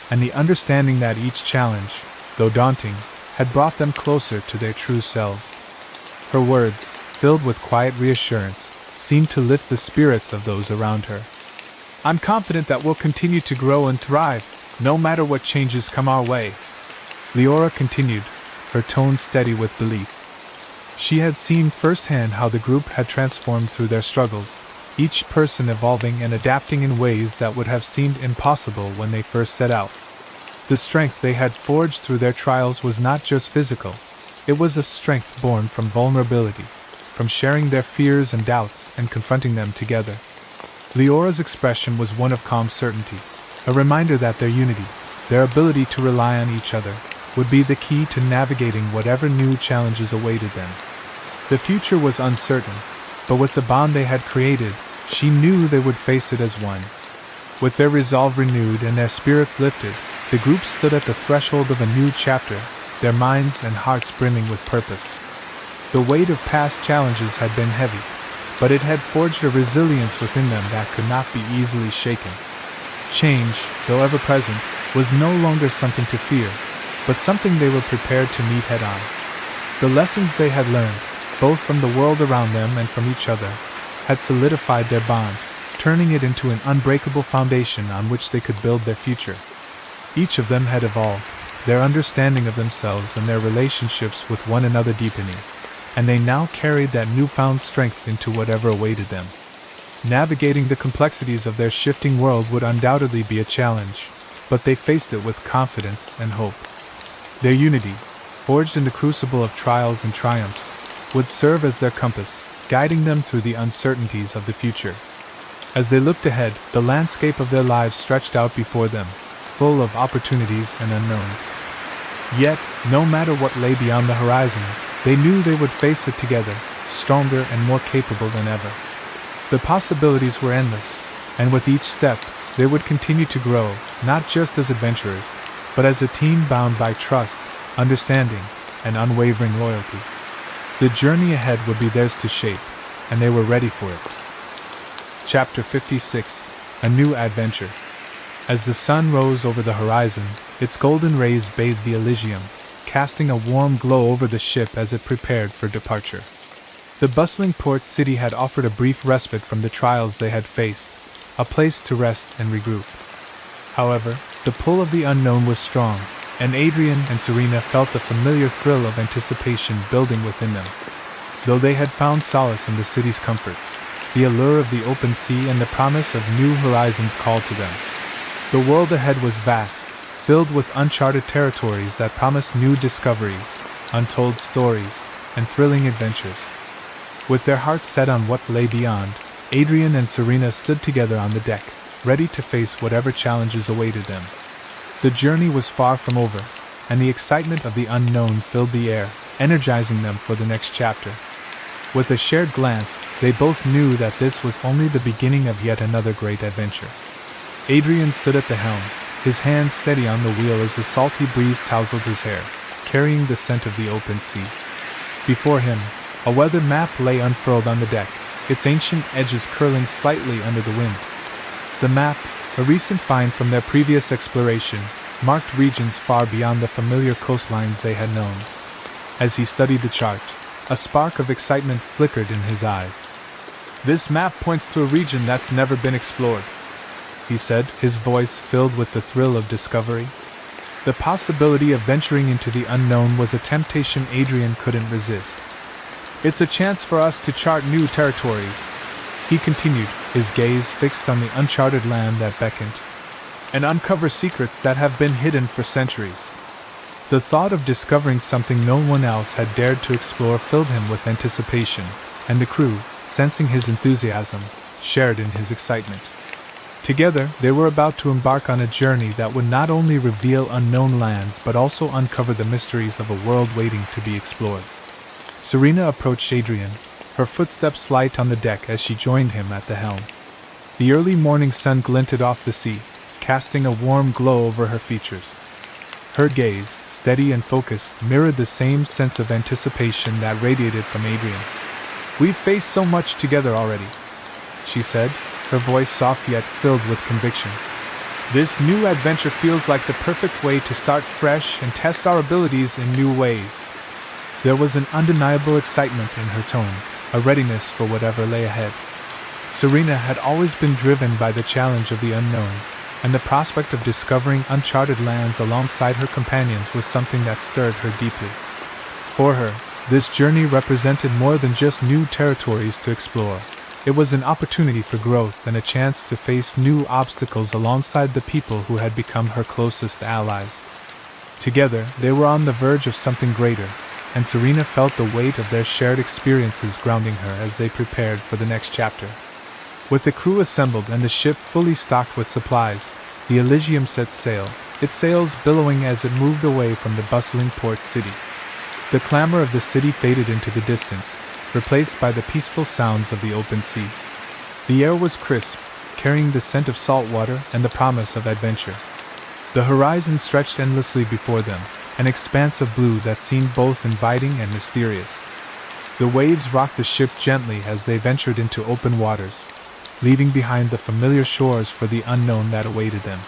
and the understanding that each challenge, though daunting, had brought them closer to their true selves. Her words, filled with quiet reassurance, seemed to lift the spirits of those around her. "I'm confident that we'll continue to grow and thrive, no matter what changes come our way," Leora continued, her tone steady with belief. She had seen firsthand how the group had transformed through their struggles, each person evolving and adapting in ways that would have seemed impossible when they first set out. The strength they had forged through their trials was not just physical, it was a strength born from vulnerability, from sharing their fears and doubts and confronting them together. Leora's expression was one of calm certainty, a reminder that their unity, their ability to rely on each other, would be the key to navigating whatever new challenges awaited them. The future was uncertain, but with the bond they had created, she knew they would face it as one. With their resolve renewed and their spirits lifted, the group stood at the threshold of a new chapter, their minds and hearts brimming with purpose. The weight of past challenges had been heavy, but it had forged a resilience within them that could not be easily shaken. Change, though ever present, was no longer something to fear, but something they were prepared to meet head-on. The lessons they had learned, both from the world around them and from each other, had solidified their bond, turning it into an unbreakable foundation on which they could build their future. Each of them had evolved, their understanding of themselves and their relationships with one another deepening, and they now carried that newfound strength into whatever awaited them. Navigating the complexities of their shifting world would undoubtedly be a challenge, but they faced it with confidence and hope. Their unity, forged in the crucible of trials and triumphs, would serve as their compass, guiding them through the uncertainties of the future. As they looked ahead, the landscape of their lives stretched out before them, full of opportunities and unknowns. Yet, no matter what lay beyond the horizon, they knew they would face it together, stronger and more capable than ever. The possibilities were endless, and with each step, they would continue to grow, not just as adventurers, but as a team bound by trust, understanding, and unwavering loyalty. The journey ahead would be theirs to shape, and they were ready for it. Chapter 56: A New Adventure. As the sun rose over the horizon, its golden rays bathed the Elysium, casting a warm glow over the ship as it prepared for departure. The bustling port city had offered a brief respite from the trials they had faced, a place to rest and regroup. However, the pull of the unknown was strong, and Adrian and Serena felt the familiar thrill of anticipation building within them. Though they had found solace in the city's comforts, the allure of the open sea and the promise of new horizons called to them. The world ahead was vast, filled with uncharted territories that promised new discoveries, untold stories, and thrilling adventures. With their hearts set on what lay beyond, Adrian and Serena stood together on the deck, ready to face whatever challenges awaited them. The journey was far from over, and the excitement of the unknown filled the air, energizing them for the next chapter. With a shared glance, they both knew that this was only the beginning of yet another great adventure. Adrian stood at the helm, his hands steady on the wheel as the salty breeze tousled his hair, carrying the scent of the open sea. Before him, a weather map lay unfurled on the deck, its ancient edges curling slightly under the wind. The map, a recent find from their previous exploration, marked regions far beyond the familiar coastlines they had known. As he studied the chart, a spark of excitement flickered in his eyes. "This map points to a region that's never been explored," he said, his voice filled with the thrill of discovery. The possibility of venturing into the unknown was a temptation Adrian couldn't resist. "It's a chance for us to chart new territories," he continued, his gaze fixed on the uncharted land that beckoned, "and uncover secrets that have been hidden for centuries." The thought of discovering something no one else had dared to explore filled him with anticipation, and the crew, sensing his enthusiasm, shared in his excitement. Together, they were about to embark on a journey that would not only reveal unknown lands but also uncover the mysteries of a world waiting to be explored. Serena approached Adrian, her footsteps light on the deck as she joined him at the helm. The early morning sun glinted off the sea, casting a warm glow over her features. Her gaze, steady and focused, mirrored the same sense of anticipation that radiated from Adrian. "We've faced so much together already," she said, her voice soft yet filled with conviction. "This new adventure feels like the perfect way to start fresh and test our abilities in new ways." There was an undeniable excitement in her tone, a readiness for whatever lay ahead. Serena had always been driven by the challenge of the unknown, and the prospect of discovering uncharted lands alongside her companions was something that stirred her deeply. For her, this journey represented more than just new territories to explore. It was an opportunity for growth and a chance to face new obstacles alongside the people who had become her closest allies. Together, they were on the verge of something greater, and Serena felt the weight of their shared experiences grounding her as they prepared for the next chapter. With the crew assembled and the ship fully stocked with supplies, the Elysium set sail, its sails billowing as it moved away from the bustling port city. The clamor of the city faded into the distance, replaced by the peaceful sounds of the open sea. The air was crisp, carrying the scent of salt water and the promise of adventure. The horizon stretched endlessly before them, an expanse of blue that seemed both inviting and mysterious. The waves rocked the ship gently as they ventured into open waters, leaving behind the familiar shores for the unknown that awaited them.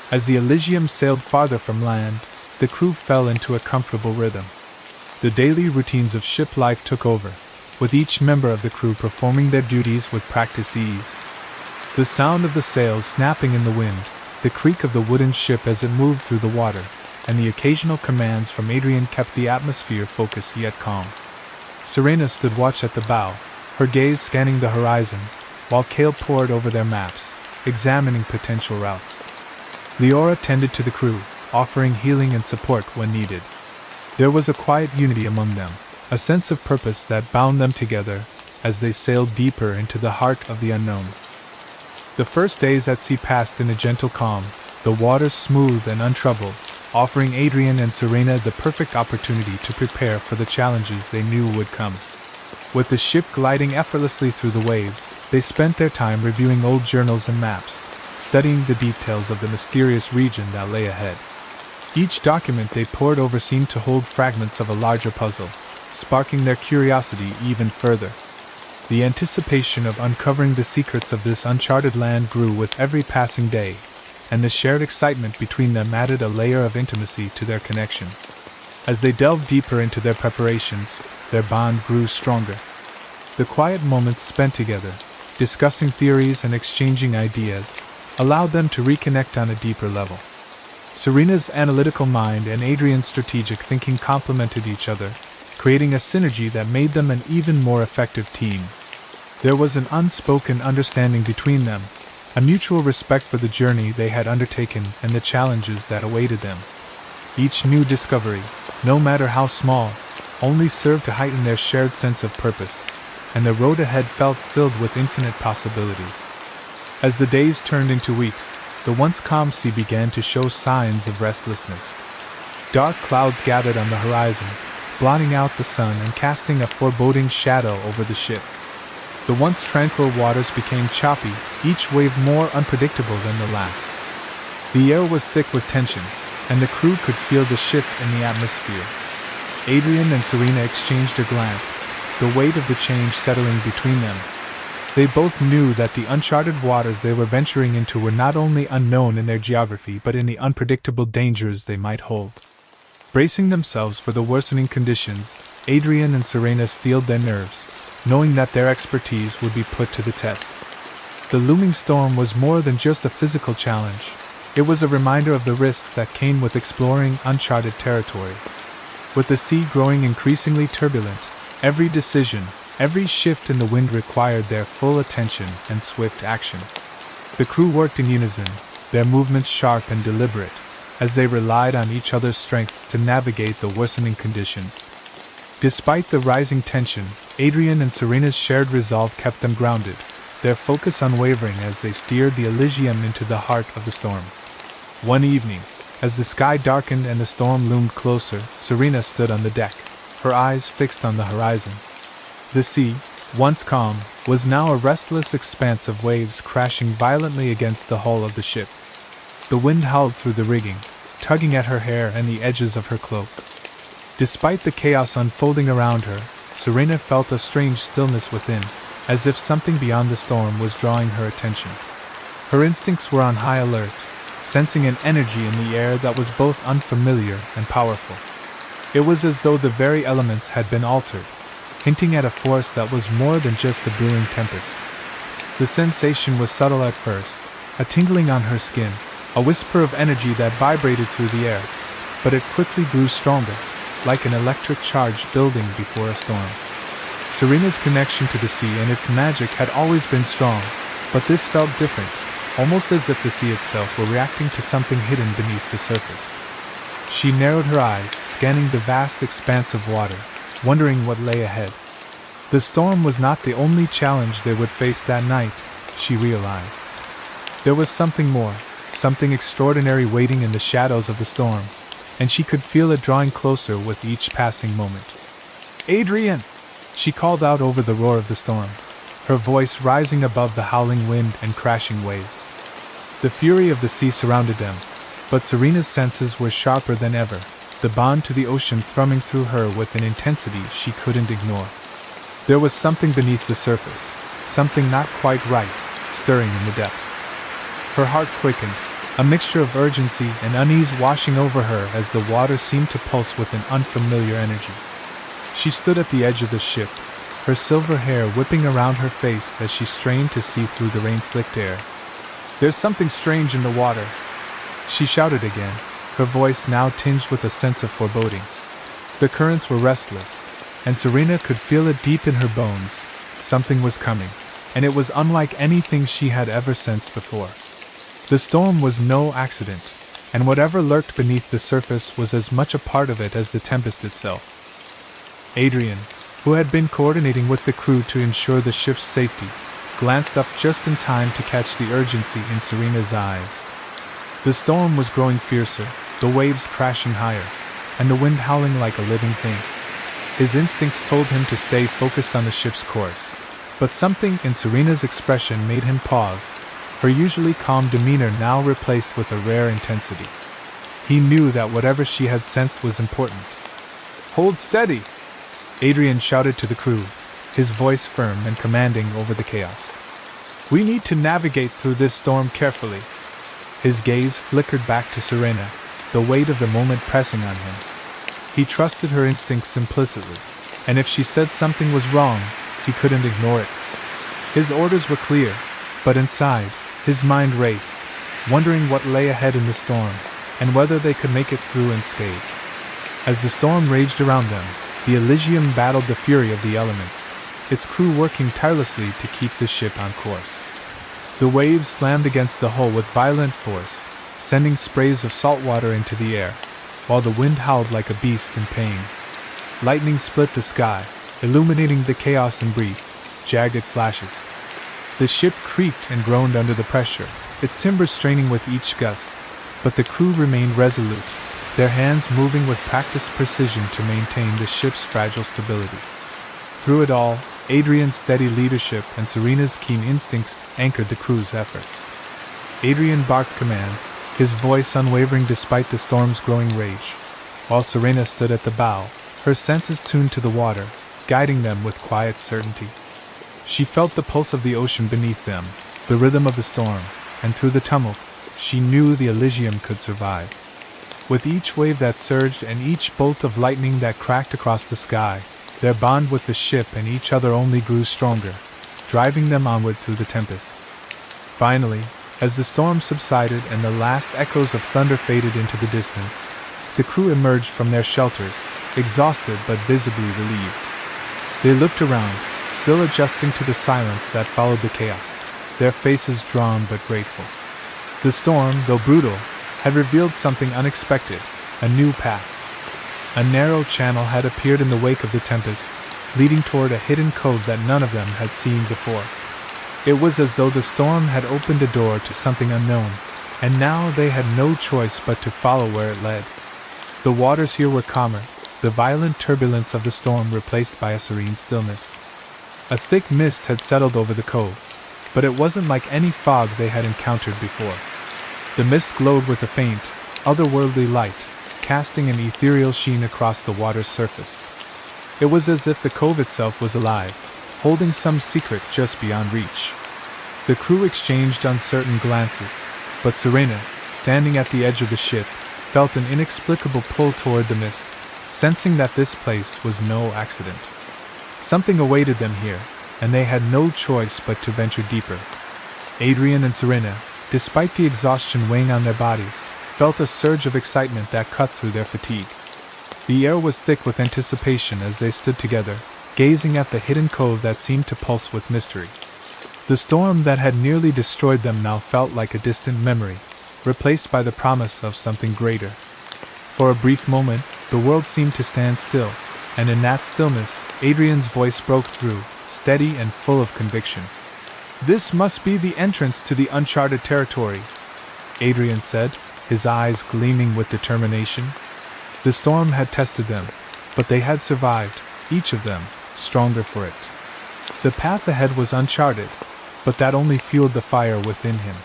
As the Elysium sailed farther from land, the crew fell into a comfortable rhythm. The daily routines of ship life took over, with each member of the crew performing their duties with practiced ease. The sound of the sails snapping in the wind, the creak of the wooden ship as it moved through the water, and the occasional commands from Adrian kept the atmosphere focused yet calm. Serena stood watch at the bow, her gaze scanning the horizon, while Cale pored over their maps, examining potential routes. Leora tended to the crew, offering healing and support when needed. There was a quiet unity among them, a sense of purpose that bound them together as they sailed deeper into the heart of the unknown. The first days at sea passed in a gentle calm, the waters smooth and untroubled, offering Adrian and Serena the perfect opportunity to prepare for the challenges they knew would come. With the ship gliding effortlessly through the waves, they spent their time reviewing old journals and maps, studying the details of the mysterious region that lay ahead. Each document they pored over seemed to hold fragments of a larger puzzle, sparking their curiosity even further. The anticipation of uncovering the secrets of this uncharted land grew with every passing day, and the shared excitement between them added a layer of intimacy to their connection. As they delved deeper into their preparations, their bond grew stronger. The quiet moments spent together, discussing theories and exchanging ideas, allowed them to reconnect on a deeper level. Serena's analytical mind and Adrian's strategic thinking complemented each other, creating a synergy that made them an even more effective team. There was an unspoken understanding between them, a mutual respect for the journey they had undertaken and the challenges that awaited them. Each new discovery, no matter how small, only served to heighten their shared sense of purpose, and the road ahead felt filled with infinite possibilities. As the days turned into weeks, the once calm sea began to show signs of restlessness. Dark clouds gathered on the horizon, blotting out the sun and casting a foreboding shadow over the ship. The once tranquil waters became choppy, each wave more unpredictable than the last. The air was thick with tension, and the crew could feel the shift in the atmosphere. Adrian and Serena exchanged a glance, the weight of the change settling between them. They both knew that the uncharted waters they were venturing into were not only unknown in their geography but in the unpredictable dangers they might hold. Bracing themselves for the worsening conditions, Adrian and Serena steeled their nerves, knowing that their expertise would be put to the test. The looming storm was more than just a physical challenge. It was a reminder of the risks that came with exploring uncharted territory. With the sea growing increasingly turbulent, every decision, every shift in the wind required their full attention and swift action. The crew worked in unison, their movements sharp and deliberate, as they relied on each other's strengths to navigate the worsening conditions. Despite the rising tension, Adrian and Serena's shared resolve kept them grounded, their focus unwavering as they steered the Elysium into the heart of the storm. One evening, as the sky darkened and the storm loomed closer, Serena stood on the deck, her eyes fixed on the horizon. The sea, once calm, was now a restless expanse of waves crashing violently against the hull of the ship. The wind howled through the rigging, tugging at her hair and the edges of her cloak. Despite the chaos unfolding around her, Serena felt a strange stillness within, as if something beyond the storm was drawing her attention. Her instincts were on high alert, sensing an energy in the air that was both unfamiliar and powerful. It was as though the very elements had been altered, hinting at a force that was more than just a brewing tempest. The sensation was subtle at first, a tingling on her skin, a whisper of energy that vibrated through the air, but it quickly grew stronger, like an electric charge building before a storm. Serena's connection to the sea and its magic had always been strong, but this felt different, almost as if the sea itself were reacting to something hidden beneath the surface. She narrowed her eyes, scanning the vast expanse of water, wondering what lay ahead. The storm was not the only challenge they would face that night, she realized. There was something more, something extraordinary waiting in the shadows of the storm, and she could feel it drawing closer with each passing moment. "Adrian!" she called out over the roar of the storm, her voice rising above the howling wind and crashing waves. The fury of the sea surrounded them, but Serena's senses were sharper than ever, the bond to the ocean thrumming through her with an intensity she couldn't ignore. There was something beneath the surface, something not quite right, stirring in the depths. Her heart quickened, a mixture of urgency and unease washing over her as the water seemed to pulse with an unfamiliar energy. She stood at the edge of the ship, her silver hair whipping around her face as she strained to see through the rain-slicked air. "There's something strange in the water," she shouted again, her voice now tinged with a sense of foreboding. The currents were restless, and Serena could feel it deep in her bones. Something was coming, and it was unlike anything she had ever sensed before. The storm was no accident, and whatever lurked beneath the surface was as much a part of it as the tempest itself. Adrian, who had been coordinating with the crew to ensure the ship's safety, glanced up just in time to catch the urgency in Serena's eyes. The storm was growing fiercer, the waves crashing higher, and the wind howling like a living thing. His instincts told him to stay focused on the ship's course, but something in Serena's expression made him pause, her usually calm demeanor now replaced with a rare intensity. He knew that whatever she had sensed was important. "Hold steady!" Adrian shouted to the crew, his voice firm and commanding over the chaos. "We need to navigate through this storm carefully." His gaze flickered back to Serena, the weight of the moment pressing on him. He trusted her instincts implicitly, and if she said something was wrong, he couldn't ignore it. His orders were clear, but inside, his mind raced, wondering what lay ahead in the storm, and whether they could make it through unscathed. As the storm raged around them, the Elysium battled the fury of the elements, its crew working tirelessly to keep the ship on course. The waves slammed against the hull with violent force, sending sprays of salt water into the air, while the wind howled like a beast in pain. Lightning split the sky, illuminating the chaos in brief, jagged flashes. The ship creaked and groaned under the pressure, its timbers straining with each gust, but the crew remained resolute, their hands moving with practiced precision to maintain the ship's fragile stability. Through it all, Adrian's steady leadership and Serena's keen instincts anchored the crew's efforts. Adrian barked commands, his voice unwavering despite the storm's growing rage, while Serena stood at the bow, her senses tuned to the water, guiding them with quiet certainty. She felt the pulse of the ocean beneath them, the rhythm of the storm, and through the tumult, she knew the Elysium could survive. With each wave that surged and each bolt of lightning that cracked across the sky, their bond with the ship and each other only grew stronger, driving them onward through the tempest. Finally, as the storm subsided and the last echoes of thunder faded into the distance, the crew emerged from their shelters, exhausted but visibly relieved. They looked around, still adjusting to the silence that followed the chaos, their faces drawn but grateful. The storm, though brutal, had revealed something unexpected, a new path. A narrow channel had appeared in the wake of the tempest, leading toward a hidden cove that none of them had seen before. It was as though the storm had opened a door to something unknown, and now they had no choice but to follow where it led. The waters here were calmer, the violent turbulence of the storm replaced by a serene stillness. A thick mist had settled over the cove, but it wasn't like any fog they had encountered before. The mist glowed with a faint, otherworldly light, casting an ethereal sheen across the water's surface. It was as if the cove itself was alive, holding some secret just beyond reach. The crew exchanged uncertain glances, but Serena, standing at the edge of the ship, felt an inexplicable pull toward the mist, sensing that this place was no accident. Something awaited them here, and they had no choice but to venture deeper. Adrian and Serena, despite the exhaustion weighing on their bodies, felt a surge of excitement that cut through their fatigue. The air was thick with anticipation as they stood together, gazing at the hidden cove that seemed to pulse with mystery. The storm that had nearly destroyed them now felt like a distant memory, replaced by the promise of something greater. For a brief moment, the world seemed to stand still, and in that stillness, Adrian's voice broke through, steady and full of conviction. "This must be the entrance to the uncharted territory," Adrian said, his eyes gleaming with determination. The storm had tested them, but they had survived, each of them, stronger for it. The path ahead was uncharted, but that only fueled the fire within him.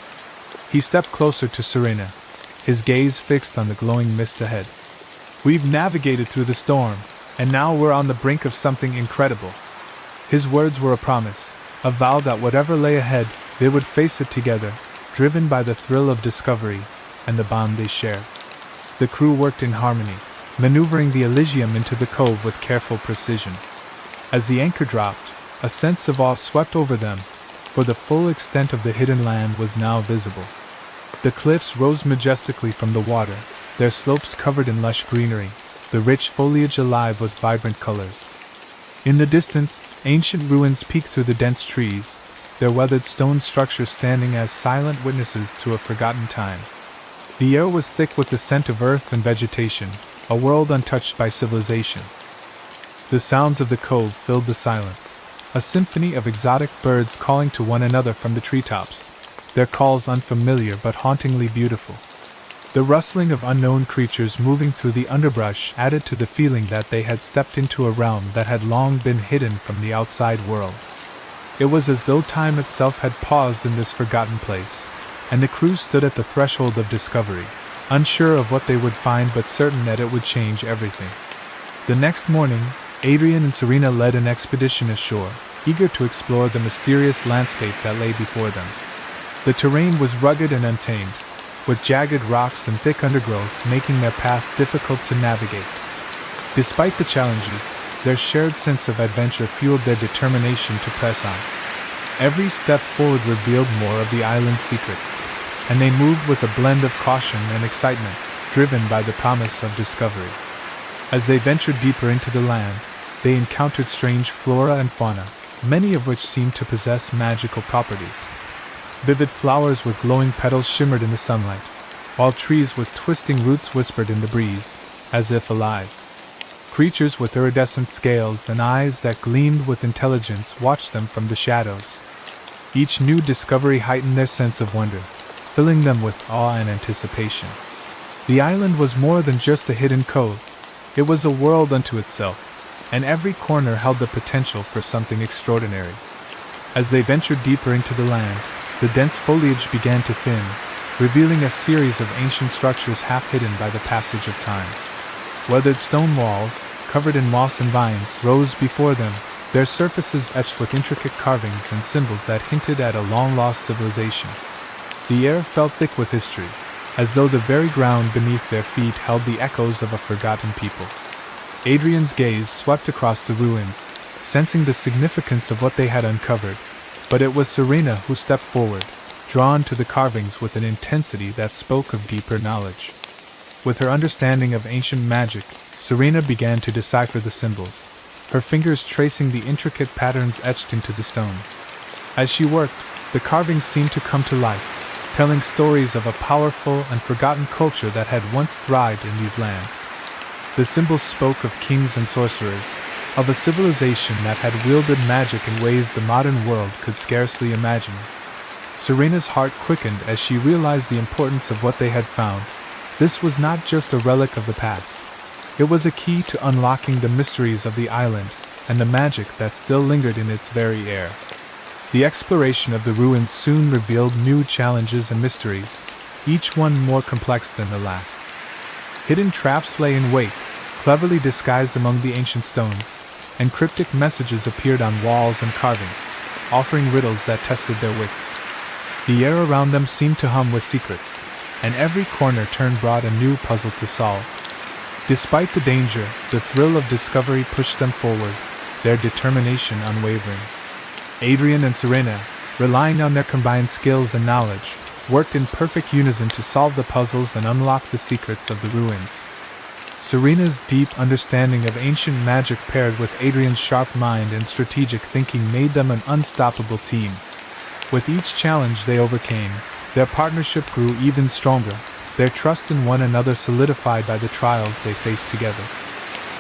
He stepped closer to Serena, his gaze fixed on the glowing mist ahead. "We've navigated through the storm, and now we're on the brink of something incredible." His words were a promise, a vow that whatever lay ahead, they would face it together, driven by the thrill of discovery and the bond they shared. The crew worked in harmony, maneuvering the Elysium into the cove with careful precision. As the anchor dropped, a sense of awe swept over them, for the full extent of the hidden land was now visible. The cliffs rose majestically from the water, their slopes covered in lush greenery, the rich foliage alive with vibrant colors. In the distance, ancient ruins peeked through the dense trees, their weathered stone structures standing as silent witnesses to a forgotten time. The air was thick with the scent of earth and vegetation, a world untouched by civilization. The sounds of the cove filled the silence, a symphony of exotic birds calling to one another from the treetops, their calls unfamiliar but hauntingly beautiful. The rustling of unknown creatures moving through the underbrush added to the feeling that they had stepped into a realm that had long been hidden from the outside world. It was as though time itself had paused in this forgotten place, and the crew stood at the threshold of discovery, unsure of what they would find but certain that it would change everything. The next morning, Adrian and Serena led an expedition ashore, eager to explore the mysterious landscape that lay before them. The terrain was rugged and untamed, with jagged rocks and thick undergrowth making their path difficult to navigate. Despite the challenges, their shared sense of adventure fueled their determination to press on. Every step forward revealed more of the island's secrets, and they moved with a blend of caution and excitement, driven by the promise of discovery. As they ventured deeper into the land, they encountered strange flora and fauna, many of which seemed to possess magical properties. Vivid flowers with glowing petals shimmered in the sunlight, while trees with twisting roots whispered in the breeze, as if alive. Creatures with iridescent scales and eyes that gleamed with intelligence watched them from the shadows. Each new discovery heightened their sense of wonder, filling them with awe and anticipation. The island was more than just a hidden cove. It was a world unto itself, and every corner held the potential for something extraordinary. As they ventured deeper into the land, the dense foliage began to thin, revealing a series of ancient structures half hidden by the passage of time. Weathered stone walls, covered in moss and vines, rose before them, their surfaces etched with intricate carvings and symbols that hinted at a long-lost civilization. The air felt thick with history, as though the very ground beneath their feet held the echoes of a forgotten people. Adrian's gaze swept across the ruins, sensing the significance of what they had uncovered, but it was Serena who stepped forward, drawn to the carvings with an intensity that spoke of deeper knowledge. With her understanding of ancient magic, Serena began to decipher the symbols, her fingers tracing the intricate patterns etched into the stone. As she worked, the carvings seemed to come to life, telling stories of a powerful and forgotten culture that had once thrived in these lands. The symbols spoke of kings and sorcerers, of a civilization that had wielded magic in ways the modern world could scarcely imagine. Serena's heart quickened as she realized the importance of what they had found. This was not just a relic of the past. It was a key to unlocking the mysteries of the island and the magic that still lingered in its very air. The exploration of the ruins soon revealed new challenges and mysteries, each one more complex than the last. Hidden traps lay in wait, cleverly disguised among the ancient stones, and cryptic messages appeared on walls and carvings, offering riddles that tested their wits. The air around them seemed to hum with secrets, and every corner turned brought a new puzzle to solve. Despite the danger, the thrill of discovery pushed them forward, their determination unwavering. Adrian and Serena, relying on their combined skills and knowledge, worked in perfect unison to solve the puzzles and unlock the secrets of the ruins. Serena's deep understanding of ancient magic paired with Adrian's sharp mind and strategic thinking made them an unstoppable team. With each challenge they overcame, their partnership grew even stronger, their trust in one another solidified by the trials they faced together.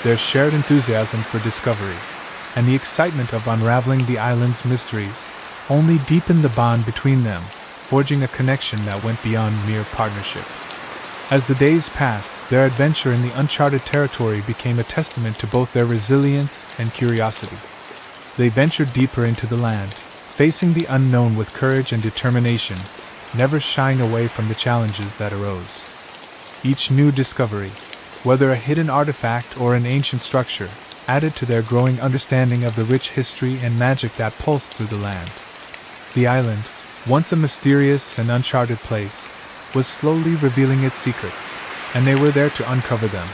Their shared enthusiasm for discovery, and the excitement of unraveling the island's mysteries, only deepened the bond between them, forging a connection that went beyond mere partnership. As the days passed, their adventure in the uncharted territory became a testament to both their resilience and curiosity. They ventured deeper into the land, facing the unknown with courage and determination, never shying away from the challenges that arose. Each new discovery, whether a hidden artifact or an ancient structure, added to their growing understanding of the rich history and magic that pulsed through the land. The island, once a mysterious and uncharted place, was slowly revealing its secrets, and they were there to uncover them.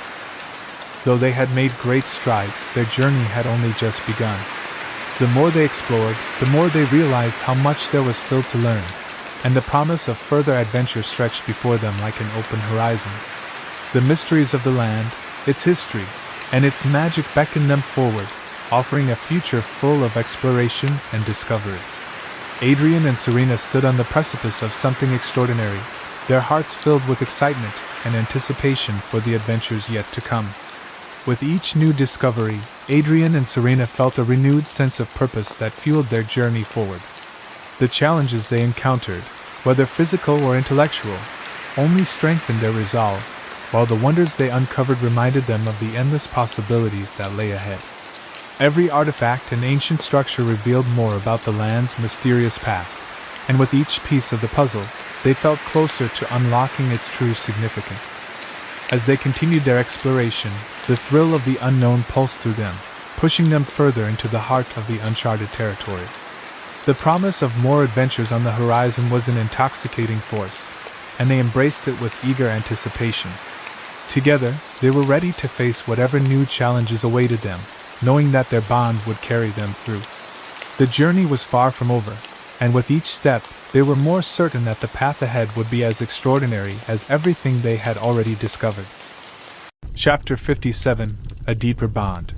Though they had made great strides, their journey had only just begun. The more they explored, the more they realized how much there was still to learn, and the promise of further adventure stretched before them like an open horizon. The mysteries of the land, its history, and its magic beckoned them forward, offering a future full of exploration and discovery. Adrian and Serena stood on the precipice of something extraordinary, their hearts filled with excitement and anticipation for the adventures yet to come. With each new discovery, Adrian and Serena felt a renewed sense of purpose that fueled their journey forward. The challenges they encountered, whether physical or intellectual, only strengthened their resolve, while the wonders they uncovered reminded them of the endless possibilities that lay ahead. Every artifact and ancient structure revealed more about the land's mysterious past, and with each piece of the puzzle, they felt closer to unlocking its true significance. As they continued their exploration, the thrill of the unknown pulsed through them, pushing them further into the heart of the uncharted territory. The promise of more adventures on the horizon was an intoxicating force, and they embraced it with eager anticipation. Together, they were ready to face whatever new challenges awaited them, knowing that their bond would carry them through. The journey was far from over, and with each step, they were more certain that the path ahead would be as extraordinary as everything they had already discovered. Chapter 57: A Deeper Bond.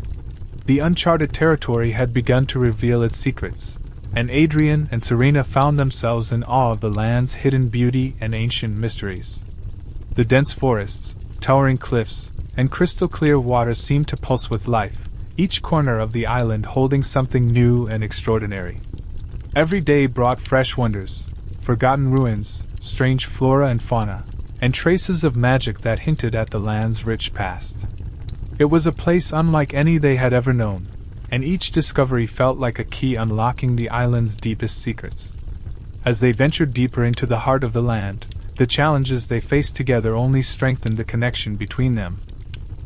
The uncharted territory had begun to reveal its secrets, and Adrian and Serena found themselves in awe of the land's hidden beauty and ancient mysteries. The dense forests, towering cliffs, and crystal-clear water seemed to pulse with life, each corner of the island holding something new and extraordinary. Every day brought fresh wonders, forgotten ruins, strange flora and fauna, and traces of magic that hinted at the land's rich past. It was a place unlike any they had ever known, and each discovery felt like a key unlocking the island's deepest secrets. As they ventured deeper into the heart of the land, the challenges they faced together only strengthened the connection between them.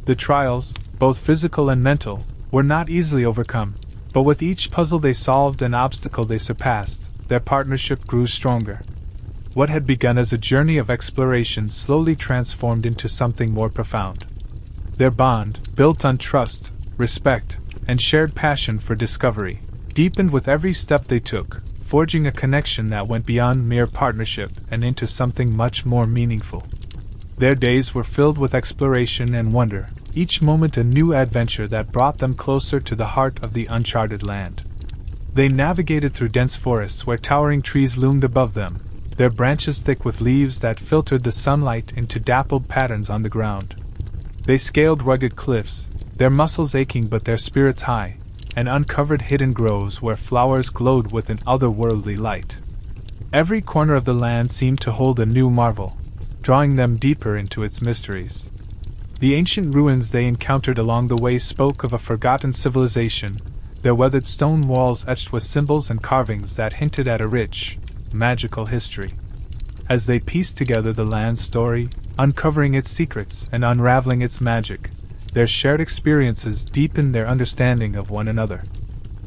The trials, both physical and mental, were not easily overcome, But with each puzzle they solved and obstacle they surpassed, their partnership grew stronger. What had begun as a journey of exploration slowly transformed into something more profound. Their bond, built on trust, respect, and shared passion for discovery, deepened with every step they took, forging a connection that went beyond mere partnership and into something much more meaningful. Their days were filled with exploration and wonder, each moment a new adventure that brought them closer to the heart of the uncharted land. They navigated through dense forests where towering trees loomed above them, their branches thick with leaves that filtered the sunlight into dappled patterns on the ground. They scaled rugged cliffs, their muscles aching but their spirits high, and uncovered hidden groves where flowers glowed with an otherworldly light. Every corner of the land seemed to hold a new marvel, drawing them deeper into its mysteries. The ancient ruins they encountered along the way spoke of a forgotten civilization, their weathered stone walls etched with symbols and carvings that hinted at a rich, magical history. As they pieced together the land's story, uncovering its secrets and unraveling its magic, their shared experiences deepened their understanding of one another.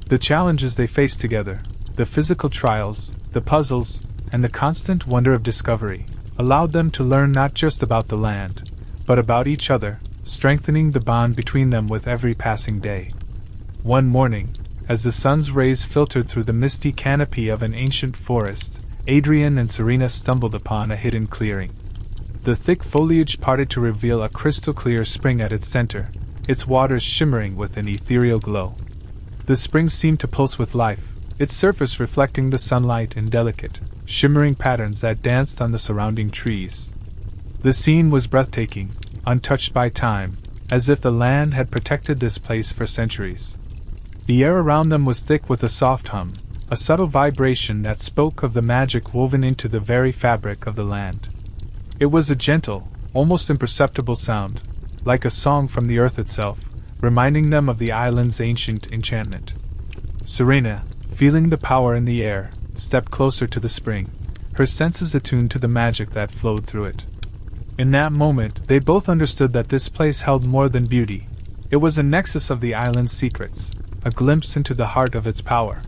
The challenges they faced together, the physical trials, the puzzles, and the constant wonder of discovery, allowed them to learn not just about the land, but about each other, strengthening the bond between them with every passing day. One morning, as the sun's rays filtered through the misty canopy of an ancient forest, Adrian and Serena stumbled upon a hidden clearing. The thick foliage parted to reveal a crystal-clear spring at its center, its waters shimmering with an ethereal glow. The spring seemed to pulse with life, its surface reflecting the sunlight in delicate, shimmering patterns that danced on the surrounding trees. The scene was breathtaking, untouched by time, as if the land had protected this place for centuries. The air around them was thick with a soft hum, a subtle vibration that spoke of the magic woven into the very fabric of the land. It was a gentle, almost imperceptible sound, like a song from the earth itself, reminding them of the island's ancient enchantment. Serena, feeling the power in the air, stepped closer to the spring, her senses attuned to the magic that flowed through it. In that moment, they both understood that this place held more than beauty. It was a nexus of the island's secrets, a glimpse into the heart of its power.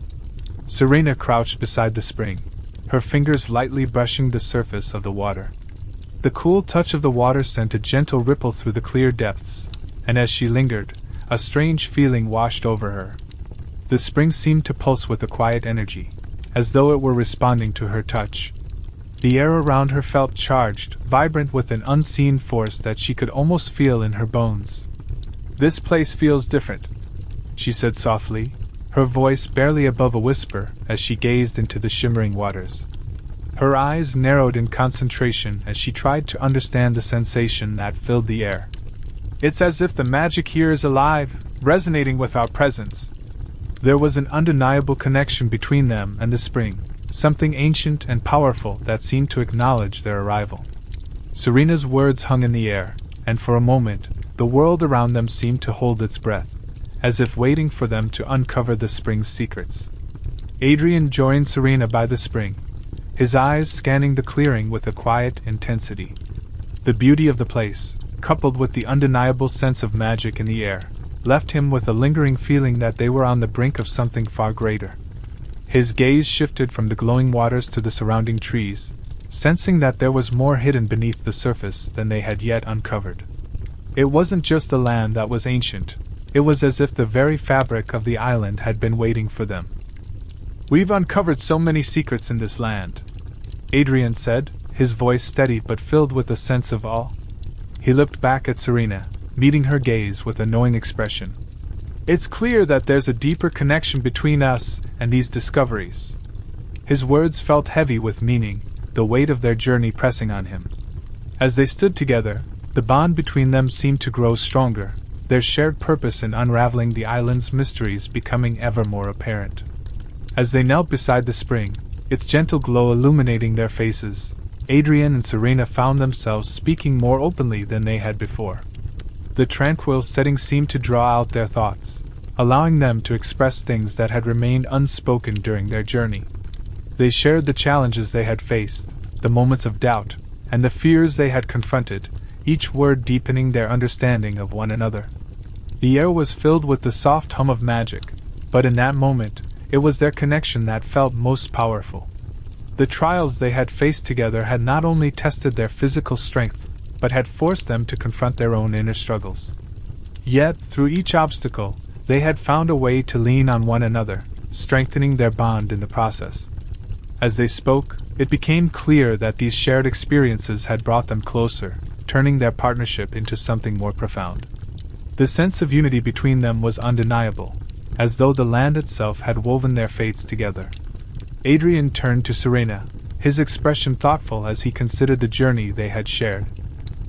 Serena crouched beside the spring, her fingers lightly brushing the surface of the water. The cool touch of the water sent a gentle ripple through the clear depths, and as she lingered, a strange feeling washed over her. The spring seemed to pulse with a quiet energy, as though it were responding to her touch. The air around her felt charged, vibrant with an unseen force that she could almost feel in her bones. "This place feels different," she said softly, her voice barely above a whisper as she gazed into the shimmering waters. Her eyes narrowed in concentration as she tried to understand the sensation that filled the air. "It's as if the magic here is alive, resonating with our presence." There was an undeniable connection between them and the spring, something ancient and powerful that seemed to acknowledge their arrival. Serena's words hung in the air, and for a moment, the world around them seemed to hold its breath, as if waiting for them to uncover the spring's secrets. Adrian joined Serena by the spring, his eyes scanning the clearing with a quiet intensity. The beauty of the place, coupled with the undeniable sense of magic in the air, left him with a lingering feeling that they were on the brink of something far greater. His gaze shifted from the glowing waters to the surrounding trees, sensing that there was more hidden beneath the surface than they had yet uncovered. It wasn't just the land that was ancient, it was as if the very fabric of the island had been waiting for them. "We've uncovered so many secrets in this land," Adrian said, his voice steady but filled with a sense of awe. He looked back at Serena, meeting her gaze with a knowing expression. "It's clear that there's a deeper connection between us and these discoveries." His words felt heavy with meaning, the weight of their journey pressing on him. As they stood together, the bond between them seemed to grow stronger, their shared purpose in unraveling the island's mysteries becoming ever more apparent. As they knelt beside the spring, its gentle glow illuminating their faces, Adrian and Serena found themselves speaking more openly than they had before. The tranquil setting seemed to draw out their thoughts, allowing them to express things that had remained unspoken during their journey. They shared the challenges they had faced, the moments of doubt, and the fears they had confronted, each word deepening their understanding of one another. The air was filled with the soft hum of magic, But in that moment, it was their connection that felt most powerful. The trials they had faced together had not only tested their physical strength, but had forced them to confront their own inner struggles. Yet, through each obstacle, they had found a way to lean on one another, strengthening their bond in the process. As they spoke, it became clear that these shared experiences had brought them closer, turning their partnership into something more profound. The sense of unity between them was undeniable, as though the land itself had woven their fates together. Adrian turned to Serena, his expression thoughtful as he considered the journey they had shared.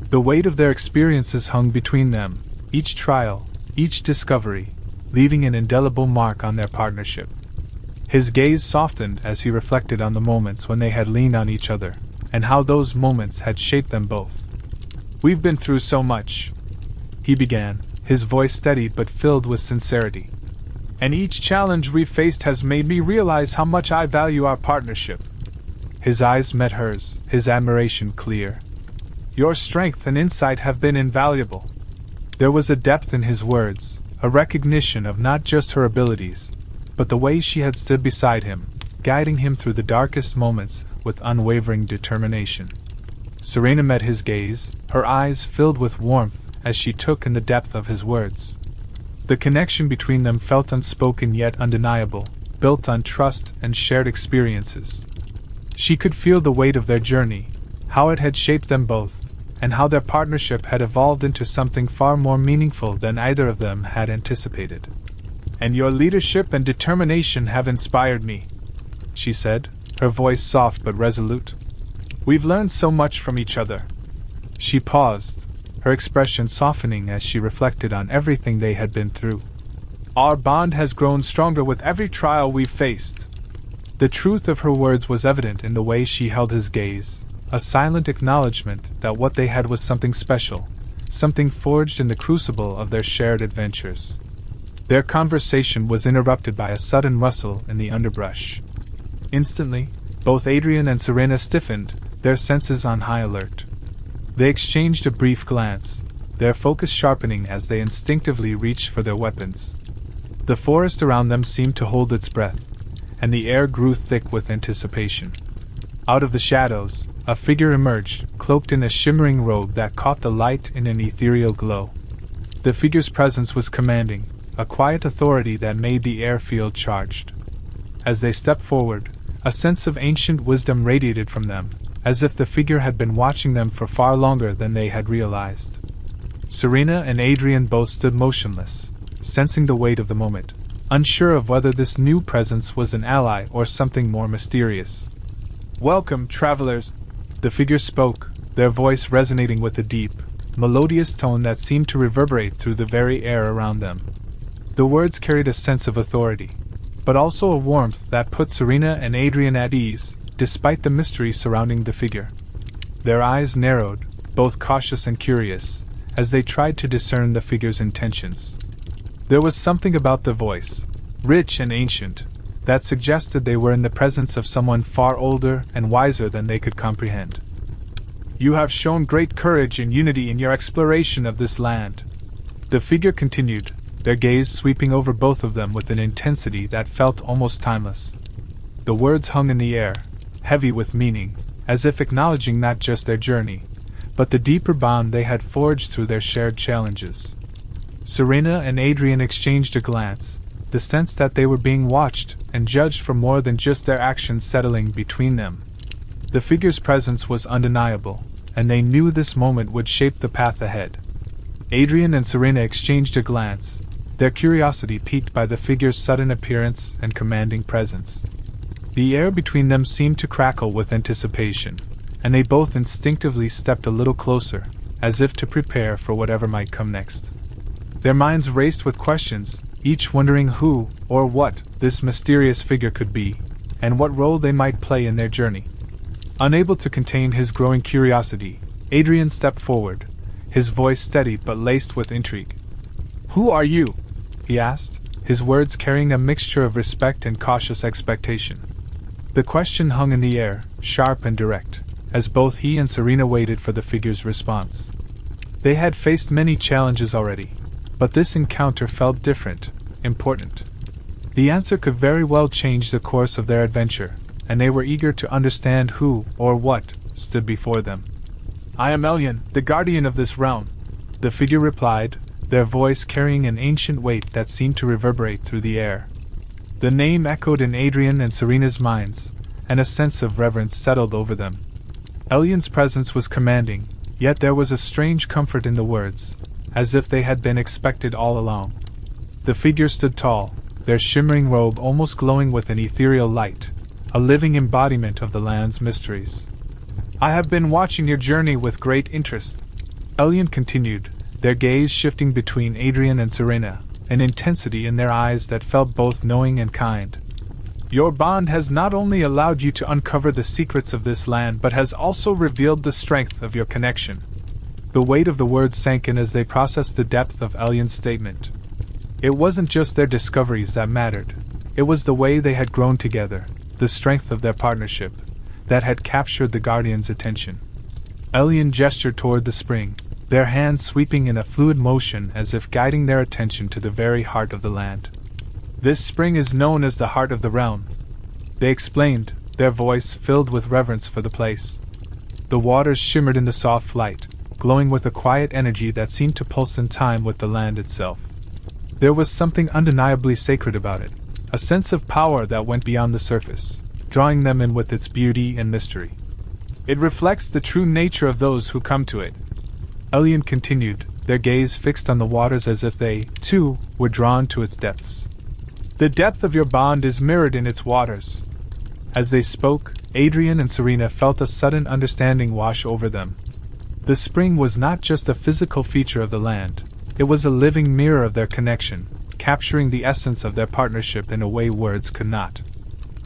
The weight of their experiences hung between them, each trial, each discovery, leaving an indelible mark on their partnership. His gaze softened as he reflected on the moments when they had leaned on each other, and how those moments had shaped them both. "We've been through so much," he began, his voice steady but filled with sincerity. "And each challenge we've faced has made me realize how much I value our partnership." His eyes met hers, his admiration clear. "Your strength and insight have been invaluable." There was a depth in his words, a recognition of not just her abilities, but the way she had stood beside him, guiding him through the darkest moments with unwavering determination. Serena met his gaze, her eyes filled with warmth as she took in the depth of his words. The connection between them felt unspoken yet undeniable, built on trust and shared experiences. She could feel the weight of their journey, how it had shaped them both, and how their partnership had evolved into something far more meaningful than either of them had anticipated. "And your leadership and determination have inspired me," she said, her voice soft but resolute. "We've learned so much from each other." She paused, her expression softening as she reflected on everything they had been through. "Our bond has grown stronger with every trial we've faced." The truth of her words was evident in the way she held his gaze, a silent acknowledgement that what they had was something special, something forged in the crucible of their shared adventures. Their conversation was interrupted by a sudden rustle in the underbrush. Instantly, both Adrian and Serena stiffened, their senses on high alert. They exchanged a brief glance, their focus sharpening as they instinctively reached for their weapons. The forest around them seemed to hold its breath, and the air grew thick with anticipation. Out of the shadows, a figure emerged, cloaked in a shimmering robe that caught the light in an ethereal glow. The figure's presence was commanding, a quiet authority that made the air feel charged. As they stepped forward, a sense of ancient wisdom radiated from them, as if the figure had been watching them for far longer than they had realized. Serena and Adrian both stood motionless, sensing the weight of the moment, unsure of whether this new presence was an ally or something more mysterious. "Welcome, travelers," the figure spoke, their voice resonating with a deep, melodious tone that seemed to reverberate through the very air around them. The words carried a sense of authority, but also a warmth that put Serena and Adrian at ease, despite the mystery surrounding the figure. Their eyes narrowed, both cautious and curious, as they tried to discern the figure's intentions. There was something about the voice, rich and ancient, that suggested they were in the presence of someone far older and wiser than they could comprehend. "You have shown great courage and unity in your exploration of this land," the figure continued, their gaze sweeping over both of them with an intensity that felt almost timeless. The words hung in the air, heavy with meaning, as if acknowledging not just their journey, but the deeper bond they had forged through their shared challenges. Serena and Adrian exchanged a glance, the sense that they were being watched and judged for more than just their actions settling between them. The figure's presence was undeniable, and they knew this moment would shape the path ahead. Adrian and Serena exchanged a glance, their curiosity piqued by the figure's sudden appearance and commanding presence. The air between them seemed to crackle with anticipation, and they both instinctively stepped a little closer, as if to prepare for whatever might come next. Their minds raced with questions, each wondering who, or what, this mysterious figure could be, and what role they might play in their journey. Unable to contain his growing curiosity, Adrian stepped forward, his voice steady but laced with intrigue. "Who are you?" he asked, his words carrying a mixture of respect and cautious expectation. The question hung in the air, sharp and direct, as both he and Serena waited for the figure's response. They had faced many challenges already, but this encounter felt different, important. The answer could very well change the course of their adventure, and they were eager to understand who, or what, stood before them. "I am Elyon, the guardian of this realm," the figure replied, their voice carrying an ancient weight that seemed to reverberate through the air. The name echoed in Adrian and Serena's minds, and a sense of reverence settled over them. Elyon's presence was commanding, yet there was a strange comfort in the words, as if they had been expected all along. The figure stood tall, their shimmering robe almost glowing with an ethereal light, a living embodiment of the land's mysteries. "I have been watching your journey with great interest," Elyon continued, their gaze shifting between Adrian and Serena, an intensity in their eyes that felt both knowing and kind. "Your bond has not only allowed you to uncover the secrets of this land but has also revealed the strength of your connection." The weight of the words sank in as they processed the depth of Elyon's statement. It wasn't just their discoveries that mattered, it was the way they had grown together, the strength of their partnership, that had captured the Guardian's attention. Elyon gestured toward the spring, their hands sweeping in a fluid motion as if guiding their attention to the very heart of the land. "This spring is known as the heart of the realm," they explained, their voice filled with reverence for the place. The waters shimmered in the soft light, glowing with a quiet energy that seemed to pulse in time with the land itself. There was something undeniably sacred about it, a sense of power that went beyond the surface, drawing them in with its beauty and mystery. "It reflects the true nature of those who come to it," Elyon continued, their gaze fixed on the waters as if they, too, were drawn to its depths. "The depth of your bond is mirrored in its waters." As they spoke, Adrian and Serena felt a sudden understanding wash over them. The spring was not just a physical feature of the land, it was a living mirror of their connection, capturing the essence of their partnership in a way words could not.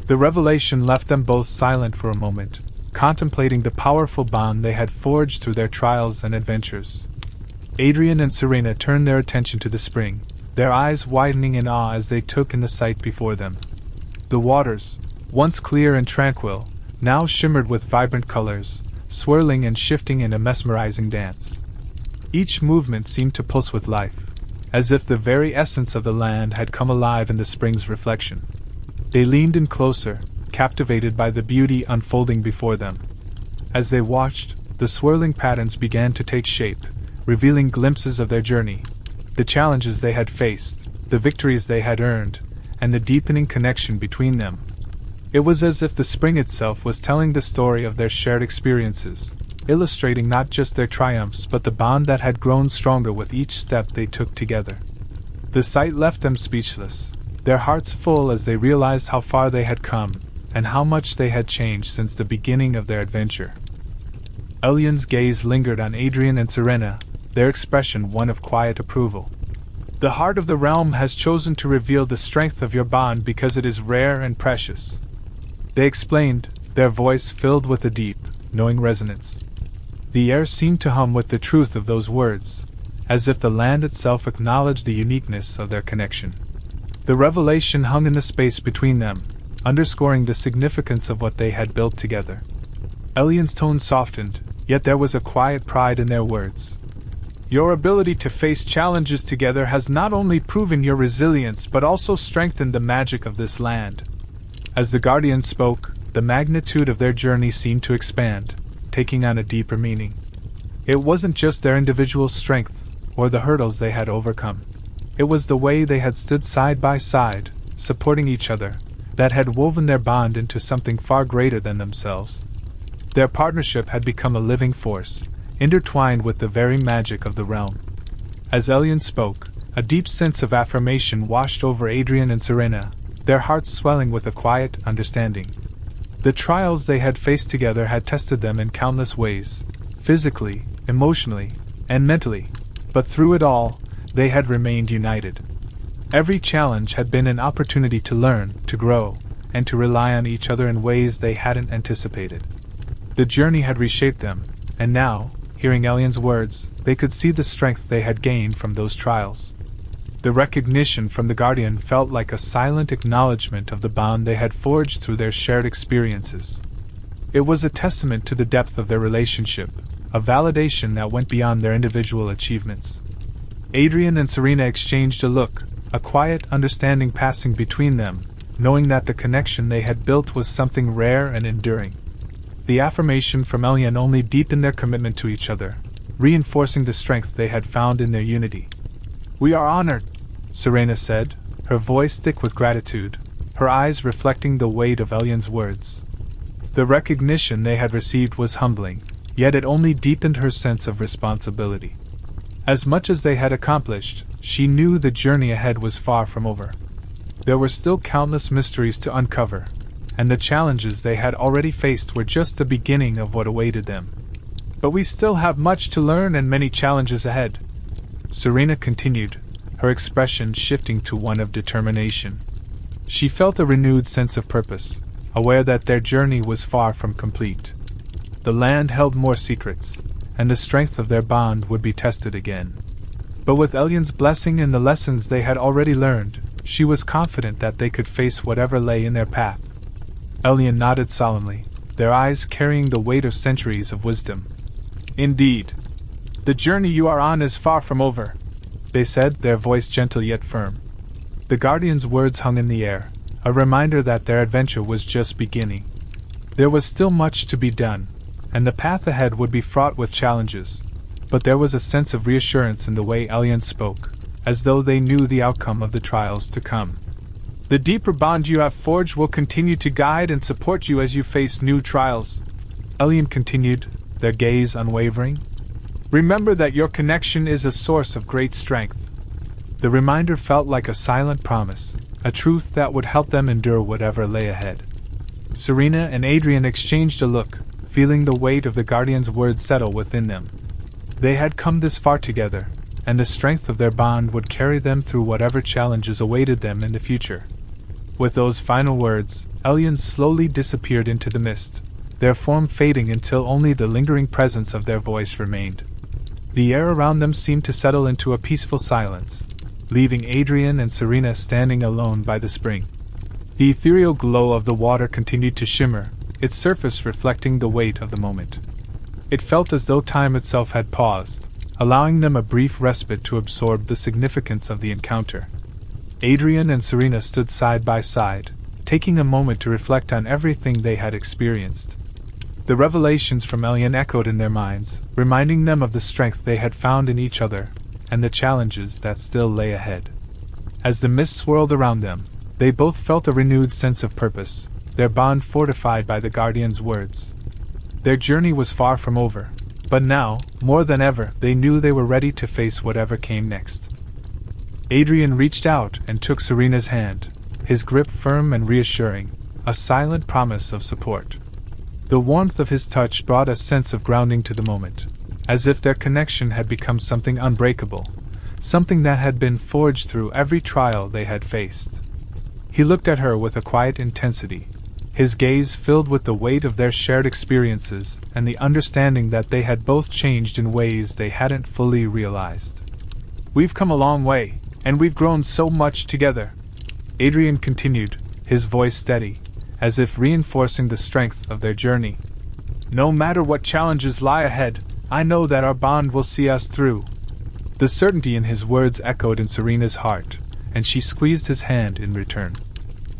The revelation left them both silent for a moment, contemplating the powerful bond they had forged through their trials and adventures. Adrian and Serena turned their attention to the spring, their eyes widening in awe as they took in the sight before them. The waters, once clear and tranquil, now shimmered with vibrant colors, swirling and shifting in a mesmerizing dance. Each movement seemed to pulse with life, as if the very essence of the land had come alive in the spring's reflection. They leaned in closer, captivated by the beauty unfolding before them. As they watched, the swirling patterns began to take shape, revealing glimpses of their journey, the challenges they had faced, the victories they had earned, and the deepening connection between them. It was as if the spring itself was telling the story of their shared experiences, illustrating not just their triumphs but the bond that had grown stronger with each step they took together. The sight left them speechless, their hearts full as they realized how far they had come, and how much they had changed since the beginning of their adventure. Elyon's gaze lingered on Adrian and Serena, their expression one of quiet approval. "The heart of the realm has chosen to reveal the strength of your bond because it is rare and precious," they explained, their voice filled with a deep, knowing resonance. The air seemed to hum with the truth of those words, as if the land itself acknowledged the uniqueness of their connection. The revelation hung in the space between them, underscoring the significance of what they had built together. Elyon's tone softened, yet there was a quiet pride in their words. "Your ability to face challenges together has not only proven your resilience but also strengthened the magic of this land." As the Guardian spoke, the magnitude of their journey seemed to expand, taking on a deeper meaning. It wasn't just their individual strength, or the hurdles they had overcome. It was the way they had stood side by side, supporting each other, that had woven their bond into something far greater than themselves. Their partnership had become a living force, intertwined with the very magic of the realm. As Elyon spoke, a deep sense of affirmation washed over Adrian and Serena, their hearts swelling with a quiet understanding. The trials they had faced together had tested them in countless ways, physically, emotionally, and mentally, but through it all, they had remained united. Every challenge had been an opportunity to learn, to grow, and to rely on each other in ways they hadn't anticipated. The journey had reshaped them, and now, hearing Elyon's words, they could see the strength they had gained from those trials. The recognition from the Guardian felt like a silent acknowledgement of the bond they had forged through their shared experiences. It was a testament to the depth of their relationship, a validation that went beyond their individual achievements. Adrian and Serena exchanged a look, a quiet understanding passing between them, knowing that the connection they had built was something rare and enduring. The affirmation from Elyan only deepened their commitment to each other, reinforcing the strength they had found in their unity. "We are honored," Serena said, her voice thick with gratitude, her eyes reflecting the weight of Elyan's words. The recognition they had received was humbling, yet it only deepened her sense of responsibility. As much as they had accomplished, she knew the journey ahead was far from over. There were still countless mysteries to uncover, and the challenges they had already faced were just the beginning of what awaited them. "But we still have much to learn and many challenges ahead," Serena continued, her expression shifting to one of determination. She felt a renewed sense of purpose, aware that their journey was far from complete. The land held more secrets, and the strength of their bond would be tested again. But with Elyan's blessing and the lessons they had already learned, she was confident that they could face whatever lay in their path. Elyan nodded solemnly, their eyes carrying the weight of centuries of wisdom. "Indeed. The journey you are on is far from over," they said, their voice gentle yet firm. The Guardian's words hung in the air, a reminder that their adventure was just beginning. There was still much to be done, and the path ahead would be fraught with challenges, but there was a sense of reassurance in the way Elyan spoke, as though they knew the outcome of the trials to come. "The deeper bond you have forged will continue to guide and support you as you face new trials," Elyan continued, their gaze unwavering. "Remember that your connection is a source of great strength." The reminder felt like a silent promise, a truth that would help them endure whatever lay ahead. Serena and Adrian exchanged a look, feeling the weight of the Guardian's words settle within them. They had come this far together, and the strength of their bond would carry them through whatever challenges awaited them in the future. With those final words, Elyan slowly disappeared into the mist, their form fading until only the lingering presence of their voice remained. The air around them seemed to settle into a peaceful silence, leaving Adrian and Serena standing alone by the spring. The ethereal glow of the water continued to shimmer, its surface reflecting the weight of the moment. It felt as though time itself had paused, allowing them a brief respite to absorb the significance of the encounter. Adrian and Serena stood side by side, taking a moment to reflect on everything they had experienced. The revelations from Elyan echoed in their minds, reminding them of the strength they had found in each other, and the challenges that still lay ahead. As the mist swirled around them, they both felt a renewed sense of purpose, their bond fortified by the Guardian's words. Their journey was far from over, but now, more than ever, they knew they were ready to face whatever came next. Adrian reached out and took Serena's hand, his grip firm and reassuring, a silent promise of support. The warmth of his touch brought a sense of grounding to the moment, as if their connection had become something unbreakable, something that had been forged through every trial they had faced. He looked at her with a quiet intensity, his gaze filled with the weight of their shared experiences and the understanding that they had both changed in ways they hadn't fully realized. "We've come a long way, and we've grown so much together," Adrian continued, his voice steady, as if reinforcing the strength of their journey. "No matter what challenges lie ahead, I know that our bond will see us through." The certainty in his words echoed in Serena's heart, and she squeezed his hand in return.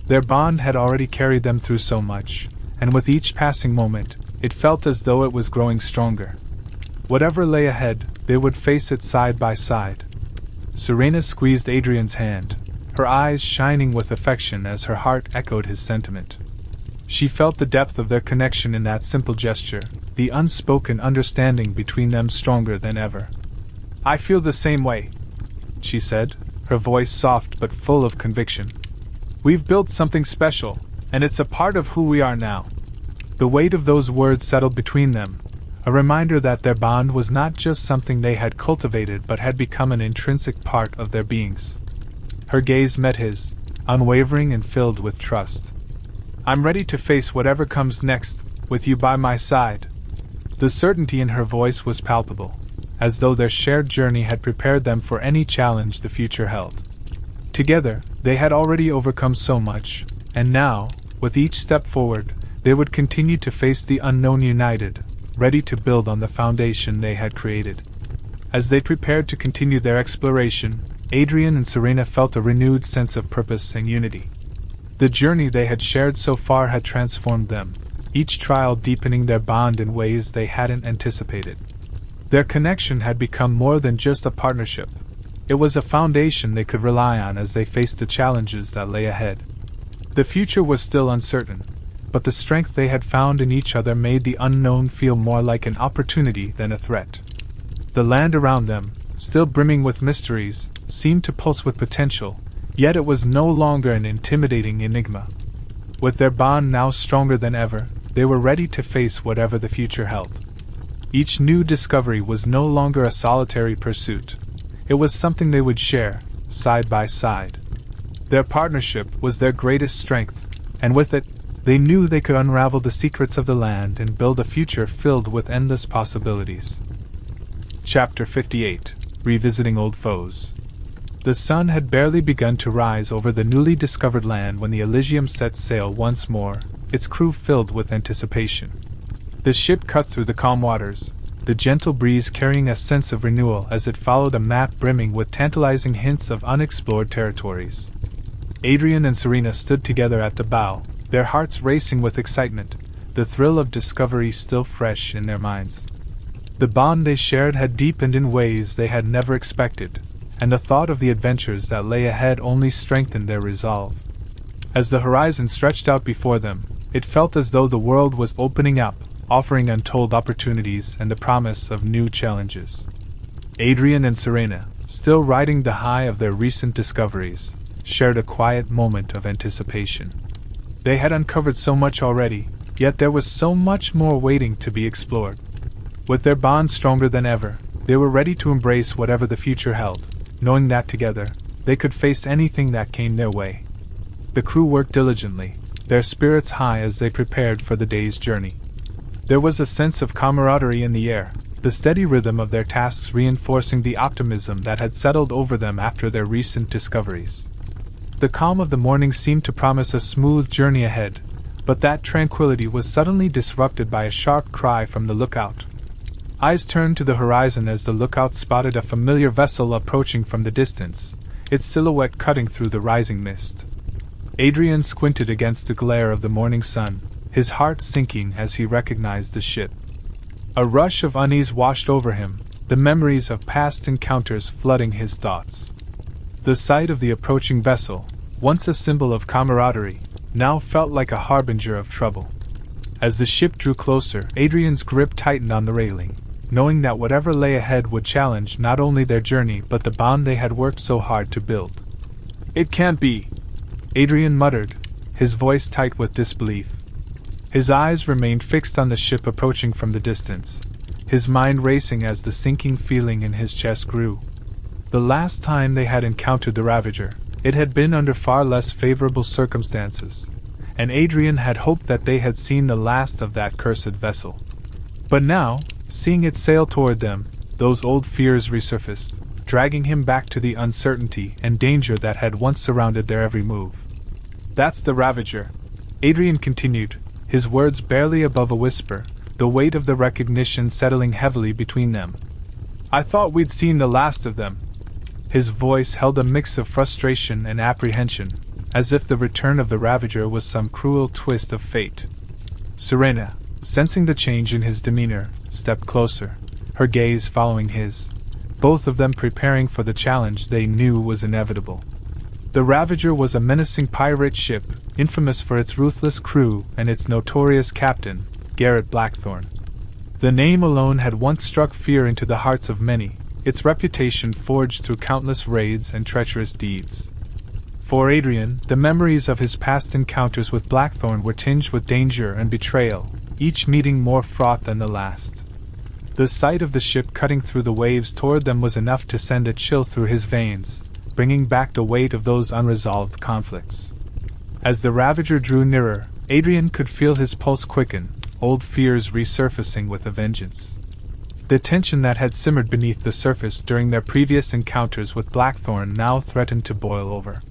Their bond had already carried them through so much, and with each passing moment, it felt as though it was growing stronger. Whatever lay ahead, they would face it side by side. Serena squeezed Adrian's hand, her eyes shining with affection as her heart echoed his sentiment. She felt the depth of their connection in that simple gesture, the unspoken understanding between them stronger than ever. "I feel the same way," she said, her voice soft but full of conviction. "We've built something special, and it's a part of who we are now." The weight of those words settled between them, a reminder that their bond was not just something they had cultivated but had become an intrinsic part of their beings. Her gaze met his, unwavering and filled with trust. "I'm ready to face whatever comes next, with you by my side." The certainty in her voice was palpable, as though their shared journey had prepared them for any challenge the future held. Together, they had already overcome so much, and now, with each step forward, they would continue to face the unknown united, ready to build on the foundation they had created. As they prepared to continue their exploration, Adrian and Serena felt a renewed sense of purpose and unity. The journey they had shared so far had transformed them, each trial deepening their bond in ways they hadn't anticipated. Their connection had become more than just a partnership. It was a foundation they could rely on as they faced the challenges that lay ahead. The future was still uncertain, but the strength they had found in each other made the unknown feel more like an opportunity than a threat. The land around them, still brimming with mysteries, seemed to pulse with potential, yet it was no longer an intimidating enigma. With their bond now stronger than ever, they were ready to face whatever the future held. Each new discovery was no longer a solitary pursuit. It was something they would share, side by side. Their partnership was their greatest strength, and with it, they knew they could unravel the secrets of the land and build a future filled with endless possibilities. Chapter 58: Revisiting Old Foes. The sun had barely begun to rise over the newly discovered land when the Elysium set sail once more, its crew filled with anticipation. The ship cut through the calm waters, the gentle breeze carrying a sense of renewal as it followed a map brimming with tantalizing hints of unexplored territories. Adrian and Serena stood together at the bow, their hearts racing with excitement, the thrill of discovery still fresh in their minds. The bond they shared had deepened in ways they had never expected, and the thought of the adventures that lay ahead only strengthened their resolve. As the horizon stretched out before them, it felt as though the world was opening up, offering untold opportunities and the promise of new challenges. Adrian and Serena, still riding the high of their recent discoveries, shared a quiet moment of anticipation. They had uncovered so much already, yet there was so much more waiting to be explored. With their bond stronger than ever, they were ready to embrace whatever the future held, knowing that together, they could face anything that came their way. The crew worked diligently, their spirits high as they prepared for the day's journey. There was a sense of camaraderie in the air, the steady rhythm of their tasks reinforcing the optimism that had settled over them after their recent discoveries. The calm of the morning seemed to promise a smooth journey ahead, but that tranquility was suddenly disrupted by a sharp cry from the lookout. Eyes turned to the horizon as the lookout spotted a familiar vessel approaching from the distance, its silhouette cutting through the rising mist. Adrian squinted against the glare of the morning sun, his heart sinking as he recognized the ship. A rush of unease washed over him, the memories of past encounters flooding his thoughts. The sight of the approaching vessel, once a symbol of camaraderie, now felt like a harbinger of trouble. As the ship drew closer, Adrian's grip tightened on the railing, knowing that whatever lay ahead would challenge not only their journey but the bond they had worked so hard to build. "It can't be," Adrian muttered, his voice tight with disbelief. His eyes remained fixed on the ship approaching from the distance, his mind racing as the sinking feeling in his chest grew. The last time they had encountered the Ravager, it had been under far less favorable circumstances, and Adrian had hoped that they had seen the last of that cursed vessel. But now, seeing it sail toward them, those old fears resurfaced, dragging him back to the uncertainty and danger that had once surrounded their every move. "That's the Ravager," Adrian continued, his words barely above a whisper, the weight of the recognition settling heavily between them. "I thought we'd seen the last of them." His voice held a mix of frustration and apprehension, as if the return of the Ravager was some cruel twist of fate. Serena, sensing the change in his demeanor, stepped closer, her gaze following his, both of them preparing for the challenge they knew was inevitable. The Ravager was a menacing pirate ship, infamous for its ruthless crew and its notorious captain, Garrett Blackthorne. The name alone had once struck fear into the hearts of many, its reputation forged through countless raids and treacherous deeds. For Adrian, the memories of his past encounters with Blackthorne were tinged with danger and betrayal, each meeting more fraught than the last. The sight of the ship cutting through the waves toward them was enough to send a chill through his veins, bringing back the weight of those unresolved conflicts. As the Ravager drew nearer, Adrian could feel his pulse quicken, old fears resurfacing with a vengeance. The tension that had simmered beneath the surface during their previous encounters with Blackthorne now threatened to boil over.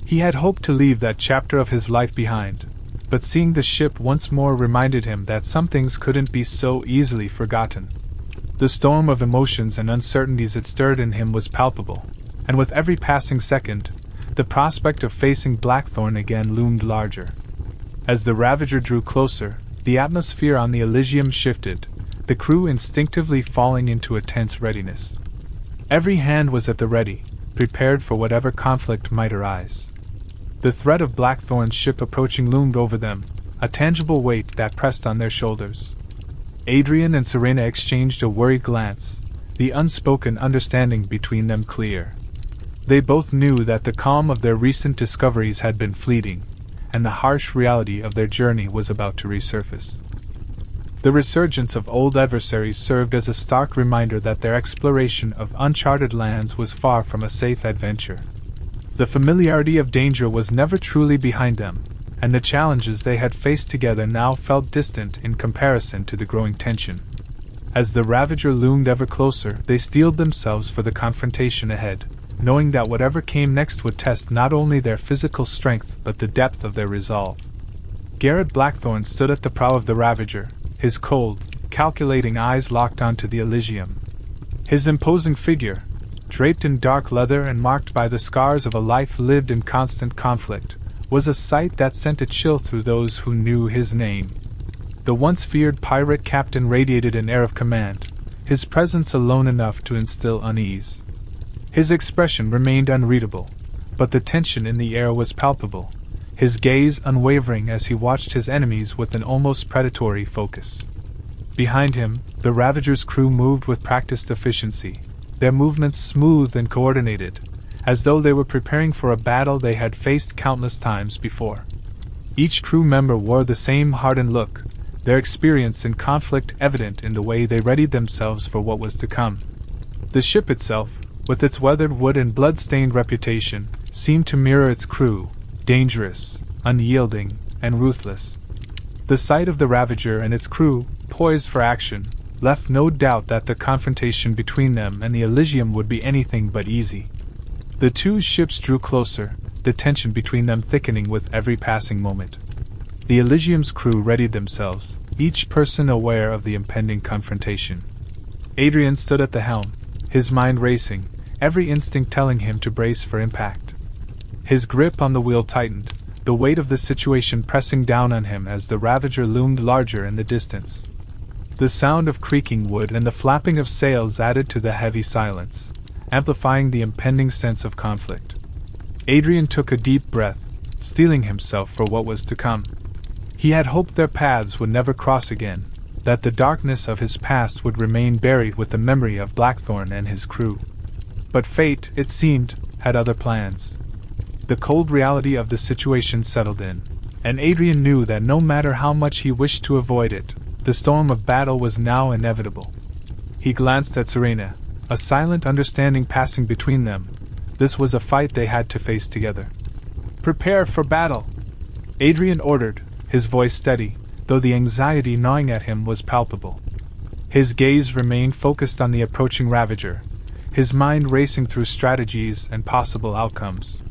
He had hoped to leave that chapter of his life behind, but seeing the ship once more reminded him that some things couldn't be so easily forgotten. The storm of emotions and uncertainties it stirred in him was palpable, and with every passing second, the prospect of facing Blackthorn again loomed larger. As the Ravager drew closer, the atmosphere on the Elysium shifted, the crew instinctively falling into a tense readiness. Every hand was at the ready, prepared for whatever conflict might arise. The threat of Blackthorn's ship approaching loomed over them, a tangible weight that pressed on their shoulders. Adrian and Serena exchanged a worried glance, the unspoken understanding between them clear. They both knew that the calm of their recent discoveries had been fleeting, and the harsh reality of their journey was about to resurface. The resurgence of old adversaries served as a stark reminder that their exploration of uncharted lands was far from a safe adventure. The familiarity of danger was never truly behind them, and the challenges they had faced together now felt distant in comparison to the growing tension. As the Ravager loomed ever closer, they steeled themselves for the confrontation ahead, knowing that whatever came next would test not only their physical strength but the depth of their resolve. Garrett Blackthorn stood at the prow of the Ravager, his cold, calculating eyes locked onto the Elysium. His imposing figure, draped in dark leather and marked by the scars of a life lived in constant conflict, was a sight that sent a chill through those who knew his name. The once feared pirate captain radiated an air of command, his presence alone enough to instill unease. His expression remained unreadable, but the tension in the air was palpable, his gaze unwavering as he watched his enemies with an almost predatory focus. Behind him, the Ravager's crew moved with practiced efficiency, their movements smooth and coordinated, as though they were preparing for a battle they had faced countless times before. Each crew member wore the same hardened look, their experience in conflict evident in the way they readied themselves for what was to come. The ship itself, with its weathered wood and blood-stained reputation, seemed to mirror its crew, dangerous, unyielding, and ruthless. The sight of the Ravager and its crew, poised for action, left no doubt that the confrontation between them and the Elysium would be anything but easy. The two ships drew closer, the tension between them thickening with every passing moment. The Elysium's crew readied themselves, each person aware of the impending confrontation. Adrian stood at the helm, his mind racing, every instinct telling him to brace for impact. His grip on the wheel tightened, the weight of the situation pressing down on him as the Ravager loomed larger in the distance. The sound of creaking wood and the flapping of sails added to the heavy silence, amplifying the impending sense of conflict. Adrian took a deep breath, steeling himself for what was to come. He had hoped their paths would never cross again, that the darkness of his past would remain buried with the memory of Blackthorn and his crew. But fate, it seemed, had other plans. The cold reality of the situation settled in, and Adrian knew that no matter how much he wished to avoid it, the storm of battle was now inevitable. He glanced at Serena, a silent understanding passing between them. This was a fight they had to face together. "Prepare for battle," Adrian ordered, his voice steady, though the anxiety gnawing at him was palpable. His gaze remained focused on the approaching Ravager, his mind racing through strategies and possible outcomes.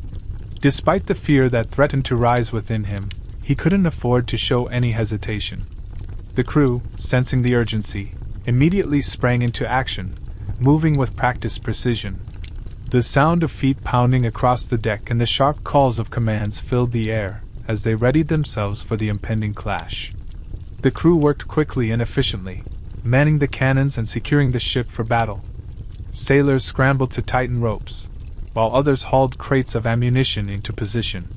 Despite the fear that threatened to rise within him, he couldn't afford to show any hesitation. The crew, sensing the urgency, immediately sprang into action, moving with practiced precision. The sound of feet pounding across the deck and the sharp calls of commands filled the air as they readied themselves for the impending clash. The crew worked quickly and efficiently, manning the cannons and securing the ship for battle. Sailors scrambled to tighten ropes, while others hauled crates of ammunition into position.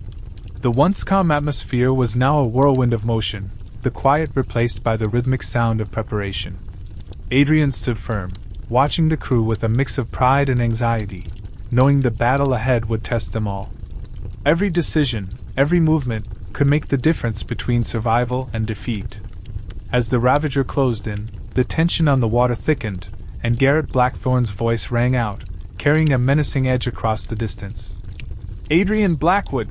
The once calm atmosphere was now a whirlwind of motion, the quiet replaced by the rhythmic sound of preparation. Adrian stood firm, watching the crew with a mix of pride and anxiety, knowing the battle ahead would test them all. Every decision, every movement, could make the difference between survival and defeat. As the Ravager closed in, the tension on the water thickened, and Garrett Blackthorn's voice rang out, carrying a menacing edge across the distance. "Adrian Blackwood,"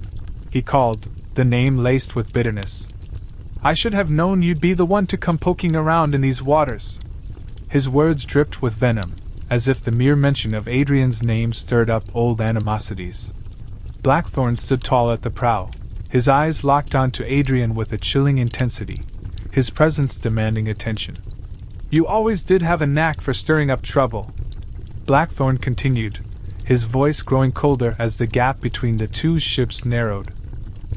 he called, the name laced with bitterness. "I should have known you'd be the one to come poking around in these waters." His words dripped with venom, as if the mere mention of Adrian's name stirred up old animosities. Blackthorn stood tall at the prow, his eyes locked onto Adrian with a chilling intensity, his presence demanding attention. "You always did have a knack for stirring up trouble," Blackthorn continued, his voice growing colder as the gap between the two ships narrowed.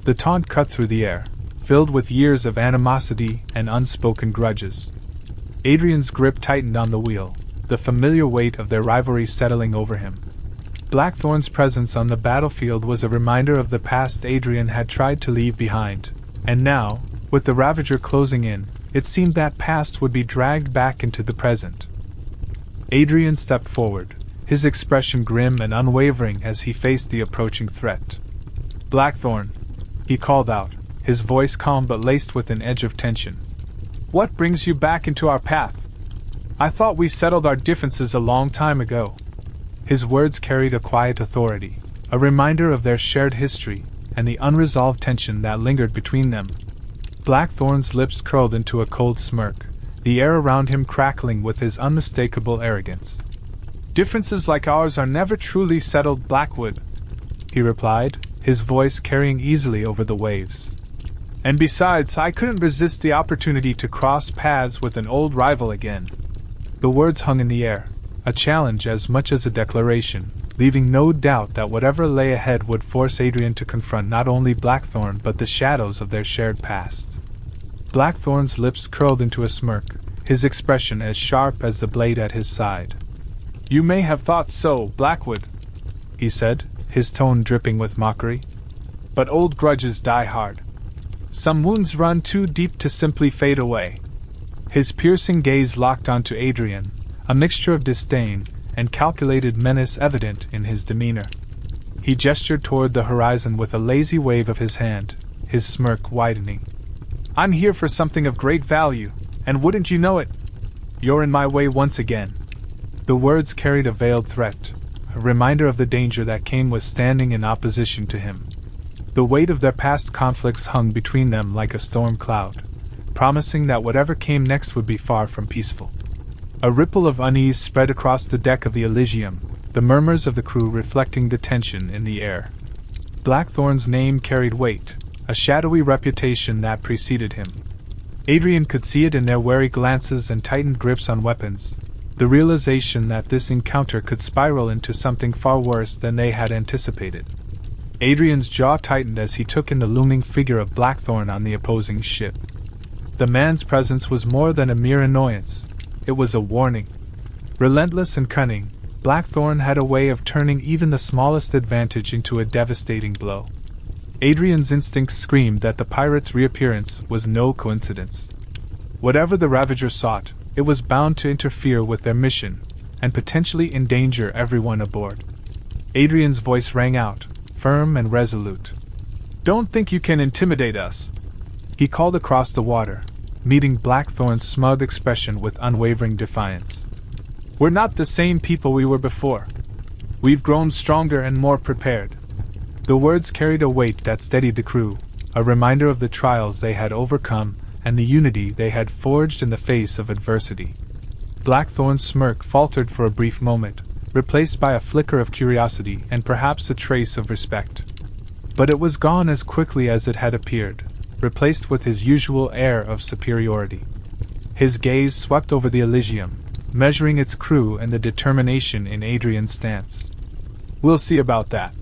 The taunt cut through the air, filled with years of animosity and unspoken grudges. Adrian's grip tightened on the wheel, the familiar weight of their rivalry settling over him. Blackthorn's presence on the battlefield was a reminder of the past Adrian had tried to leave behind, and now, with the Ravager closing in, it seemed that past would be dragged back into the present. Adrian stepped forward, his expression grim and unwavering as he faced the approaching threat. "Blackthorn," he called out, his voice calm but laced with an edge of tension. "What brings you back into our path? I thought we settled our differences a long time ago." His words carried a quiet authority, a reminder of their shared history and the unresolved tension that lingered between them. Blackthorn's lips curled into a cold smirk, the air around him crackling with his unmistakable arrogance. "Differences like ours are never truly settled, Blackwood," he replied, his voice carrying easily over the waves. "And besides, I couldn't resist the opportunity to cross paths with an old rival again." The words hung in the air, a challenge as much as a declaration, leaving no doubt that whatever lay ahead would force Adrian to confront not only Blackthorn but the shadows of their shared past. Blackthorn's lips curled into a smirk, his expression as sharp as the blade at his side. "You may have thought so, Blackwood," he said, his tone dripping with mockery. "But old grudges die hard. Some wounds run too deep to simply fade away." His piercing gaze locked onto Adrian, a mixture of disdain and calculated menace evident in his demeanor. He gestured toward the horizon with a lazy wave of his hand, his smirk widening. "I'm here for something of great value, and wouldn't you know it? You're in my way once again." The words carried a veiled threat, a reminder of the danger that came with standing in opposition to him. The weight of their past conflicts hung between them like a storm cloud, promising that whatever came next would be far from peaceful. A ripple of unease spread across the deck of the Elysium, the murmurs of the crew reflecting the tension in the air. Blackthorn's name carried weight, a shadowy reputation that preceded him. Adrian could see it in their wary glances and tightened grips on weapons, the realization that this encounter could spiral into something far worse than they had anticipated. Adrian's jaw tightened as he took in the looming figure of Blackthorn on the opposing ship. The man's presence was more than a mere annoyance. It was a warning. Relentless and cunning, Blackthorn had a way of turning even the smallest advantage into a devastating blow. Adrian's instincts screamed that the pirate's reappearance was no coincidence. Whatever the Ravager sought, it was bound to interfere with their mission, and potentially endanger everyone aboard. Adrian's voice rang out, firm and resolute. "Don't think you can intimidate us," he called across the water, meeting Blackthorn's smug expression with unwavering defiance. "We're not the same people we were before. We've grown stronger and more prepared." The words carried a weight that steadied the crew, a reminder of the trials they had overcome and the unity they had forged in the face of adversity. Blackthorn's smirk faltered for a brief moment, replaced by a flicker of curiosity and perhaps a trace of respect. But it was gone as quickly as it had appeared, replaced with his usual air of superiority. His gaze swept over the Elysium, measuring its crew and the determination in Adrian's stance. "We'll see about that,"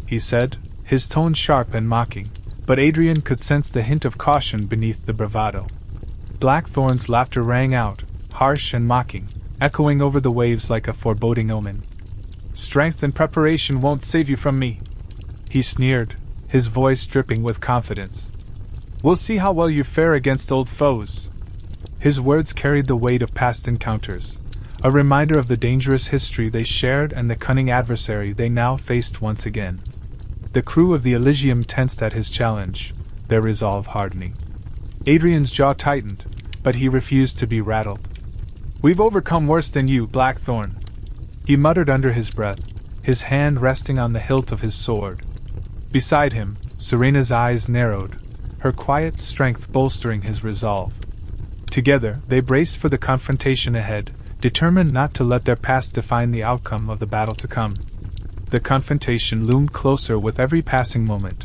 he said, his tone sharp and mocking, but Adrian could sense the hint of caution beneath the bravado. Blackthorn's laughter rang out, harsh and mocking, echoing over the waves like a foreboding omen. "Strength and preparation won't save you from me," he sneered, his voice dripping with confidence. "We'll see how well you fare against old foes." His words carried the weight of past encounters, a reminder of the dangerous history they shared and the cunning adversary they now faced once again. The crew of the Elysium tensed at his challenge, their resolve hardening. Adrian's jaw tightened, but he refused to be rattled. "We've overcome worse than you, Blackthorn," he muttered under his breath, his hand resting on the hilt of his sword. Beside him, Serena's eyes narrowed, her quiet strength bolstering his resolve. Together, they braced for the confrontation ahead, determined not to let their past define the outcome of the battle to come. The confrontation loomed closer with every passing moment,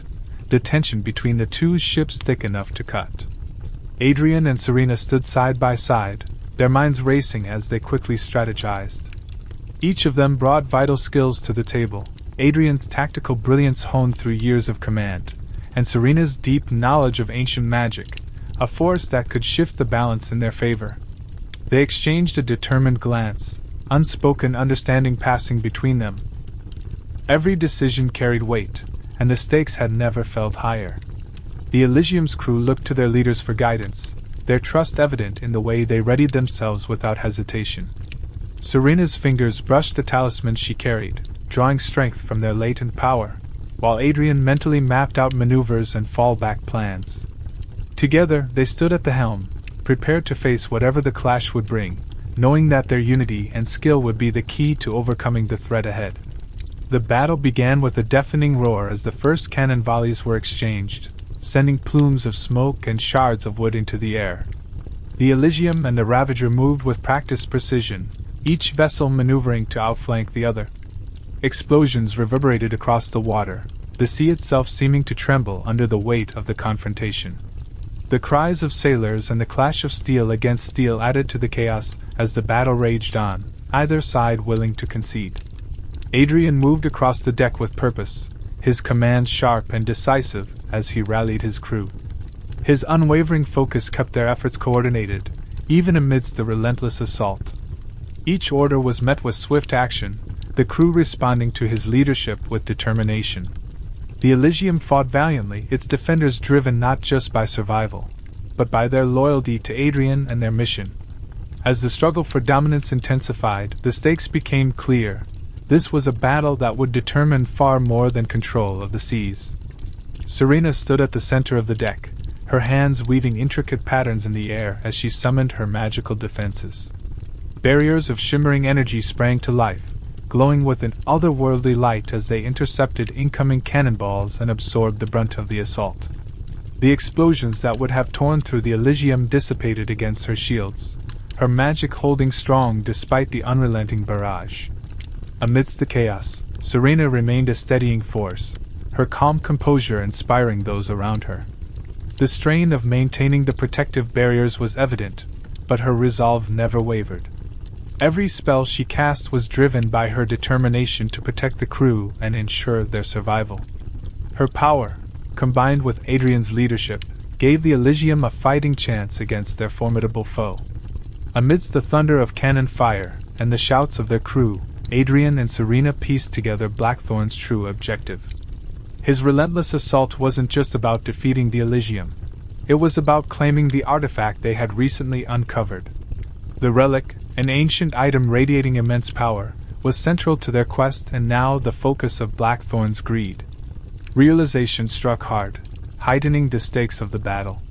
the tension between the two ships thick enough to cut. Adrian and Serena stood side by side, their minds racing as they quickly strategized. Each of them brought vital skills to the table, Adrian's tactical brilliance honed through years of command, and Serena's deep knowledge of ancient magic, a force that could shift the balance in their favor. They exchanged a determined glance, unspoken understanding passing between them. Every decision carried weight, and the stakes had never felt higher. The Elysium's crew looked to their leaders for guidance, their trust evident in the way they readied themselves without hesitation. Serena's fingers brushed the talisman she carried, drawing strength from their latent power, while Adrian mentally mapped out maneuvers and fallback plans. Together, they stood at the helm, prepared to face whatever the clash would bring, knowing that their unity and skill would be the key to overcoming the threat ahead. The battle began with a deafening roar as the first cannon volleys were exchanged, sending plumes of smoke and shards of wood into the air. The Elysium and the Ravager moved with practiced precision, each vessel maneuvering to outflank the other. Explosions reverberated across the water, the sea itself seeming to tremble under the weight of the confrontation. The cries of sailors and the clash of steel against steel added to the chaos as the battle raged on, either side willing to concede. Adrian moved across the deck with purpose, his commands sharp and decisive as he rallied his crew. His unwavering focus kept their efforts coordinated, even amidst the relentless assault. Each order was met with swift action, the crew responding to his leadership with determination. The Elysium fought valiantly, its defenders driven not just by survival, but by their loyalty to Adrian and their mission. As the struggle for dominance intensified, the stakes became clear. This was a battle that would determine far more than control of the seas. Serena stood at the center of the deck, her hands weaving intricate patterns in the air as she summoned her magical defenses. Barriers of shimmering energy sprang to life, glowing with an otherworldly light as they intercepted incoming cannonballs and absorbed the brunt of the assault. The explosions that would have torn through the Elysium dissipated against her shields, her magic holding strong despite the unrelenting barrage. Amidst the chaos, Serena remained a steadying force, her calm composure inspiring those around her. The strain of maintaining the protective barriers was evident, but her resolve never wavered. Every spell she cast was driven by her determination to protect the crew and ensure their survival. Her power, combined with Adrian's leadership, gave the Elysium a fighting chance against their formidable foe. Amidst the thunder of cannon fire and the shouts of their crew, Adrian and Serena pieced together Blackthorn's true objective. His relentless assault wasn't just about defeating the Elysium. It was about claiming the artifact they had recently uncovered. The relic, an ancient item radiating immense power, was central to their quest and now the focus of Blackthorn's greed. Realization struck hard, heightening the stakes of the battle.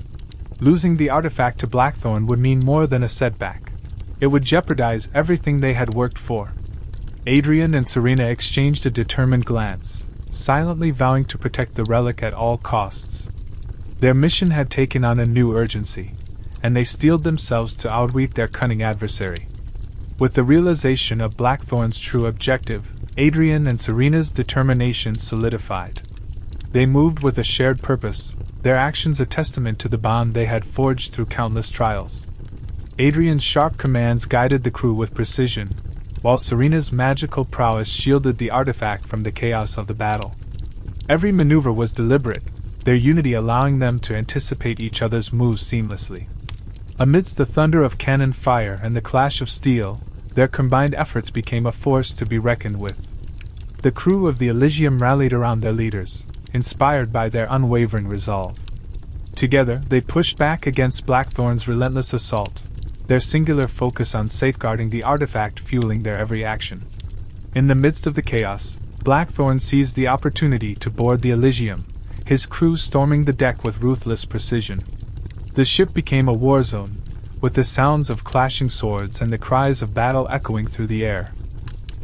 Losing the artifact to Blackthorn would mean more than a setback. It would jeopardize everything they had worked for. Adrian and Serena exchanged a determined glance, silently vowing to protect the relic at all costs. Their mission had taken on a new urgency, and they steeled themselves to outwit their cunning adversary. With the realization of Blackthorn's true objective, Adrian and Serena's determination solidified. They moved with a shared purpose, their actions a testament to the bond they had forged through countless trials. Adrian's sharp commands guided the crew with precision, while Serena's magical prowess shielded the artifact from the chaos of the battle. Every maneuver was deliberate, their unity allowing them to anticipate each other's moves seamlessly. Amidst the thunder of cannon fire and the clash of steel, their combined efforts became a force to be reckoned with. The crew of the Elysium rallied around their leaders, inspired by their unwavering resolve. Together, they pushed back against Blackthorn's relentless assault, their singular focus on safeguarding the artifact fueling their every action. In the midst of the chaos, Blackthorn seized the opportunity to board the Elysium, his crew storming the deck with ruthless precision. The ship became a war zone, with the sounds of clashing swords and the cries of battle echoing through the air.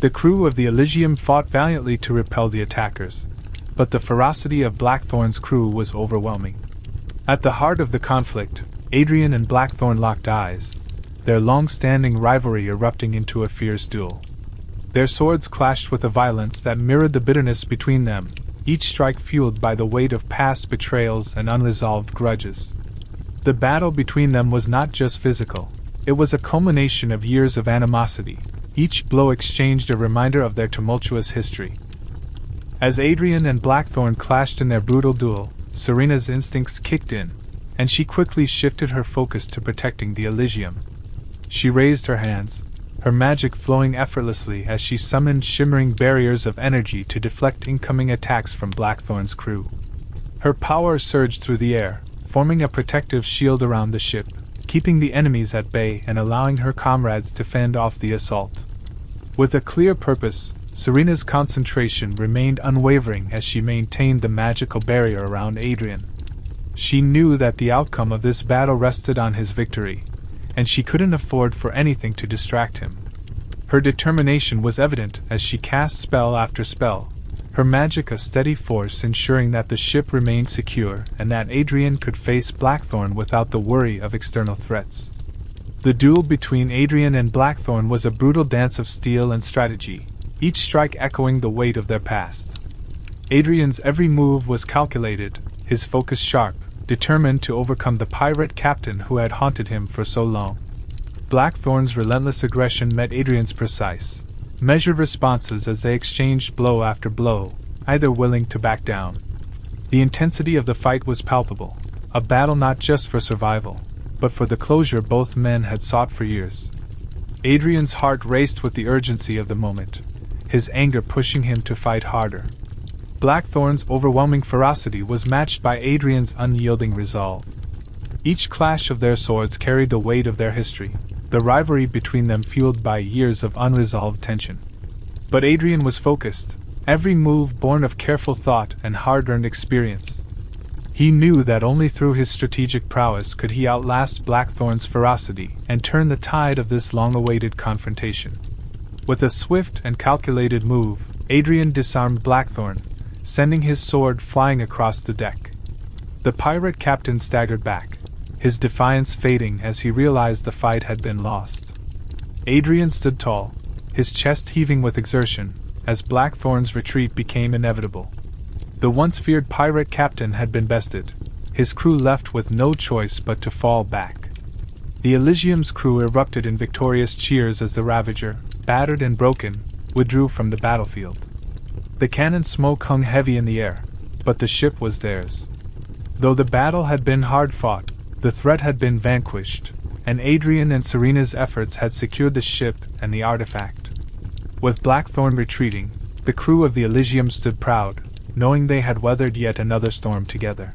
The crew of the Elysium fought valiantly to repel the attackers, but the ferocity of Blackthorn's crew was overwhelming. At the heart of the conflict, Adrian and Blackthorn locked eyes, their long-standing rivalry erupting into a fierce duel. Their swords clashed with a violence that mirrored the bitterness between them, each strike fueled by the weight of past betrayals and unresolved grudges. The battle between them was not just physical, it was a culmination of years of animosity, Each blow exchanged a reminder of their tumultuous history. As Adrian and Blackthorn clashed in their brutal duel, Serena's instincts kicked in, and she quickly shifted her focus to protecting the Elysium. She raised her hands, her magic flowing effortlessly as she summoned shimmering barriers of energy to deflect incoming attacks from Blackthorn's crew. Her power surged through the air, forming a protective shield around the ship, keeping the enemies at bay and allowing her comrades to fend off the assault. With a clear purpose, Serena's concentration remained unwavering as she maintained the magical barrier around Adrian. She knew that the outcome of this battle rested on his victory, and she couldn't afford for anything to distract him. Her determination was evident as she cast spell after spell, her magic a steady force ensuring that the ship remained secure and that Adrian could face Blackthorn without the worry of external threats. The duel between Adrian and Blackthorn was a brutal dance of steel and strategy, each strike echoing the weight of their past. Adrian's every move was calculated, his focus sharp, determined to overcome the pirate captain who had haunted him for so long. Blackthorn's relentless aggression met Adrian's precise, measured responses as they exchanged blow after blow, either willing to back down. The intensity of the fight was palpable, a battle not just for survival, but for the closure both men had sought for years. Adrian's heart raced with the urgency of the moment, his anger pushing him to fight harder. Blackthorn's overwhelming ferocity was matched by Adrian's unyielding resolve. Each clash of their swords carried the weight of their history, the rivalry between them fueled by years of unresolved tension. But Adrian was focused, every move born of careful thought and hard-earned experience. He knew that only through his strategic prowess could he outlast Blackthorn's ferocity and turn the tide of this long-awaited confrontation. With a swift and calculated move, Adrian disarmed Blackthorn, sending his sword flying across the deck. The pirate captain staggered back, his defiance fading as he realized the fight had been lost. Adrian stood tall, his chest heaving with exertion, as Blackthorn's retreat became inevitable. The once feared pirate captain had been bested, his crew left with no choice but to fall back. The Elysium's crew erupted in victorious cheers as the Ravager, battered and broken, withdrew from the battlefield. The cannon smoke hung heavy in the air, but the ship was theirs. Though the battle had been hard fought, the threat had been vanquished, and Adrian and Serena's efforts had secured the ship and the artifact. With Blackthorn retreating, the crew of the Elysium stood proud, knowing they had weathered yet another storm together.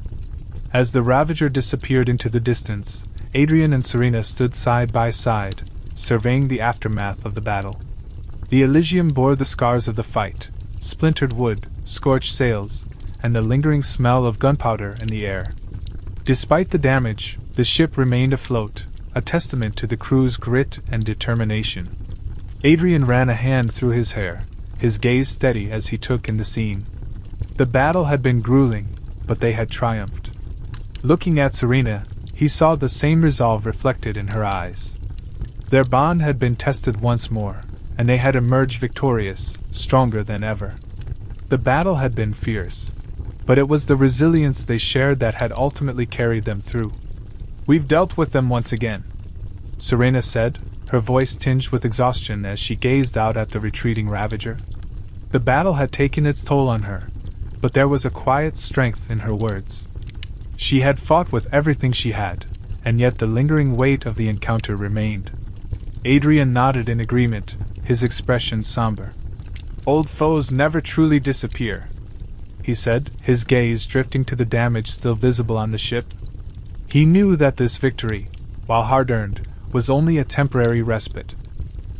As the Ravager disappeared into the distance, Adrian and Serena stood side by side, surveying the aftermath of the battle. The Elysium bore the scars of the fight, splintered wood, scorched sails, and the lingering smell of gunpowder in the air. Despite the damage, the ship remained afloat, a testament to the crew's grit and determination. Adrian ran a hand through his hair, his gaze steady as he took in the scene. The battle had been grueling, but they had triumphed. Looking at Serena, he saw the same resolve reflected in her eyes. Their bond had been tested once more, and they had emerged victorious, stronger than ever. The battle had been fierce, but it was the resilience they shared that had ultimately carried them through. "We've dealt with them once again," Serena said, her voice tinged with exhaustion as she gazed out at the retreating Ravager. The battle had taken its toll on her, but there was a quiet strength in her words. She had fought with everything she had, and yet the lingering weight of the encounter remained. Adrian nodded in agreement, his expression somber. "Old foes never truly disappear," he said, his gaze drifting to the damage still visible on the ship. He knew that this victory, while hard-earned, was only a temporary respite.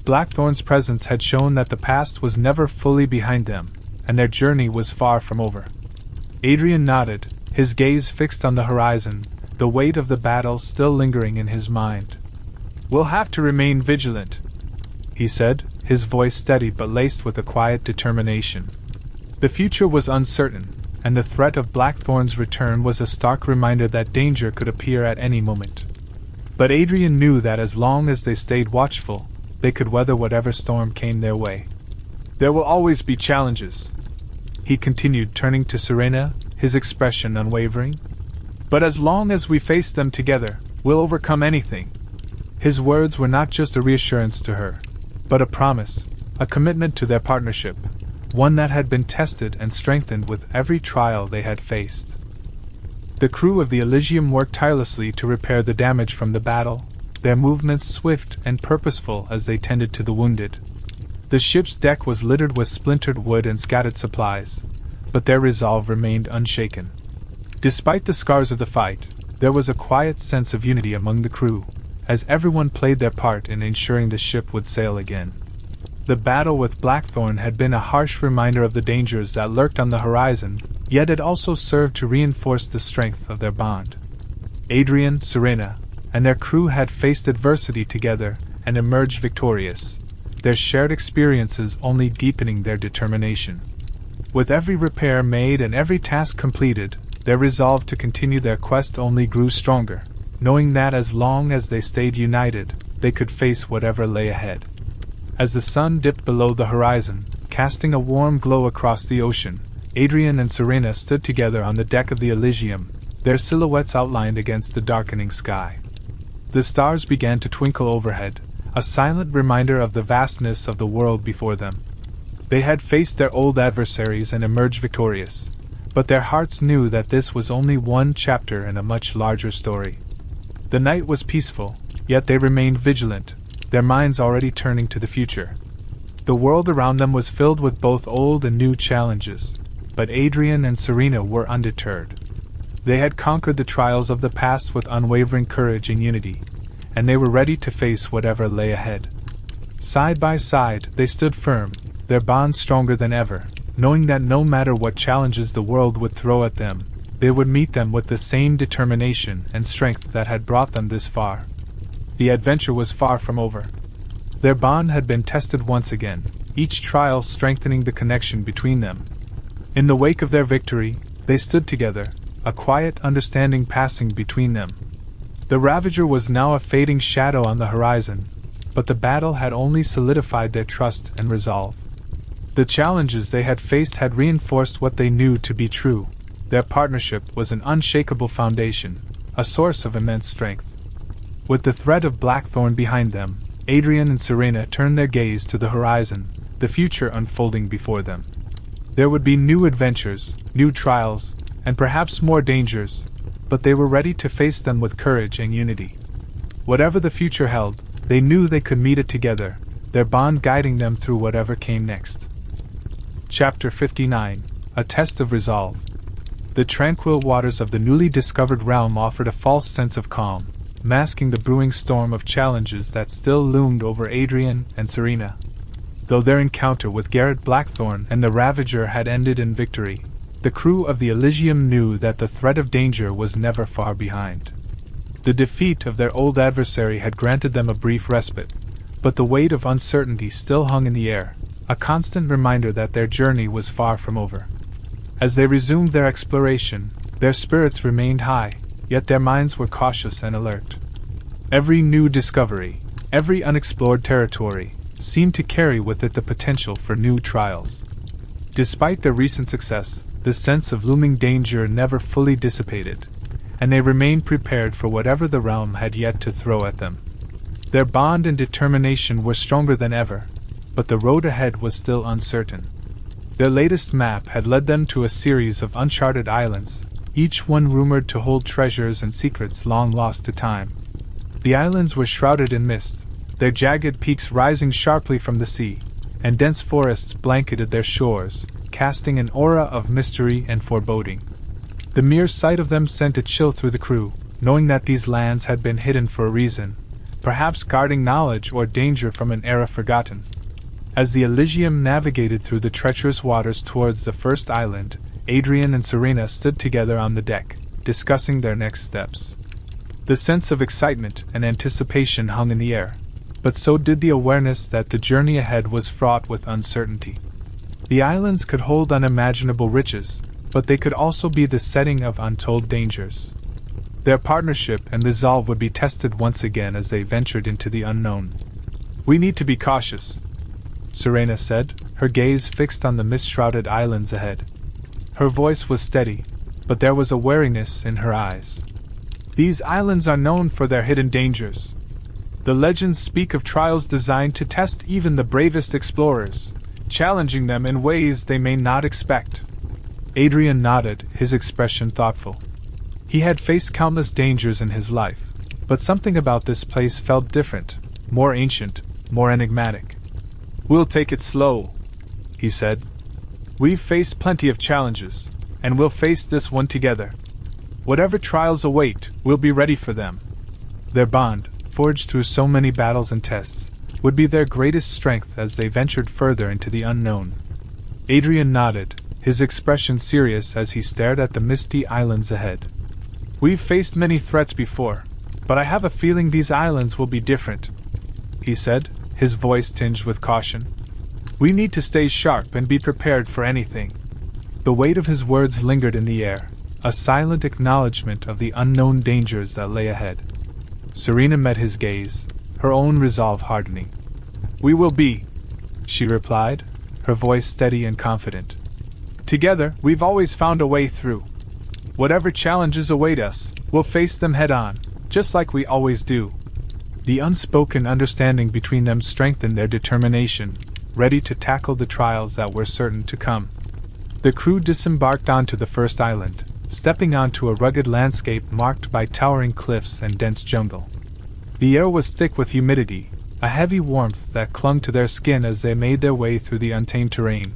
Blackthorn's presence had shown that the past was never fully behind them, and their journey was far from over. Adrian nodded, his gaze fixed on the horizon, the weight of the battle still lingering in his mind. "We'll have to remain vigilant," he said, his voice steady but laced with a quiet determination. The future was uncertain, and the threat of Blackthorn's return was a stark reminder that danger could appear at any moment. But Adrian knew that as long as they stayed watchful, they could weather whatever storm came their way. "There will always be challenges," he continued, turning to Serena, his expression unwavering. "But as long as we face them together, we'll overcome anything." His words were not just a reassurance to her. but a promise, a commitment to their partnership, one that had been tested and strengthened with every trial they had faced. The crew of the Elysium worked tirelessly to repair the damage from the battle, their movements swift and purposeful as they tended to the wounded. The ship's deck was littered with splintered wood and scattered supplies, but their resolve remained unshaken. Despite the scars of the fight, there was a quiet sense of unity among the crew, as everyone played their part in ensuring the ship would sail again. The battle with Blackthorn had been a harsh reminder of the dangers that lurked on the horizon, yet it also served to reinforce the strength of their bond. Adrian, Serena, and their crew had faced adversity together and emerged victorious, their shared experiences only deepening their determination. With every repair made and every task completed, their resolve to continue their quest only grew stronger, knowing that as long as they stayed united, they could face whatever lay ahead. As the sun dipped below the horizon, casting a warm glow across the ocean, Adrian and Serena stood together on the deck of the Elysium, their silhouettes outlined against the darkening sky. The stars began to twinkle overhead, a silent reminder of the vastness of the world before them. They had faced their old adversaries and emerged victorious, but their hearts knew that this was only one chapter in a much larger story. The night was peaceful, yet they remained vigilant, their minds already turning to the future. The world around them was filled with both old and new challenges, but Adrian and Serena were undeterred. They had conquered the trials of the past with unwavering courage and unity, and they were ready to face whatever lay ahead. Side by side, they stood firm, their bond stronger than ever, knowing that no matter what challenges the world would throw at them, they would meet them with the same determination and strength that had brought them this far. The adventure was far from over. Their bond had been tested once again, each trial strengthening the connection between them. In the wake of their victory, they stood together, a quiet understanding passing between them. The Ravager was now a fading shadow on the horizon, but the battle had only solidified their trust and resolve. The challenges they had faced had reinforced what they knew to be true. Their partnership was an unshakable foundation, a source of immense strength. With the threat of Blackthorn behind them, Adrian and Serena turned their gaze to the horizon, the future unfolding before them. There would be new adventures, new trials, and perhaps more dangers, but they were ready to face them with courage and unity. Whatever the future held, they knew they could meet it together, their bond guiding them through whatever came next. Chapter 59 A Test of Resolve. The tranquil waters of the newly discovered realm offered a false sense of calm, masking the brewing storm of challenges that still loomed over Adrian and Serena. Though their encounter with Garrett Blackthorn and the Ravager had ended in victory, the crew of the Elysium knew that the threat of danger was never far behind. The defeat of their old adversary had granted them a brief respite, but the weight of uncertainty still hung in the air, a constant reminder that their journey was far from over. As they resumed their exploration, their spirits remained high, yet their minds were cautious and alert. Every new discovery, every unexplored territory, seemed to carry with it the potential for new trials. Despite their recent success, the sense of looming danger never fully dissipated, and they remained prepared for whatever the realm had yet to throw at them. Their bond and determination were stronger than ever, but the road ahead was still uncertain. Their latest map had led them to a series of uncharted islands, each one rumored to hold treasures and secrets long lost to time. The islands were shrouded in mist, their jagged peaks rising sharply from the sea, and dense forests blanketed their shores, casting an aura of mystery and foreboding. The mere sight of them sent a chill through the crew, knowing that these lands had been hidden for a reason, perhaps guarding knowledge or danger from an era forgotten. As the Elysium navigated through the treacherous waters towards the first island, Adrian and Serena stood together on the deck, discussing their next steps. The sense of excitement and anticipation hung in the air, but so did the awareness that the journey ahead was fraught with uncertainty. The islands could hold unimaginable riches, but they could also be the setting of untold dangers. Their partnership and resolve would be tested once again as they ventured into the unknown. "We need to be cautious," Serena said, her gaze fixed on the mist-shrouded islands ahead. Her voice was steady, but there was a wariness in her eyes. "These islands are known for their hidden dangers. The legends speak of trials designed to test even the bravest explorers, challenging them in ways they may not expect. Adrian nodded, his expression thoughtful. He had faced countless dangers in his life, but something about this place felt different, more ancient, more enigmatic. "We'll take it slow," he said. "We've faced plenty of challenges, and we'll face this one together. Whatever trials await, we'll be ready for them." Their bond, forged through so many battles and tests, would be their greatest strength as they ventured further into the unknown. Adrian nodded, his expression serious as he stared at the misty islands ahead. "We've faced many threats before, but I have a feeling these islands will be different," he said, his voice tinged with caution. "We need to stay sharp and be prepared for anything." The weight of his words lingered in the air, a silent acknowledgement of the unknown dangers that lay ahead. Serena met his gaze, her own resolve hardening. "We will be," she replied, her voice steady and confident. "Together, we've always found a way through. Whatever challenges await us, we'll face them head-on, just like we always do." The unspoken understanding between them strengthened their determination, ready to tackle the trials that were certain to come. The crew disembarked onto the first island, stepping onto a rugged landscape marked by towering cliffs and dense jungle. The air was thick with humidity, a heavy warmth that clung to their skin as they made their way through the untamed terrain.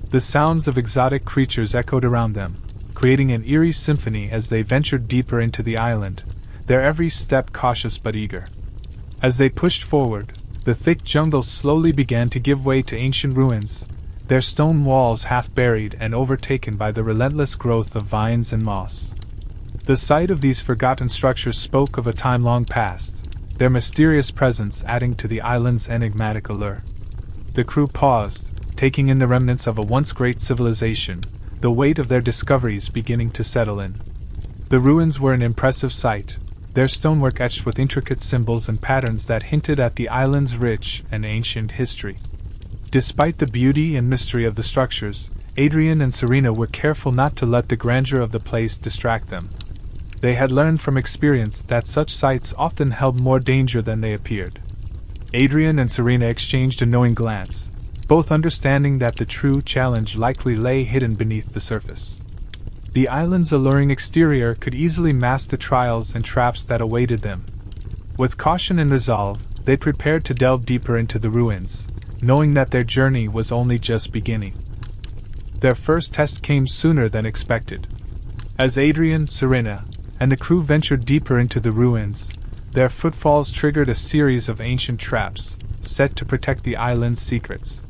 The sounds of exotic creatures echoed around them, creating an eerie symphony as they ventured deeper into the island, their every step cautious but eager. As they pushed forward, the thick jungle slowly began to give way to ancient ruins, their stone walls half buried and overtaken by the relentless growth of vines and moss. The sight of these forgotten structures spoke of a time long past, their mysterious presence adding to the island's enigmatic allure. The crew paused, taking in the remnants of a once great civilization, the weight of their discoveries beginning to settle in. The ruins were an impressive sight, their stonework etched with intricate symbols and patterns that hinted at the island's rich and ancient history. Despite the beauty and mystery of the structures, Adrian and Serena were careful not to let the grandeur of the place distract them. They had learned from experience that such sights often held more danger than they appeared. Adrian and Serena exchanged a knowing glance, both understanding that the true challenge likely lay hidden beneath the surface. The island's alluring exterior could easily mask the trials and traps that awaited them. With caution and resolve, they prepared to delve deeper into the ruins, knowing that their journey was only just beginning. Their first test came sooner than expected. As Adrian, Serena, and the crew ventured deeper into the ruins, their footfalls triggered a series of ancient traps, set to protect the island's secrets.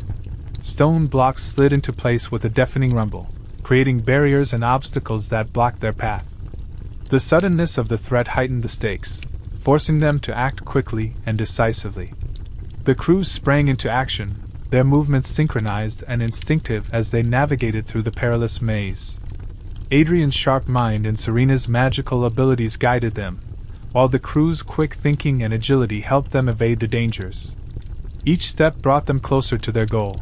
Stone blocks slid into place with a deafening rumble, creating barriers and obstacles that blocked their path. The suddenness of the threat heightened the stakes, forcing them to act quickly and decisively. The crew sprang into action, their movements synchronized and instinctive as they navigated through the perilous maze. Adrian's sharp mind and Serena's magical abilities guided them, while the crew's quick thinking and agility helped them evade the dangers. Each step brought them closer to their goal,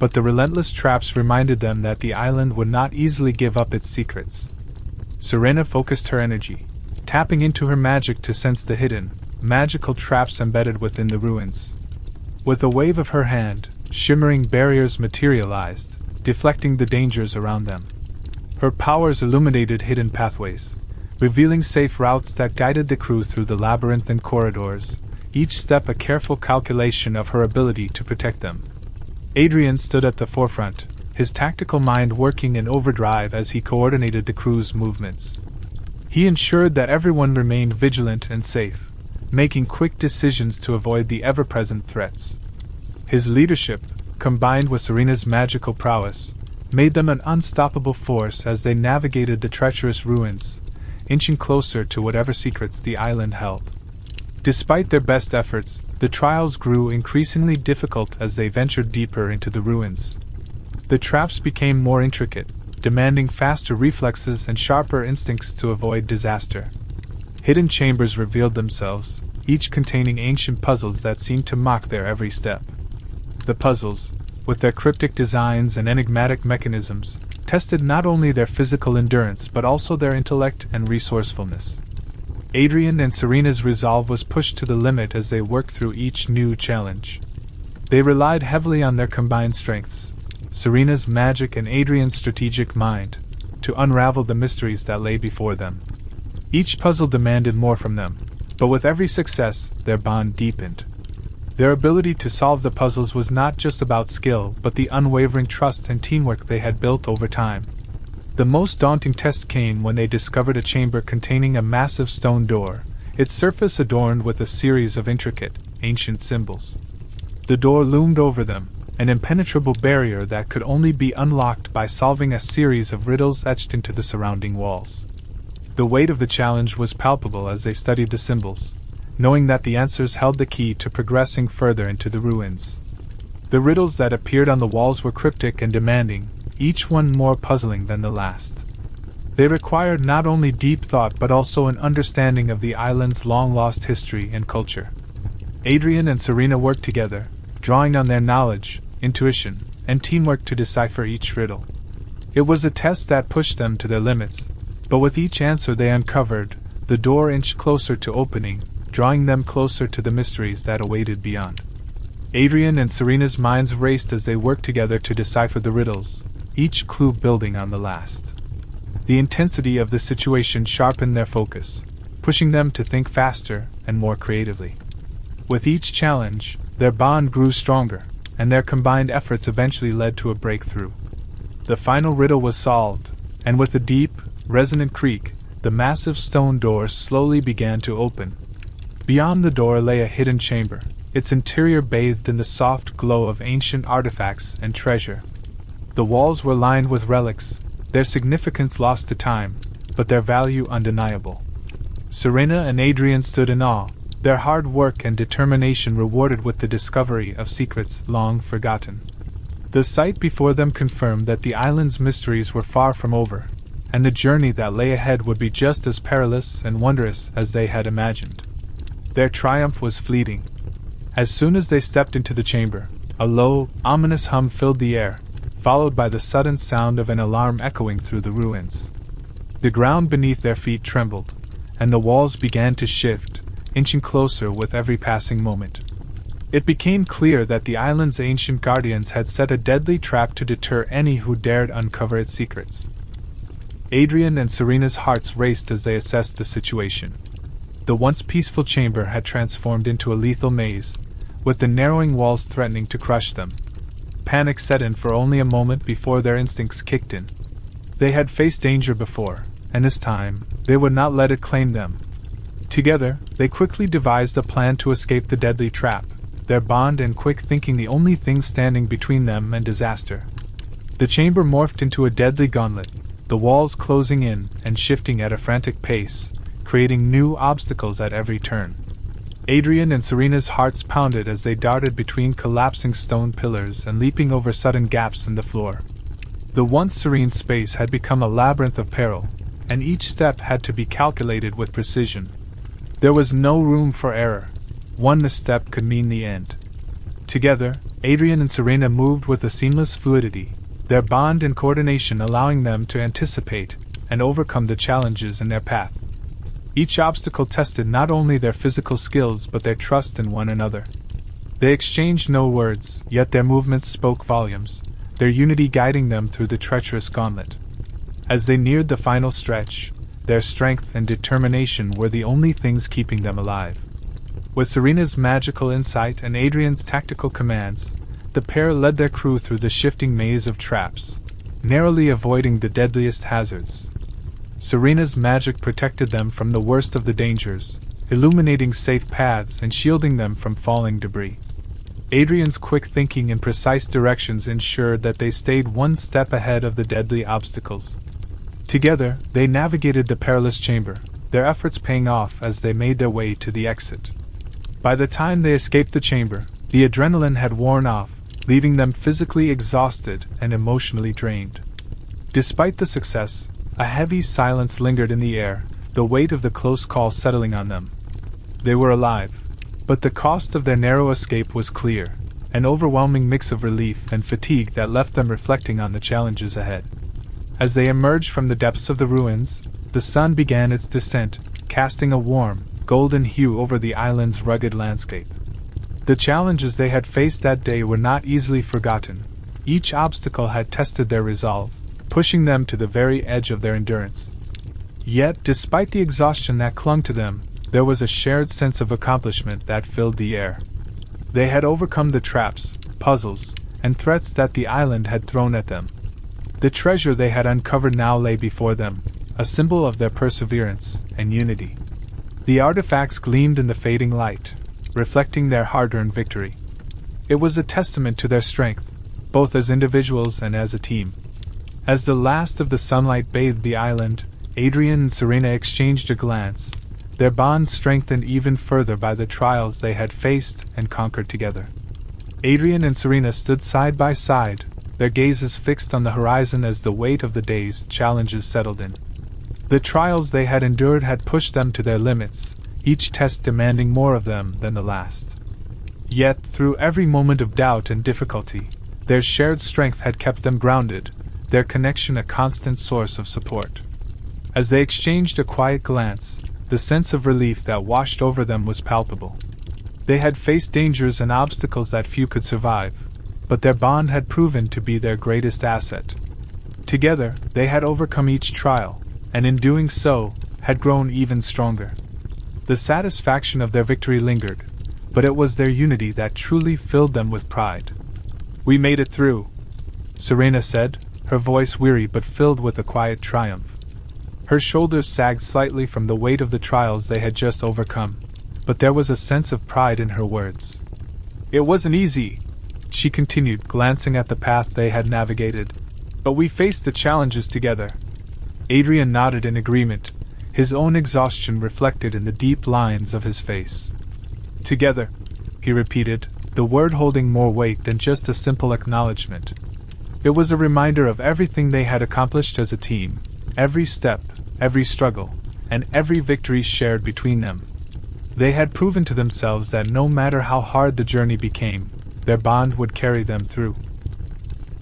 but the relentless traps reminded them that the island would not easily give up its secrets. Serena focused her energy, tapping into her magic to sense the hidden, magical traps embedded within the ruins. With a wave of her hand, shimmering barriers materialized, deflecting the dangers around them. Her powers illuminated hidden pathways, revealing safe routes that guided the crew through the labyrinthine corridors, each step a careful calculation of her ability to protect them. Adrian stood at the forefront, his tactical mind working in overdrive as he coordinated the crew's movements. He ensured that everyone remained vigilant and safe, making quick decisions to avoid the ever-present threats. His leadership, combined with Serena's magical prowess, made them an unstoppable force as they navigated the treacherous ruins, inching closer to whatever secrets the island held. Despite their best efforts, the trials grew increasingly difficult as they ventured deeper into the ruins. The traps became more intricate, demanding faster reflexes and sharper instincts to avoid disaster. Hidden chambers revealed themselves, each containing ancient puzzles that seemed to mock their every step. The puzzles, with their cryptic designs and enigmatic mechanisms, tested not only their physical endurance but also their intellect and resourcefulness. Adrian and Serena's resolve was pushed to the limit as they worked through each new challenge. They relied heavily on their combined strengths, Serena's magic and Adrian's strategic mind, to unravel the mysteries that lay before them. Each puzzle demanded more from them, but with every success, their bond deepened. Their ability to solve the puzzles was not just about skill, but the unwavering trust and teamwork they had built over time. The most daunting test came when they discovered a chamber containing a massive stone door, its surface adorned with a series of intricate, ancient symbols. The door loomed over them, an impenetrable barrier that could only be unlocked by solving a series of riddles etched into the surrounding walls. The weight of the challenge was palpable as they studied the symbols, knowing that the answers held the key to progressing further into the ruins. The riddles that appeared on the walls were cryptic and demanding, each one more puzzling than the last. They required not only deep thought but also an understanding of the island's long-lost history and culture. Adrian and Serena worked together, drawing on their knowledge, intuition, and teamwork to decipher each riddle. It was a test that pushed them to their limits, but with each answer they uncovered, the door inched closer to opening, drawing them closer to the mysteries that awaited beyond. Adrian and Serena's minds raced as they worked together to decipher the riddles, each clue building on the last. The intensity of the situation sharpened their focus, pushing them to think faster and more creatively. With each challenge, their bond grew stronger, and their combined efforts eventually led to a breakthrough. The final riddle was solved, and with a deep, resonant creak, the massive stone door slowly began to open. Beyond the door lay a hidden chamber, its interior bathed in the soft glow of ancient artifacts and treasure. The walls were lined with relics, their significance lost to time, but their value undeniable. Serena and Adrian stood in awe, their hard work and determination rewarded with the discovery of secrets long forgotten. The sight before them confirmed that the island's mysteries were far from over, and the journey that lay ahead would be just as perilous and wondrous as they had imagined. Their triumph was fleeting. As soon as they stepped into the chamber, a low, ominous hum filled the air, followed by the sudden sound of an alarm echoing through the ruins. The ground beneath their feet trembled, and the walls began to shift, inching closer with every passing moment. It became clear that the island's ancient guardians had set a deadly trap to deter any who dared uncover its secrets. Adrian and Serena's hearts raced as they assessed the situation. The once peaceful chamber had transformed into a lethal maze, with the narrowing walls threatening to crush them. Panic set in for only a moment before their instincts kicked in. They had faced danger before, and this time, they would not let it claim them. Together, they quickly devised a plan to escape the deadly trap, their bond and quick thinking the only things standing between them and disaster. The chamber morphed into a deadly gauntlet, the walls closing in and shifting at a frantic pace, creating new obstacles at every turn. Adrian and Serena's hearts pounded as they darted between collapsing stone pillars and leaping over sudden gaps in the floor. The once serene space had become a labyrinth of peril, and each step had to be calculated with precision. There was no room for error. One misstep could mean the end. Together, Adrian and Serena moved with a seamless fluidity, their bond and coordination allowing them to anticipate and overcome the challenges in their path. Each obstacle tested not only their physical skills but their trust in one another. They exchanged no words, yet their movements spoke volumes, their unity guiding them through the treacherous gauntlet. As they neared the final stretch, their strength and determination were the only things keeping them alive. With Serena's magical insight and Adrian's tactical commands, the pair led their crew through the shifting maze of traps, narrowly avoiding the deadliest hazards. Serena's magic protected them from the worst of the dangers, illuminating safe paths and shielding them from falling debris. Adrian's quick thinking and precise directions ensured that they stayed one step ahead of the deadly obstacles. Together, they navigated the perilous chamber, their efforts paying off as they made their way to the exit. By the time they escaped the chamber, the adrenaline had worn off, leaving them physically exhausted and emotionally drained. Despite the success, a heavy silence lingered in the air, the weight of the close call settling on them. They were alive, but the cost of their narrow escape was clear, an overwhelming mix of relief and fatigue that left them reflecting on the challenges ahead. As they emerged from the depths of the ruins, the sun began its descent, casting a warm, golden hue over the island's rugged landscape. The challenges they had faced that day were not easily forgotten. Each obstacle had tested their resolve, pushing them to the very edge of their endurance. Yet, despite the exhaustion that clung to them, there was a shared sense of accomplishment that filled the air. They had overcome the traps, puzzles, and threats that the island had thrown at them. The treasure they had uncovered now lay before them, a symbol of their perseverance and unity. The artifacts gleamed in the fading light, reflecting their hard-earned victory. It was a testament to their strength, both as individuals and as a team. As the last of the sunlight bathed the island, Adrian and Serena exchanged a glance, their bond strengthened even further by the trials they had faced and conquered together. Adrian and Serena stood side by side, their gazes fixed on the horizon as the weight of the day's challenges settled in. The trials they had endured had pushed them to their limits, each test demanding more of them than the last. Yet, through every moment of doubt and difficulty, their shared strength had kept them grounded, their connection a constant source of support. As they exchanged a quiet glance, the sense of relief that washed over them was palpable. They had faced dangers and obstacles that few could survive, but their bond had proven to be their greatest asset. Together, they had overcome each trial, and in doing so, had grown even stronger. The satisfaction of their victory lingered, but it was their unity that truly filled them with pride. "We made it through," Serena said, her voice weary but filled with a quiet triumph. Her shoulders sagged slightly from the weight of the trials they had just overcome, but there was a sense of pride in her words. "It wasn't easy," she continued, glancing at the path they had navigated, "but we faced the challenges together." Adrian nodded in agreement, his own exhaustion reflected in the deep lines of his face. "Together," he repeated, the word holding more weight than just a simple acknowledgement. It was a reminder of everything they had accomplished as a team, every step, every struggle, and every victory shared between them. They had proven to themselves that no matter how hard the journey became, their bond would carry them through.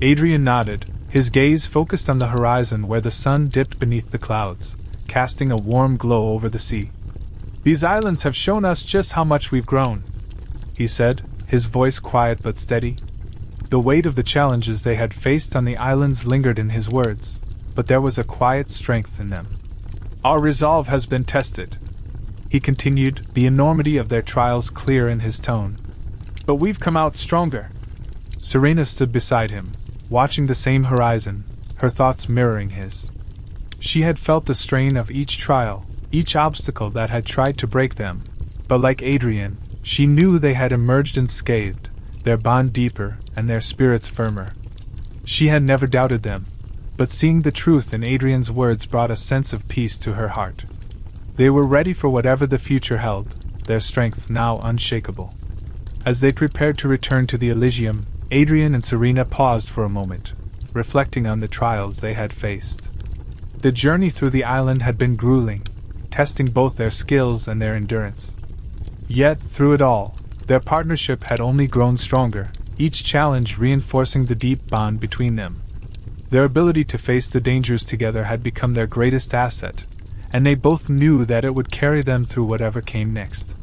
Adrian nodded, his gaze focused on the horizon where the sun dipped beneath the clouds, casting a warm glow over the sea. "These islands have shown us just how much we've grown," he said, his voice quiet but steady. The weight of the challenges they had faced on the islands lingered in his words, but there was a quiet strength in them. "Our resolve has been tested," he continued, the enormity of their trials clear in his tone. "But we've come out stronger." Serena stood beside him, watching the same horizon, her thoughts mirroring his. She had felt the strain of each trial, each obstacle that had tried to break them, but like Adrian, she knew they had emerged unscathed, their bond deeper and their spirits firmer. She had never doubted them, but seeing the truth in Adrian's words brought a sense of peace to her heart. They were ready for whatever the future held, their strength now unshakable. As they prepared to return to the Elysium, Adrian and Serena paused for a moment, reflecting on the trials they had faced. The journey through the island had been grueling, testing both their skills and their endurance. Yet, through it all, their partnership had only grown stronger, each challenge reinforcing the deep bond between them. Their ability to face the dangers together had become their greatest asset, and they both knew that it would carry them through whatever came next.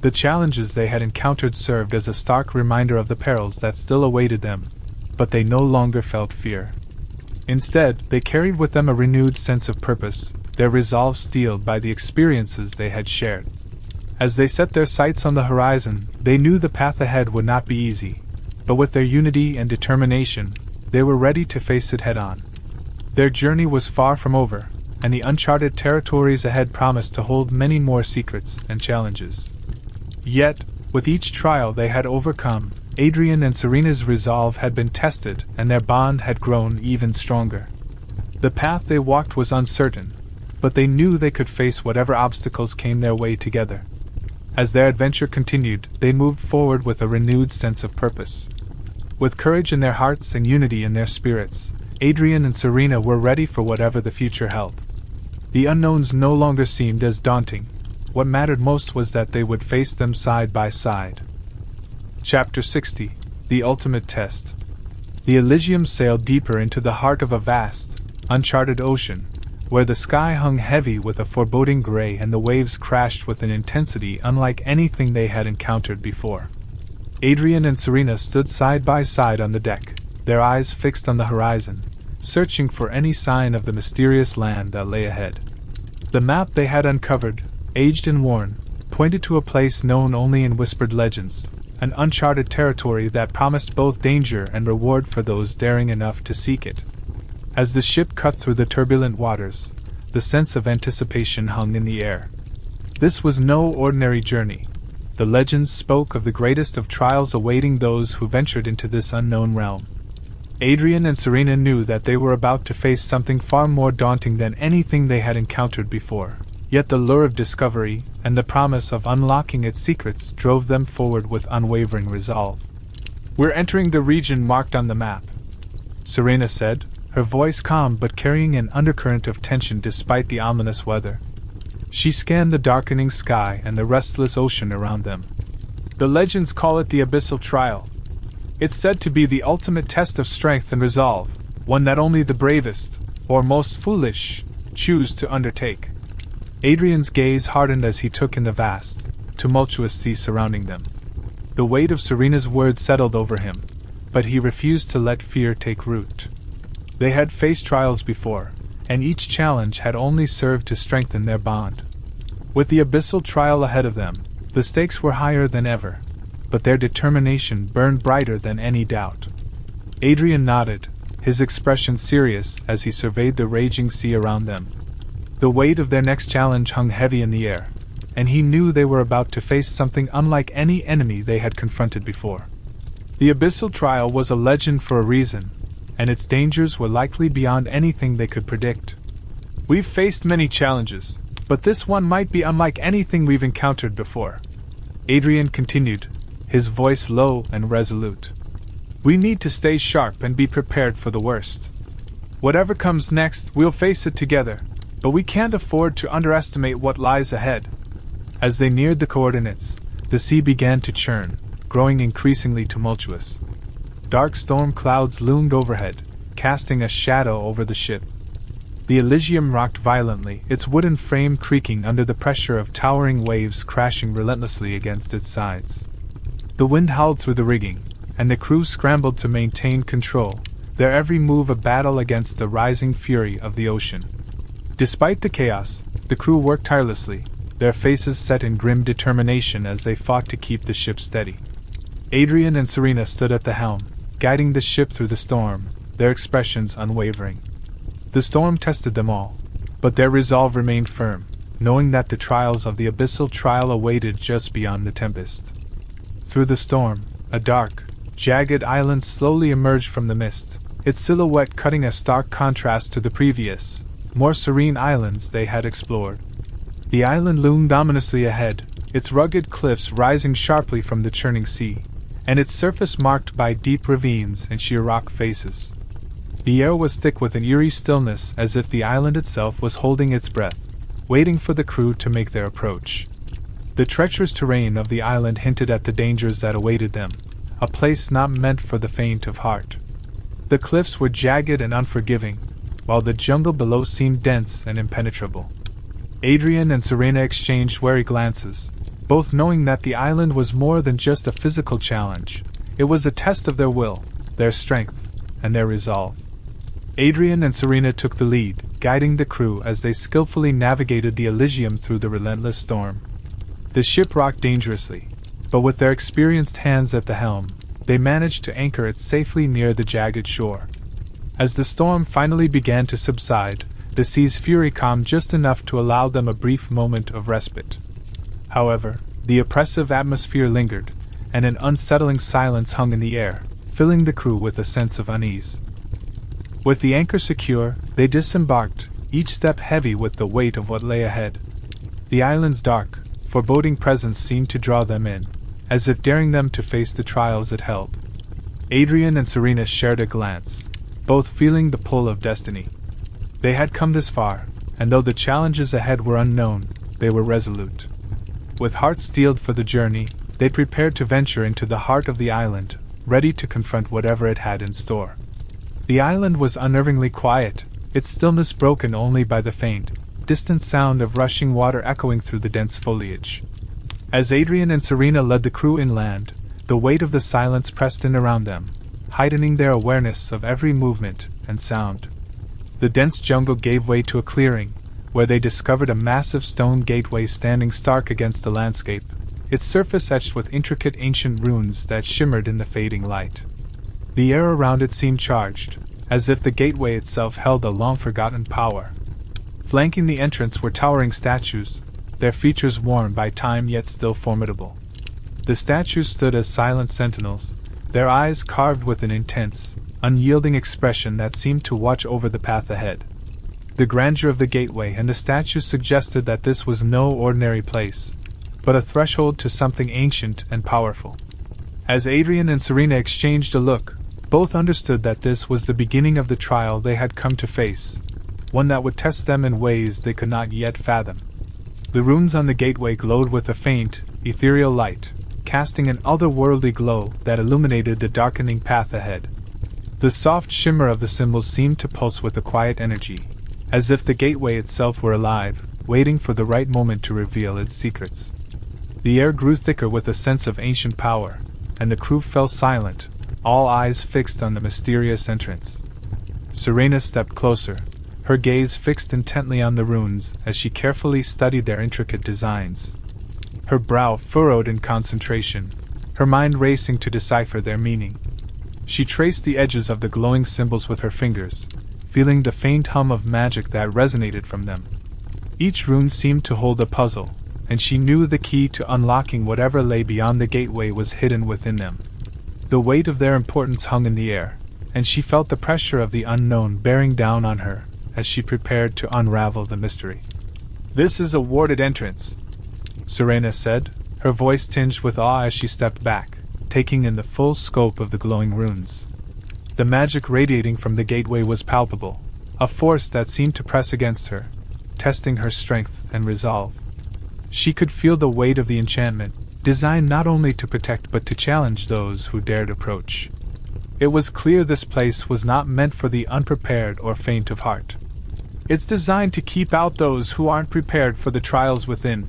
The challenges they had encountered served as a stark reminder of the perils that still awaited them, but they no longer felt fear. Instead, they carried with them a renewed sense of purpose, their resolve steeled by the experiences they had shared. As they set their sights on the horizon, they knew the path ahead would not be easy, but with their unity and determination, they were ready to face it head-on. Their journey was far from over, and the uncharted territories ahead promised to hold many more secrets and challenges. Yet, with each trial they had overcome, Adrian and Serena's resolve had been tested and their bond had grown even stronger. The path they walked was uncertain, but they knew they could face whatever obstacles came their way together. As their adventure continued, they moved forward with a renewed sense of purpose. With courage in their hearts and unity in their spirits, Adrian and Serena were ready for whatever the future held. The unknowns no longer seemed as daunting. What mattered most was that they would face them side by side. Chapter 60: The Ultimate Test. The Elysium sailed deeper into the heart of a vast, uncharted ocean, where the sky hung heavy with a foreboding gray and the waves crashed with an intensity unlike anything they had encountered before. Adrian and Serena stood side by side on the deck, their eyes fixed on the horizon, searching for any sign of the mysterious land that lay ahead. The map they had uncovered, aged and worn, pointed to a place known only in whispered legends, an uncharted territory that promised both danger and reward for those daring enough to seek it. As the ship cut through the turbulent waters, the sense of anticipation hung in the air. This was no ordinary journey. The legends spoke of the greatest of trials awaiting those who ventured into this unknown realm. Adrian and Serena knew that they were about to face something far more daunting than anything they had encountered before, yet the lure of discovery and the promise of unlocking its secrets drove them forward with unwavering resolve. "We're entering the region marked on the map," Serena said, her voice calm but carrying an undercurrent of tension despite the ominous weather. She scanned the darkening sky and the restless ocean around them. "The legends call it the Abyssal Trial. It's said to be the ultimate test of strength and resolve, one that only the bravest, or most foolish, choose to undertake." Adrian's gaze hardened as he took in the vast, tumultuous sea surrounding them. The weight of Serena's words settled over him, but he refused to let fear take root. They had faced trials before, and each challenge had only served to strengthen their bond. With the abyssal trial ahead of them, the stakes were higher than ever, but their determination burned brighter than any doubt. Adrian nodded, his expression serious as he surveyed the raging sea around them. The weight of their next challenge hung heavy in the air, and he knew they were about to face something unlike any enemy they had confronted before. The abyssal trial was a legend for a reason, and its dangers were likely beyond anything they could predict. "We've faced many challenges, but this one might be unlike anything we've encountered before," Adrian continued, his voice low and resolute. "We need to stay sharp and be prepared for the worst. Whatever comes next, we'll face it together, but we can't afford to underestimate what lies ahead." As they neared the coordinates, the sea began to churn, growing increasingly tumultuous. Dark storm clouds loomed overhead, casting a shadow over the ship. The Elysium rocked violently, its wooden frame creaking under the pressure of towering waves crashing relentlessly against its sides. The wind howled through the rigging, and the crew scrambled to maintain control, their every move a battle against the rising fury of the ocean. Despite the chaos, the crew worked tirelessly, their faces set in grim determination as they fought to keep the ship steady. Adrian and Serena stood at the helm, guiding the ship through the storm, their expressions unwavering. The storm tested them all, but their resolve remained firm, knowing that the trials of the abyssal trial awaited just beyond the tempest. Through the storm, a dark, jagged island slowly emerged from the mist, its silhouette cutting a stark contrast to the previous, more serene islands they had explored. The island loomed ominously ahead, its rugged cliffs rising sharply from the churning sea, and its surface marked by deep ravines and sheer rock faces. The air was thick with an eerie stillness, as if the island itself was holding its breath, waiting for the crew to make their approach. The treacherous terrain of the island hinted at the dangers that awaited them, a place not meant for the faint of heart. The cliffs were jagged and unforgiving, while the jungle below seemed dense and impenetrable. Adrian and Serena exchanged wary glances, both knowing that the island was more than just a physical challenge. It was a test of their will, their strength, and their resolve. Adrian and Serena took the lead, guiding the crew as they skillfully navigated the Elysium through the relentless storm. The ship rocked dangerously, but with their experienced hands at the helm, they managed to anchor it safely near the jagged shore. As the storm finally began to subside, the sea's fury calmed just enough to allow them a brief moment of respite. However, the oppressive atmosphere lingered, and an unsettling silence hung in the air, filling the crew with a sense of unease. With the anchor secure, they disembarked, each step heavy with the weight of what lay ahead. The island's dark, foreboding presence seemed to draw them in, as if daring them to face the trials it held. Adrian and Serena shared a glance, both feeling the pull of destiny. They had come this far, and though the challenges ahead were unknown, they were resolute. With hearts steeled for the journey, they prepared to venture into the heart of the island, ready to confront whatever it had in store. The island was unnervingly quiet, its stillness broken only by the faint, distant sound of rushing water echoing through the dense foliage. As Adrian and Serena led the crew inland, the weight of the silence pressed in around them, heightening their awareness of every movement and sound. The dense jungle gave way to a clearing, where they discovered a massive stone gateway standing stark against the landscape, its surface etched with intricate ancient runes that shimmered in the fading light. The air around it seemed charged, as if the gateway itself held a long-forgotten power. Flanking the entrance were towering statues, their features worn by time yet still formidable. The statues stood as silent sentinels, their eyes carved with an intense, unyielding expression that seemed to watch over the path ahead. The grandeur of the gateway and the statues suggested that this was no ordinary place, but a threshold to something ancient and powerful. As Adrian and Serena exchanged a look, both understood that this was the beginning of the trial they had come to face, one that would test them in ways they could not yet fathom. The runes on the gateway glowed with a faint, ethereal light, casting an otherworldly glow that illuminated the darkening path ahead. The soft shimmer of the symbols seemed to pulse with a quiet energy, as if the gateway itself were alive, waiting for the right moment to reveal its secrets. The air grew thicker with a sense of ancient power, and the crew fell silent, all eyes fixed on the mysterious entrance. Serena stepped closer, her gaze fixed intently on the runes as she carefully studied their intricate designs. Her brow furrowed in concentration, her mind racing to decipher their meaning. She traced the edges of the glowing symbols with her fingers, feeling the faint hum of magic that resonated from them. Each rune seemed to hold a puzzle, and she knew the key to unlocking whatever lay beyond the gateway was hidden within them. The weight of their importance hung in the air, and she felt the pressure of the unknown bearing down on her as she prepared to unravel the mystery. "This is a warded entrance," Serena said, her voice tinged with awe as she stepped back, taking in the full scope of the glowing runes. The magic radiating from the gateway was palpable, a force that seemed to press against her, testing her strength and resolve. She could feel the weight of the enchantment, designed not only to protect but to challenge those who dared approach. It was clear this place was not meant for the unprepared or faint of heart. "It's designed to keep out those who aren't prepared for the trials within,"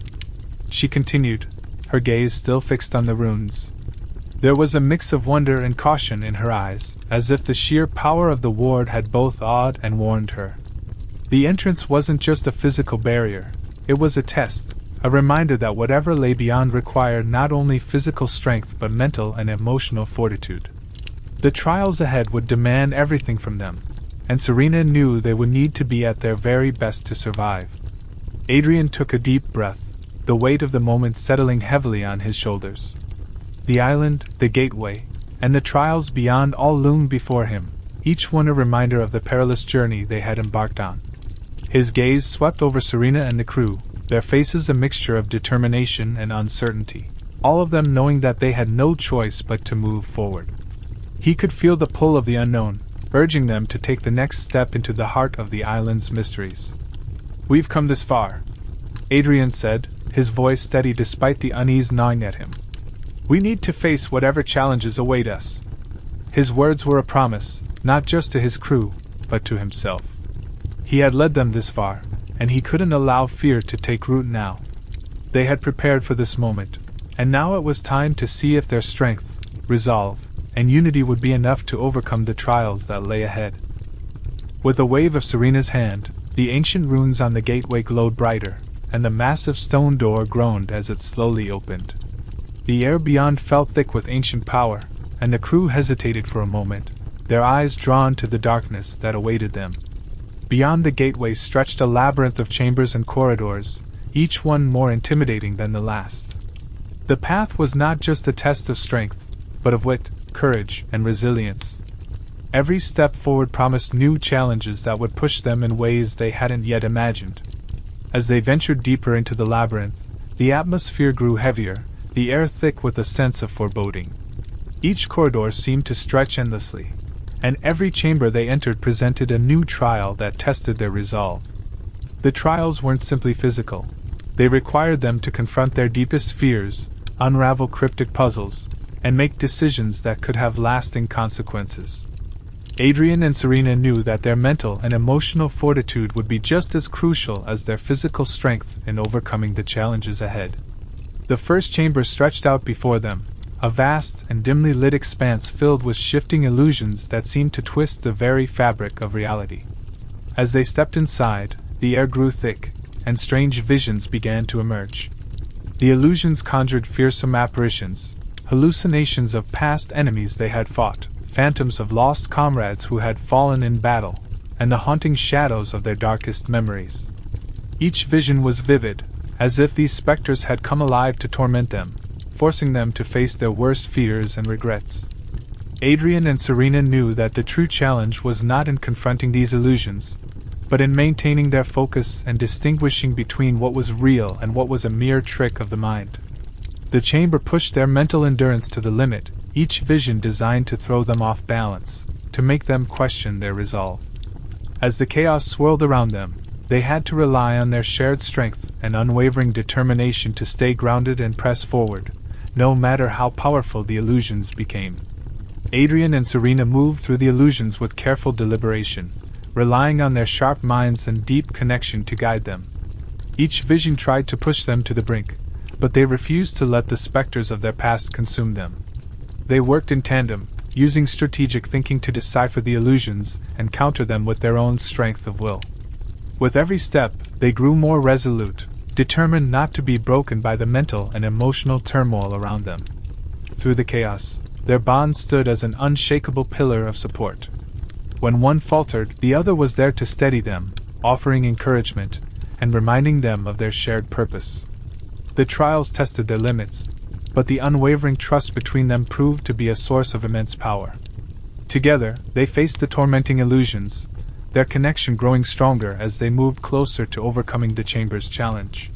she continued, her gaze still fixed on the runes. There was a mix of wonder and caution in her eyes, as if the sheer power of the ward had both awed and warned her. The entrance wasn't just a physical barrier, it was a test, a reminder that whatever lay beyond required not only physical strength but mental and emotional fortitude. The trials ahead would demand everything from them, and Serena knew they would need to be at their very best to survive. Adrian took a deep breath, the weight of the moment settling heavily on his shoulders. The island, the gateway, and the trials beyond all loomed before him, each one a reminder of the perilous journey they had embarked on. His gaze swept over Serena and the crew, their faces a mixture of determination and uncertainty, all of them knowing that they had no choice but to move forward. He could feel the pull of the unknown, urging them to take the next step into the heart of the island's mysteries. "We've come this far," Adrian said, his voice steady despite the unease gnawing at him. "We need to face whatever challenges await us." His words were a promise, not just to his crew, but to himself. He had led them this far, and he couldn't allow fear to take root now. They had prepared for this moment, and now it was time to see if their strength, resolve, and unity would be enough to overcome the trials that lay ahead. With a wave of Serena's hand, the ancient runes on the gateway glowed brighter, and the massive stone door groaned as it slowly opened. The air beyond felt thick with ancient power, and the crew hesitated for a moment, their eyes drawn to the darkness that awaited them. Beyond the gateway stretched a labyrinth of chambers and corridors, each one more intimidating than the last. The path was not just a test of strength, but of wit, courage, and resilience. Every step forward promised new challenges that would push them in ways they hadn't yet imagined. As they ventured deeper into the labyrinth, the atmosphere grew heavier, the air thick with a sense of foreboding. Each corridor seemed to stretch endlessly, and every chamber they entered presented a new trial that tested their resolve. The trials weren't simply physical. They required them to confront their deepest fears, unravel cryptic puzzles, and make decisions that could have lasting consequences. Adrian and Serena knew that their mental and emotional fortitude would be just as crucial as their physical strength in overcoming the challenges ahead. The first chamber stretched out before them, a vast and dimly lit expanse filled with shifting illusions that seemed to twist the very fabric of reality. As they stepped inside, the air grew thick, and strange visions began to emerge. The illusions conjured fearsome apparitions, hallucinations of past enemies they had fought, phantoms of lost comrades who had fallen in battle, and the haunting shadows of their darkest memories. Each vision was vivid, as if these specters had come alive to torment them, forcing them to face their worst fears and regrets. Adrian and Serena knew that the true challenge was not in confronting these illusions, but in maintaining their focus and distinguishing between what was real and what was a mere trick of the mind. The chamber pushed their mental endurance to the limit, each vision designed to throw them off balance, to make them question their resolve. As the chaos swirled around them, they had to rely on their shared strength and unwavering determination to stay grounded and press forward, no matter how powerful the illusions became. Adrian and Serena moved through the illusions with careful deliberation, relying on their sharp minds and deep connection to guide them. Each vision tried to push them to the brink, but they refused to let the specters of their past consume them. They worked in tandem, using strategic thinking to decipher the illusions and counter them with their own strength of will. With every step, they grew more resolute, determined not to be broken by the mental and emotional turmoil around them. Through the chaos, their bond stood as an unshakable pillar of support. When one faltered, the other was there to steady them, offering encouragement and reminding them of their shared purpose. The trials tested their limits, but the unwavering trust between them proved to be a source of immense power. Together, they faced the tormenting illusions, their connection growing stronger as they moved closer to overcoming the chamber's challenge.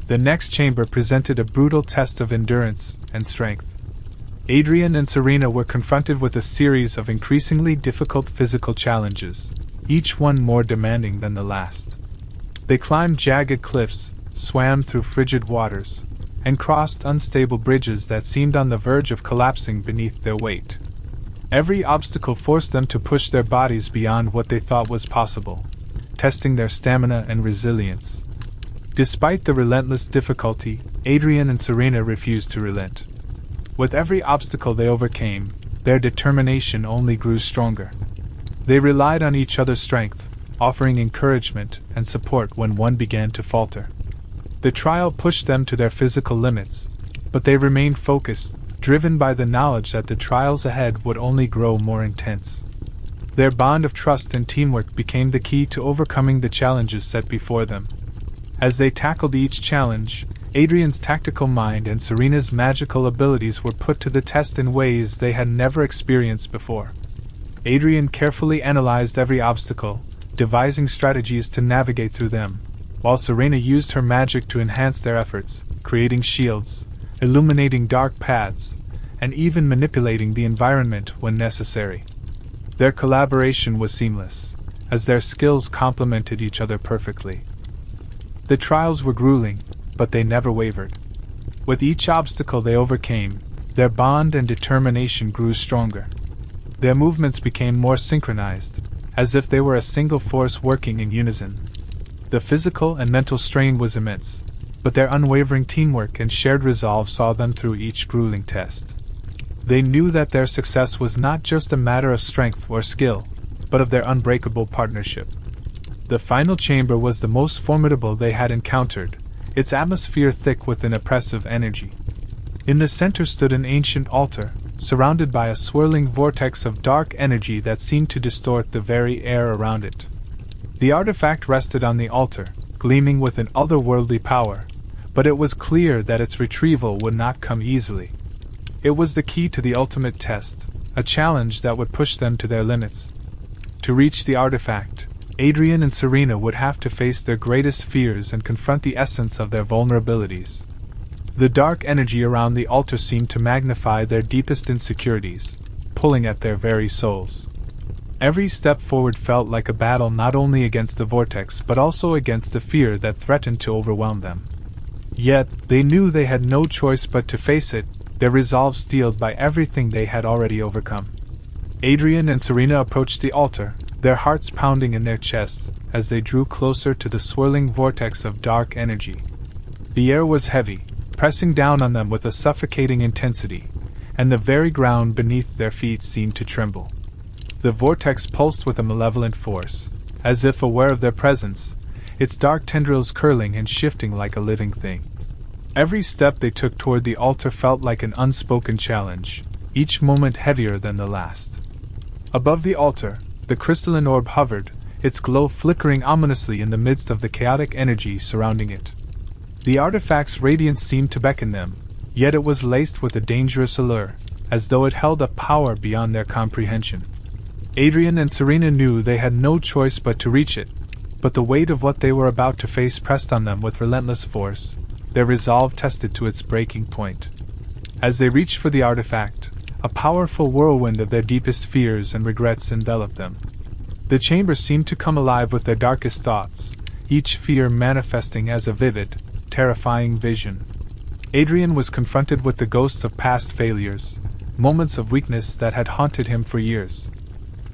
The next chamber presented a brutal test of endurance and strength. Adrian and Serena were confronted with a series of increasingly difficult physical challenges, each one more demanding than the last. They climbed jagged cliffs, swam through frigid waters, and crossed unstable bridges that seemed on the verge of collapsing beneath their weight. Every obstacle forced them to push their bodies beyond what they thought was possible, testing their stamina and resilience. Despite the relentless difficulty, Adrian and Serena refused to relent. With every obstacle they overcame, their determination only grew stronger. They relied on each other's strength, offering encouragement and support when one began to falter. The trial pushed them to their physical limits, but they remained focused, driven by the knowledge that the trials ahead would only grow more intense. Their bond of trust and teamwork became the key to overcoming the challenges set before them. As they tackled each challenge, Adrian's tactical mind and Serena's magical abilities were put to the test in ways they had never experienced before. Adrian carefully analyzed every obstacle, devising strategies to navigate through them, while Serena used her magic to enhance their efforts, creating shields, illuminating dark paths, and even manipulating the environment when necessary. Their collaboration was seamless, as their skills complemented each other perfectly. The trials were grueling, but they never wavered. With each obstacle they overcame, their bond and determination grew stronger. Their movements became more synchronized, as if they were a single force working in unison. The physical and mental strain was immense, but their unwavering teamwork and shared resolve saw them through each grueling test. They knew that their success was not just a matter of strength or skill, but of their unbreakable partnership. The final chamber was the most formidable they had encountered, its atmosphere thick with an oppressive energy. In the center stood an ancient altar, surrounded by a swirling vortex of dark energy that seemed to distort the very air around it. The artifact rested on the altar, gleaming with an otherworldly power, but it was clear that its retrieval would not come easily. It was the key to the ultimate test, a challenge that would push them to their limits. To reach the artifact, Adrian and Serena would have to face their greatest fears and confront the essence of their vulnerabilities. The dark energy around the altar seemed to magnify their deepest insecurities, pulling at their very souls. Every step forward felt like a battle not only against the vortex but also against the fear that threatened to overwhelm them. Yet, they knew they had no choice but to face it, their resolve steeled by everything they had already overcome. Adrian and Serena approached the altar, their hearts pounding in their chests as they drew closer to the swirling vortex of dark energy. The air was heavy, pressing down on them with a suffocating intensity, and the very ground beneath their feet seemed to tremble. The vortex pulsed with a malevolent force, as if aware of their presence, its dark tendrils curling and shifting like a living thing. Every step they took toward the altar felt like an unspoken challenge, each moment heavier than the last. Above the altar, the crystalline orb hovered, its glow flickering ominously in the midst of the chaotic energy surrounding it. The artifact's radiance seemed to beckon them, yet it was laced with a dangerous allure, as though it held a power beyond their comprehension. Adrian and Serena knew they had no choice but to reach it, but the weight of what they were about to face pressed on them with relentless force, their resolve tested to its breaking point. As they reached for the artifact, a powerful whirlwind of their deepest fears and regrets enveloped them. The chamber seemed to come alive with their darkest thoughts, each fear manifesting as a vivid, terrifying vision. Adrian was confronted with the ghosts of past failures, moments of weakness that had haunted him for years.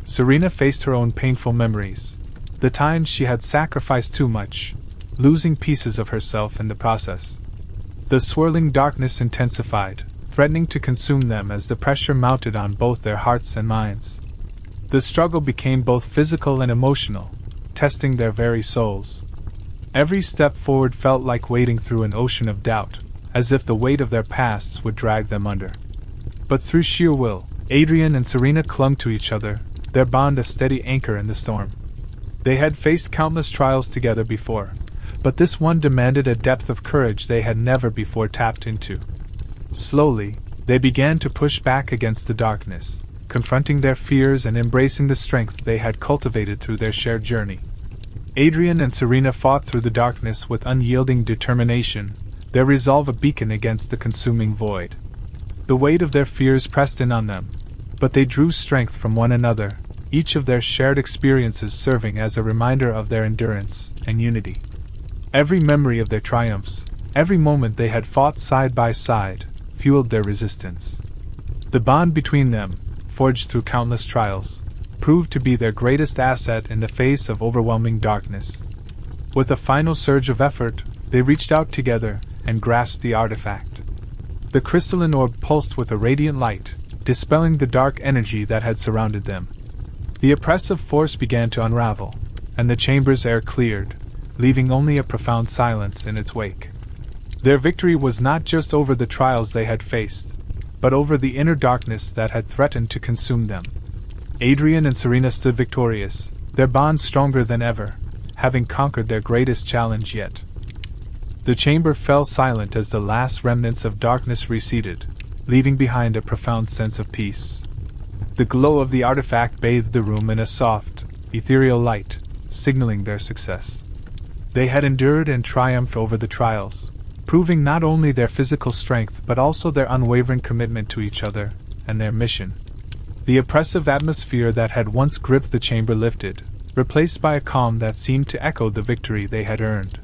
Serena faced her own painful memories, the times she had sacrificed too much, losing pieces of herself in the process. The swirling darkness intensified, threatening to consume them as the pressure mounted on both their hearts and minds. The struggle became both physical and emotional, testing their very souls. Every step forward felt like wading through an ocean of doubt, as if the weight of their pasts would drag them under. But through sheer will, Adrian and Serena clung to each other, their bond a steady anchor in the storm. They had faced countless trials together before, but this one demanded a depth of courage they had never before tapped into. Slowly, they began to push back against the darkness, confronting their fears and embracing the strength they had cultivated through their shared journey. Adrian and Serena fought through the darkness with unyielding determination, their resolve a beacon against the consuming void. The weight of their fears pressed in on them, but they drew strength from one another, each of their shared experiences serving as a reminder of their endurance and unity. Every memory of their triumphs, every moment they had fought side by side, fueled their resistance. The bond between them, forged through countless trials, proved to be their greatest asset in the face of overwhelming darkness. With a final surge of effort, they reached out together and grasped the artifact. The crystalline orb pulsed with a radiant light, dispelling the dark energy that had surrounded them. The oppressive force began to unravel, and the chamber's air cleared, leaving only a profound silence in its wake. Their victory was not just over the trials they had faced, but over the inner darkness that had threatened to consume them. Adrian and Serena stood victorious, their bond stronger than ever, having conquered their greatest challenge yet. The chamber fell silent as the last remnants of darkness receded, leaving behind a profound sense of peace. The glow of the artifact bathed the room in a soft, ethereal light, signaling their success. They had endured and triumphed over the trials, proving not only their physical strength but also their unwavering commitment to each other and their mission. The oppressive atmosphere that had once gripped the chamber lifted, replaced by a calm that seemed to echo the victory they had earned.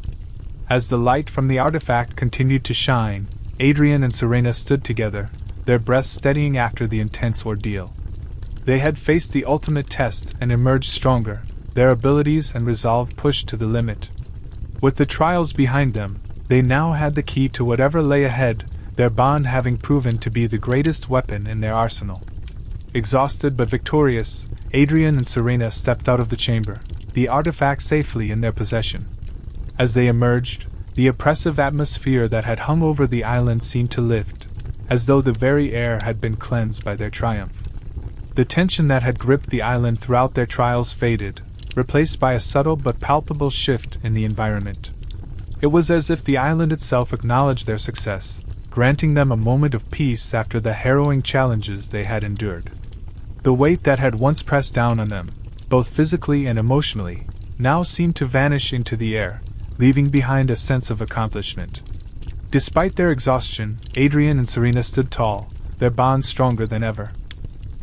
As the light from the artifact continued to shine, Adrian and Serena stood together, their breaths steadying after the intense ordeal. They had faced the ultimate test and emerged stronger, their abilities and resolve pushed to the limit. With the trials behind them, they now had the key to whatever lay ahead, their bond having proven to be the greatest weapon in their arsenal. Exhausted but victorious, Adrian and Serena stepped out of the chamber, the artifact safely in their possession. As they emerged, the oppressive atmosphere that had hung over the island seemed to lift, as though the very air had been cleansed by their triumph. The tension that had gripped the island throughout their trials faded, replaced by a subtle but palpable shift in the environment. It was as if the island itself acknowledged their success, granting them a moment of peace after the harrowing challenges they had endured. The weight that had once pressed down on them, both physically and emotionally, now seemed to vanish into the air, leaving behind a sense of accomplishment. Despite their exhaustion, Adrian and Serena stood tall, their bond stronger than ever.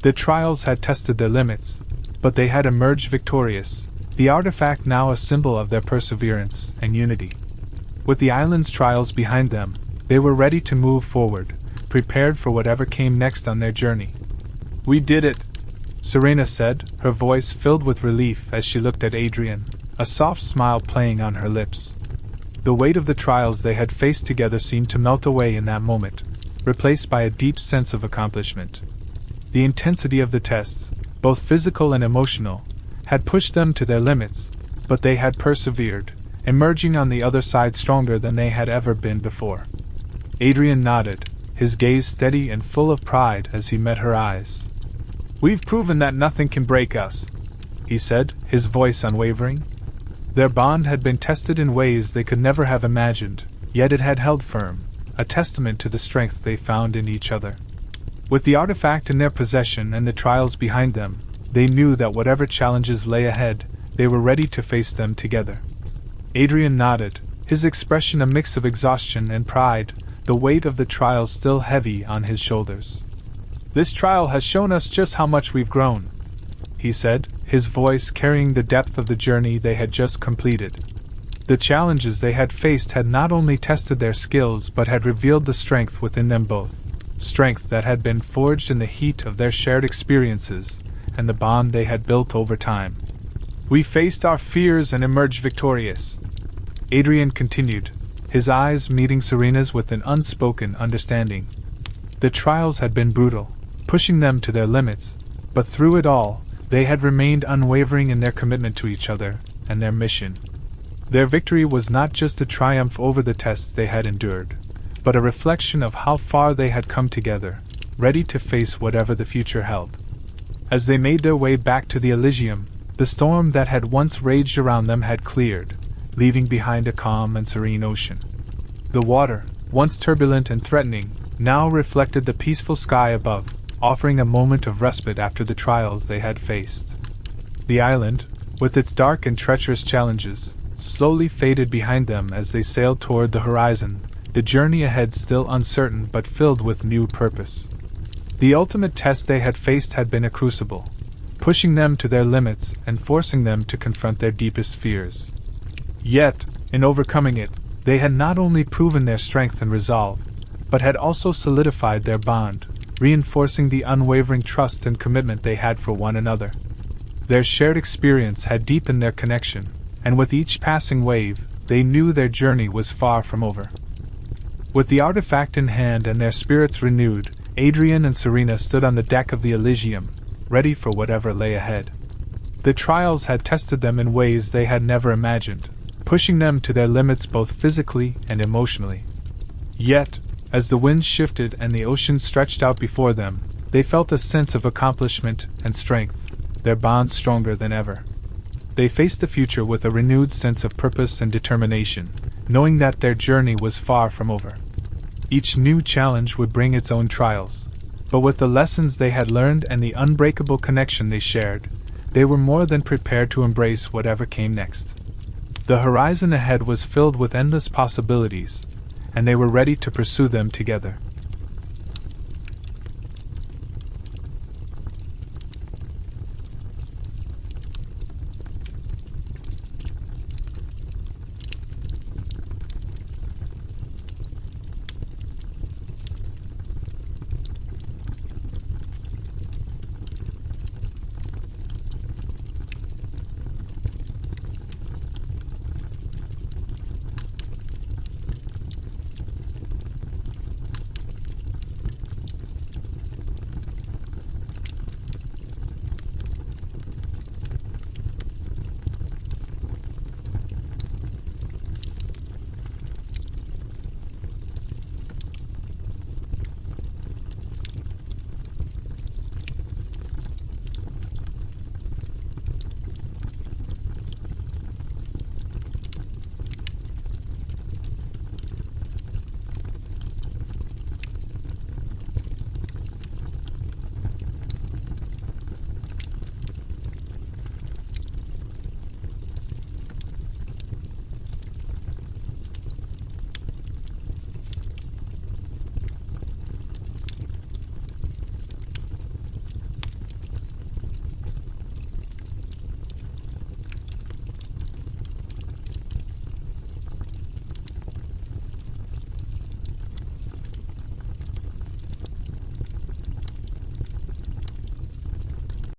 The trials had tested their limits, but they had emerged victorious, the artifact now a symbol of their perseverance and unity. With the island's trials behind them, they were ready to move forward, prepared for whatever came next on their journey. "We did it!" Serena said, her voice filled with relief as she looked at Adrian, a soft smile playing on her lips. The weight of the trials they had faced together seemed to melt away in that moment, replaced by a deep sense of accomplishment. The intensity of the tests, both physical and emotional, had pushed them to their limits, but they had persevered, emerging on the other side stronger than they had ever been before. Adrian nodded, his gaze steady and full of pride as he met her eyes. "We've proven that nothing can break us," he said, his voice unwavering. Their bond had been tested in ways they could never have imagined, yet it had held firm, a testament to the strength they found in each other. With the artifact in their possession and the trials behind them, they knew that whatever challenges lay ahead, they were ready to face them together. Adrian nodded, his expression a mix of exhaustion and pride, the weight of the trials still heavy on his shoulders. "This trial has shown us just how much we've grown," he said, his voice carrying the depth of the journey they had just completed. The challenges they had faced had not only tested their skills but had revealed the strength within them both, strength that had been forged in the heat of their shared experiences and the bond they had built over time. "We faced our fears and emerged victorious," Adrian continued, his eyes meeting Serena's with an unspoken understanding. The trials had been brutal, pushing them to their limits, but through it all, they had remained unwavering in their commitment to each other and their mission. Their victory was not just a triumph over the tests they had endured, but a reflection of how far they had come together, ready to face whatever the future held. As they made their way back to the Elysium, the storm that had once raged around them had cleared, leaving behind a calm and serene ocean. The water, once turbulent and threatening, now reflected the peaceful sky above, offering a moment of respite after the trials they had faced. The island, with its dark and treacherous challenges, slowly faded behind them as they sailed toward the horizon, the journey ahead still uncertain but filled with new purpose. The ultimate test they had faced had been a crucible, pushing them to their limits and forcing them to confront their deepest fears. Yet, in overcoming it, they had not only proven their strength and resolve, but had also solidified their bond, reinforcing the unwavering trust and commitment they had for one another. Their shared experience had deepened their connection, and with each passing wave, they knew their journey was far from over. With the artifact in hand and their spirits renewed, Adrian and Serena stood on the deck of the Elysium, ready for whatever lay ahead. The trials had tested them in ways they had never imagined, pushing them to their limits both physically and emotionally. Yet, as the winds shifted and the ocean stretched out before them, they felt a sense of accomplishment and strength, their bond stronger than ever. They faced the future with a renewed sense of purpose and determination, knowing that their journey was far from over. Each new challenge would bring its own trials, but with the lessons they had learned and the unbreakable connection they shared, they were more than prepared to embrace whatever came next. The horizon ahead was filled with endless possibilities, and they were ready to pursue them together.